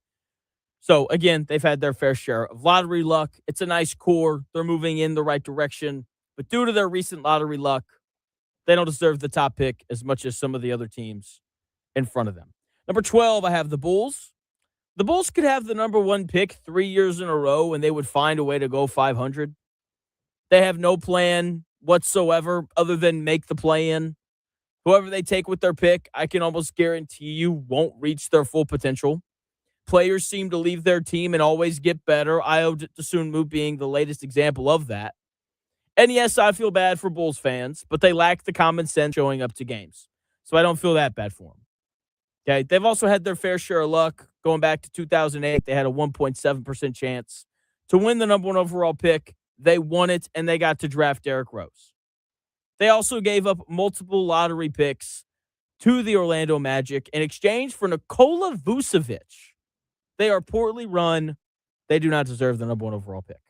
So, again, they've had their fair share of lottery luck. It's a nice core. They're moving in the right direction. But due to their recent lottery luck, they don't deserve the top pick as much as some of the other teams in front of them. Number 12, I have the Bulls. The Bulls could have the number 1 pick 3 years in a row, and they would find a way to go 500. They have no plan whatsoever other than make the play-in. Whoever they take with their pick, I can almost guarantee you won't reach their full potential. Players seem to leave their team and always get better. Ayo Dosunmu being the latest example of that. And yes, I feel bad for Bulls fans, but they lack the common sense showing up to games. So I don't feel that bad for them. Okay, they've also had their fair share of luck. Going back to 2008, they had a 1.7% chance to win the number 1 overall pick. They won it, and they got to draft Derrick Rose. They also gave up multiple lottery picks to the Orlando Magic in exchange for Nikola Vucevic. They are poorly run. They do not deserve the number 1 overall pick.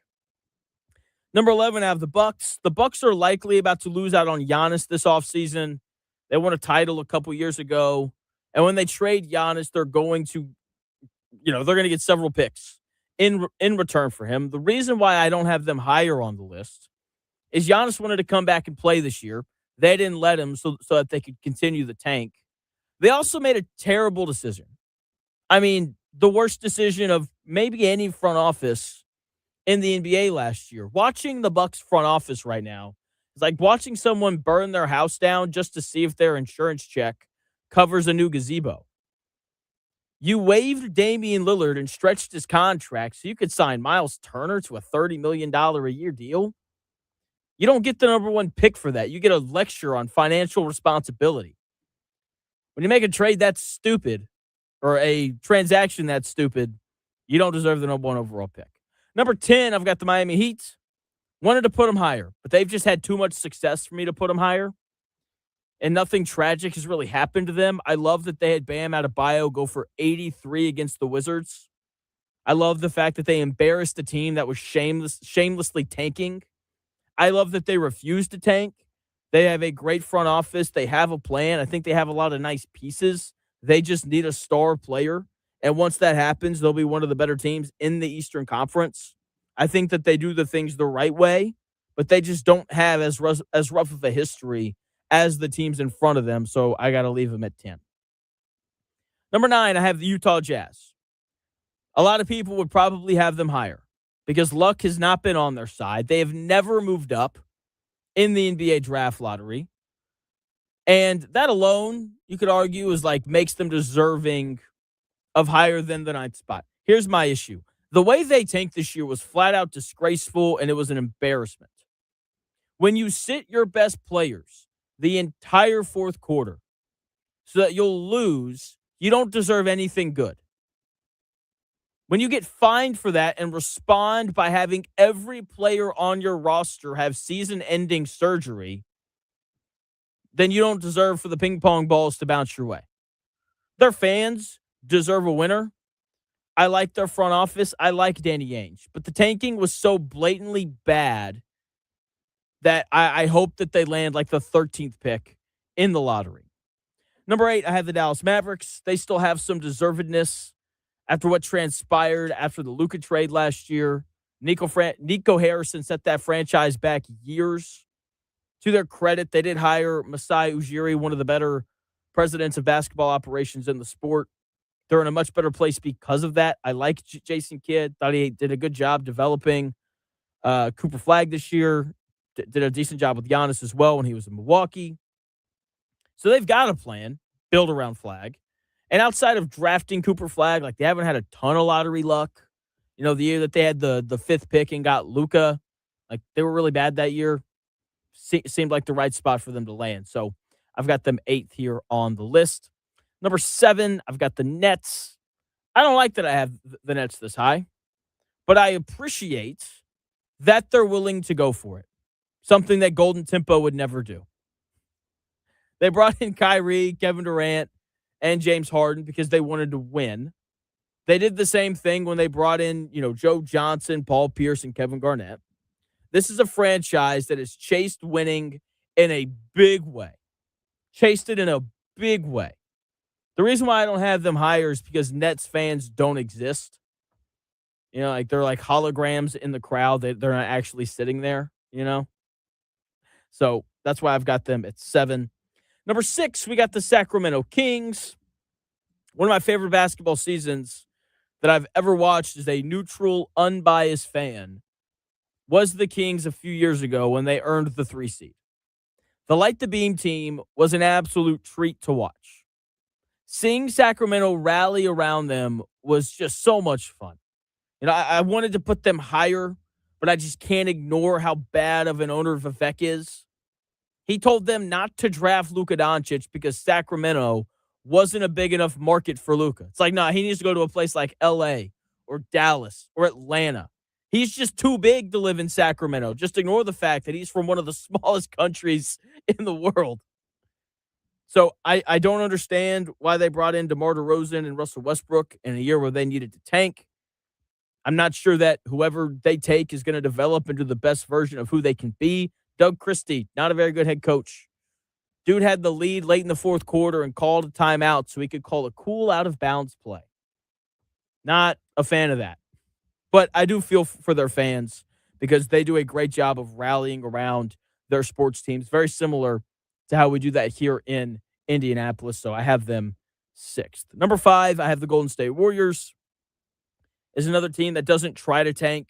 Number 11, I have the Bucks. The Bucks are likely about to lose out on Giannis this offseason. They won a title a couple years ago. And when they trade Giannis, they're going to get several picks in return for him. The reason why I don't have them higher on the list is Giannis wanted to come back and play this year. They didn't let him so that they could continue the tank. They also made a terrible decision. I mean, the worst decision of maybe any front office in the NBA last year. Watching the Bucks front office right now is like watching someone burn their house down just to see if their insurance check covers a new gazebo. You waived Damian Lillard and stretched his contract so you could sign Miles Turner to a $30 million a year deal. You don't get the number one pick for that. You get a lecture on financial responsibility. When you make a trade that's stupid or a transaction that's stupid, you don't deserve the number one overall pick. Number 10, I've got the Miami Heat. Wanted to put them higher, but they've just had too much success for me to put them higher. And nothing tragic has really happened to them. I love that they had Bam Adebayo go for 83 against the Wizards. I love the fact that they embarrassed a team that was shamelessly tanking. I love that they refused to tank. They have a great front office. They have a plan. I think they have a lot of nice pieces. They just need a star player. And once that happens, they'll be one of the better teams in the Eastern Conference. I think that they do the things the right way, but they just don't have as rough of a history as the teams in front of them, so I got to leave them at 10. Number 9, I have the Utah Jazz. A lot of people would probably have them higher because luck has not been on their side. They have never moved up in the NBA draft lottery. And that alone, you could argue, is like makes them deserving of higher than the 9th spot. Here's my issue. The way they tanked this year was flat out disgraceful, and it was an embarrassment. When you sit your best players the entire fourth quarter so that you'll lose, you don't deserve anything good. When you get fined for that and respond by having every player on your roster have season-ending surgery, then you don't deserve for the ping pong balls to bounce your way. Their fans deserve a winner. I like their front office. I like Danny Ainge. But the tanking was so blatantly bad that I hope that they land like the 13th pick in the lottery. Number 8, I have the Dallas Mavericks. They still have some deservedness after what transpired after the Luka trade last year. Nico Harrison set that franchise back years. To their credit, they did hire Masai Ujiri, one of the better presidents of basketball operations in the sport. They're in a much better place because of that. I like Jason Kidd. Thought he did a good job developing Cooper Flagg this year. Did a decent job with Giannis as well when he was in Milwaukee. So they've got a plan built around Flagg. And outside of drafting Cooper Flagg, like they haven't had a ton of lottery luck. You know, the year that they had the 5th pick and got Luka, like they were really bad that year. Seemed like the right spot for them to land. So I've got them 8th here on the list. Number 7, I've got the Nets. I don't like that I have the Nets this high, but I appreciate that they're willing to go for it. Something that Golden Tempo would never do. They brought in Kyrie, Kevin Durant, and James Harden because they wanted to win. They did the same thing when they brought in, Joe Johnson, Paul Pierce, and Kevin Garnett. This is a franchise that has chased winning in a big way. Chased it in a big way. The reason why I don't have them higher is because Nets fans don't exist. Like they're like holograms in the crowd. They're not actually sitting there, So that's why I've got them at 7. Number 6, we got the Sacramento Kings. One of my favorite basketball seasons that I've ever watched as a neutral, unbiased fan was the Kings a few years ago when they earned the 3 seed. The Light the Beam team was an absolute treat to watch. Seeing Sacramento rally around them was just so much fun. I wanted to put them higher, but I just can't ignore how bad of an owner Vivek is. He told them not to draft Luka Doncic because Sacramento wasn't a big enough market for Luka. It's like, he needs to go to a place like L.A. or Dallas or Atlanta. He's just too big to live in Sacramento. Just ignore the fact that he's from one of the smallest countries in the world. So I don't understand why they brought in DeMar DeRozan and Russell Westbrook in a year where they needed to tank. I'm not sure that whoever they take is going to develop into the best version of who they can be. Doug Christie, not a very good head coach. Dude had the lead late in the fourth quarter and called a timeout so he could call a cool out-of-bounds play. Not a fan of that. But I do feel for their fans because they do a great job of rallying around their sports teams. Very similar to how we do that here in Indianapolis. So I have them 6th. Number 5, I have the Golden State Warriors. Is another team that doesn't try to tank.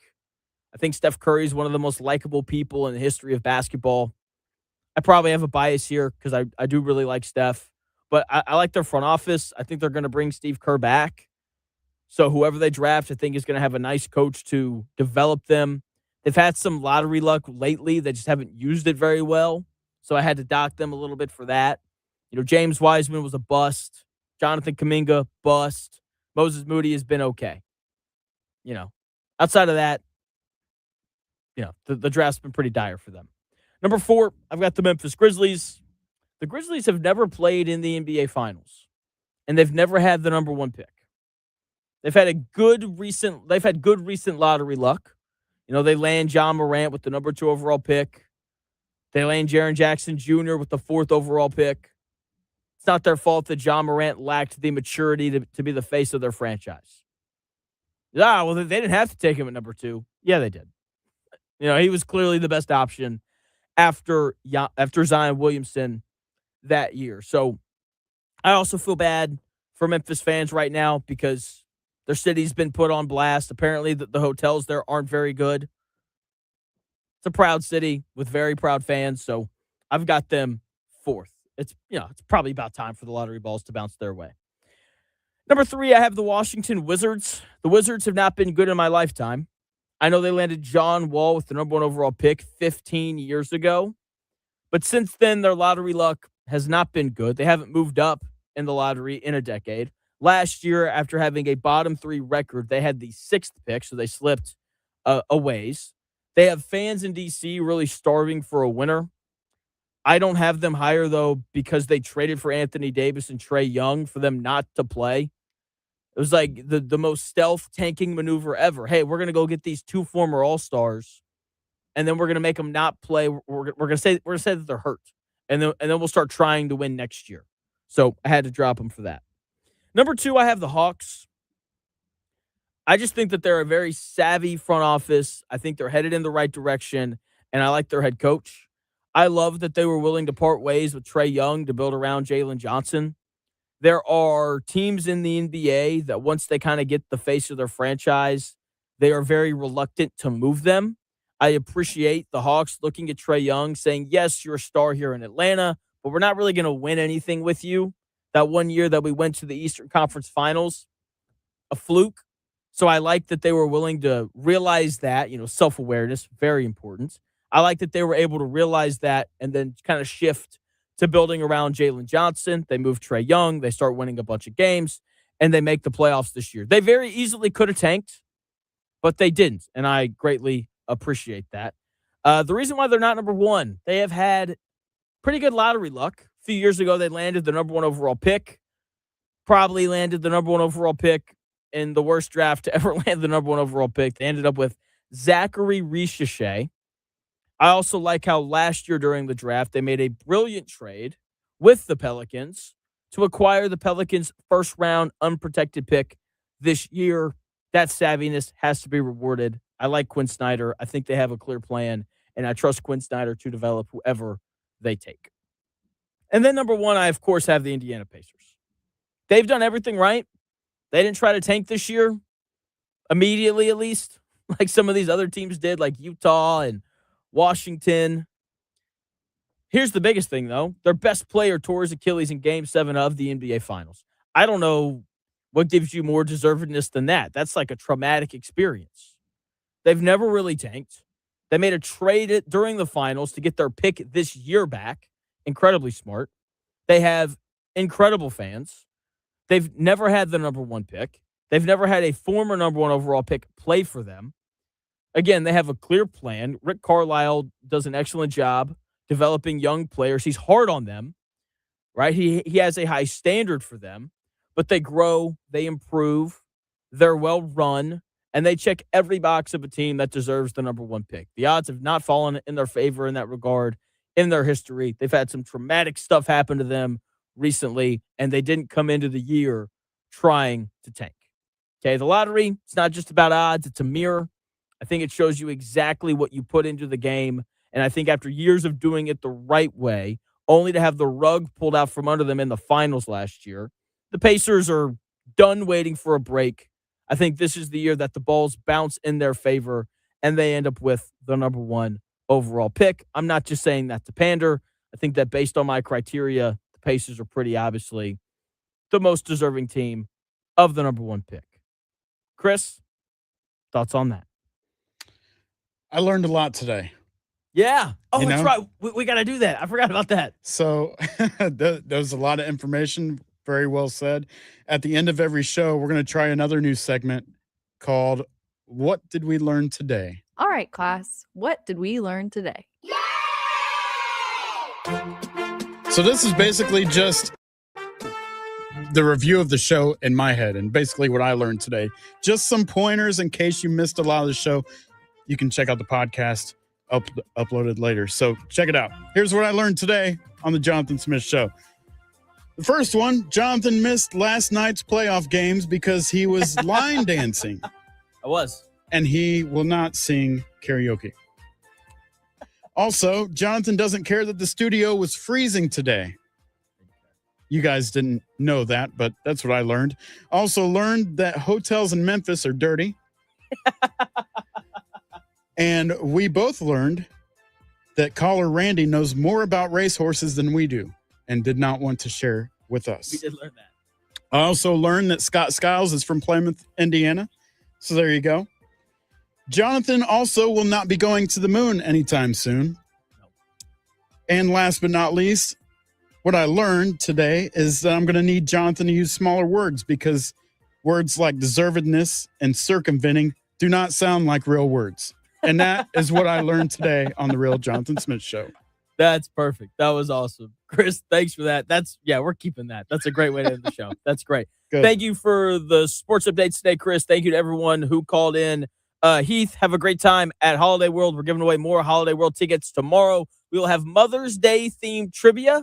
I think Steph Curry is one of the most likable people in the history of basketball. I probably have a bias here because I do really like Steph, but I like their front office. I think they're going to bring Steve Kerr back. So whoever they draft, I think is going to have a nice coach to develop them. They've had some lottery luck lately. They just haven't used it very well. So I had to dock them a little bit for that. James Wiseman was a bust. Jonathan Kuminga, bust. Moses Moody has been okay. Outside of that, the draft's been pretty dire for them. Number 4, I've got the Memphis Grizzlies. The Grizzlies have never played in the NBA Finals, and they've never had the number 1 pick. They've had good recent lottery luck. They land John Morant with the number 2 overall pick. They land Jaren Jackson Jr. with the 4th overall pick. It's not their fault that John Morant lacked the maturity to be the face of their franchise. Well, they didn't have to take him at number 2. Yeah, they did. He was clearly the best option after Zion Williamson that year. So I also feel bad for Memphis fans right now because their city's been put on blast. Apparently, the hotels there aren't very good. It's a proud city with very proud fans, so I've got them 4th. It's probably about time for the lottery balls to bounce their way. Number 3, I have the Washington Wizards. The Wizards have not been good in my lifetime. I know they landed John Wall with the number 1 overall pick 15 years ago, but since then, their lottery luck has not been good. They haven't moved up in the lottery in a decade. Last year, after having a bottom 3 record, they had the 6th pick, so they slipped a ways. They have fans in D.C. really starving for a winner. I don't have them higher, though, because they traded for Anthony Davis and Trae Young for them not to play. It was like the most stealth tanking maneuver ever. Hey, we're going to go get these 2 former All-Stars, and then we're going to make them not play. We're going to say that they're hurt, and then we'll start trying to win next year. So I had to drop them for that. Number 2, I have the Hawks. I just think that they're a very savvy front office. I think they're headed in the right direction, and I like their head coach. I love that they were willing to part ways with Trae Young to build around Jalen Johnson. There are teams in the NBA that once they kind of get the face of their franchise, they are very reluctant to move them. I appreciate the Hawks looking at Trae Young saying, yes, you're a star here in Atlanta, but we're not really going to win anything with you. That one year that we went to the Eastern Conference Finals, a fluke. So I like that they were willing to realize that, self-awareness, very important. I like that they were able to realize that and then kind of shift to building around Jalen Johnson. They move Trae Young. They start winning a bunch of games, and they make the playoffs this year. They very easily could have tanked, but they didn't, and I greatly appreciate that. The reason why they're not number 1, they have had pretty good lottery luck. A few years ago, they landed the number 1 overall pick, probably landed the number 1 overall pick in the worst draft to ever land the number 1 overall pick. They ended up with Zachary Richeche. I also like how last year during the draft, they made a brilliant trade with the Pelicans to acquire the Pelicans' first-round unprotected pick this year. That savviness has to be rewarded. I like Quinn Snyder. I think they have a clear plan, and I trust Quinn Snyder to develop whoever they take. And then number 1, I, of course, have the Indiana Pacers. They've done everything right. They didn't try to tank this year, immediately at least, like some of these other teams did, like Utah and Washington. Here's the biggest thing, though. Their best player tore his Achilles in Game 7 of the NBA Finals. I don't know what gives you more deservedness than that. That's like a traumatic experience. They've never really tanked. They made a trade during the finals to get their pick this year back. Incredibly smart. They have incredible fans. They've never had the number 1 pick. They've never had a former number 1 overall pick play for them. Again, they have a clear plan. Rick Carlisle does an excellent job developing young players. He's hard on them, right? He has a high standard for them, but they grow, they improve, they're well run, and they check every box of a team that deserves the number 1 pick. The odds have not fallen in their favor in that regard in their history. They've had some traumatic stuff happen to them recently, and they didn't come into the year trying to tank. Okay, the lottery, it's not just about odds, it's a mirror. I think it shows you exactly what you put into the game, and I think after years of doing it the right way, only to have the rug pulled out from under them in the finals last year, the Pacers are done waiting for a break. I think this is the year that the balls bounce in their favor, and they end up with the number 1 overall pick. I'm not just saying that to pander. I think that based on my criteria, the Pacers are pretty obviously the most deserving team of the number 1 pick. Chris, thoughts on that? I learned a lot today. Yeah. Oh, You that's know? right. We got to do that. I forgot about that. So there's a lot of information. Very well said. At the end of every show, we're going to try another new segment called What Did We Learn Today? All right, class. What did we learn today? So this is basically just the review of the show in my head and basically what I learned today. Just some pointers in case you missed a lot of the show. You can check out the podcast uploaded later. So check it out. Here's what I learned today on the Jonathan Smith Show. The first one, Jonathan missed last night's playoff games because he was line dancing. I was. And he will not sing karaoke. Also, Jonathan doesn't care that the studio was freezing today. You guys didn't know that, but that's what I learned. Also learned that hotels in Memphis are dirty. And we both learned that caller Randy knows more about racehorses than we do and did not want to share with us. We did learn that. I also learned that Scott Skiles is from Plymouth, Indiana. So there you go. Jonathan also will not be going to the moon anytime soon. And last but not least, what I learned today is that I'm going to need Jonathan to use smaller words because words like deservedness and circumventing do not sound like real words. And that is what I learned today on the Real Jonathan Smith Show. That's perfect. That was awesome. Chris, thanks for that. We're keeping that. That's a great way to end the show. That's great. Good. Thank you for the sports updates today, Chris. Thank you to everyone who called in. Heath, have a great time at Holiday World. We're giving away more Holiday World tickets tomorrow. We will have Mother's Day themed trivia.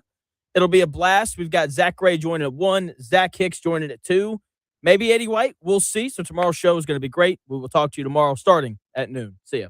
It'll be a blast. We've got Zach Gray joining at 1, Zach Hicks joining at 2, maybe Eddie White. We'll see. So tomorrow's show is going to be great. We will talk to you tomorrow starting at noon. See ya.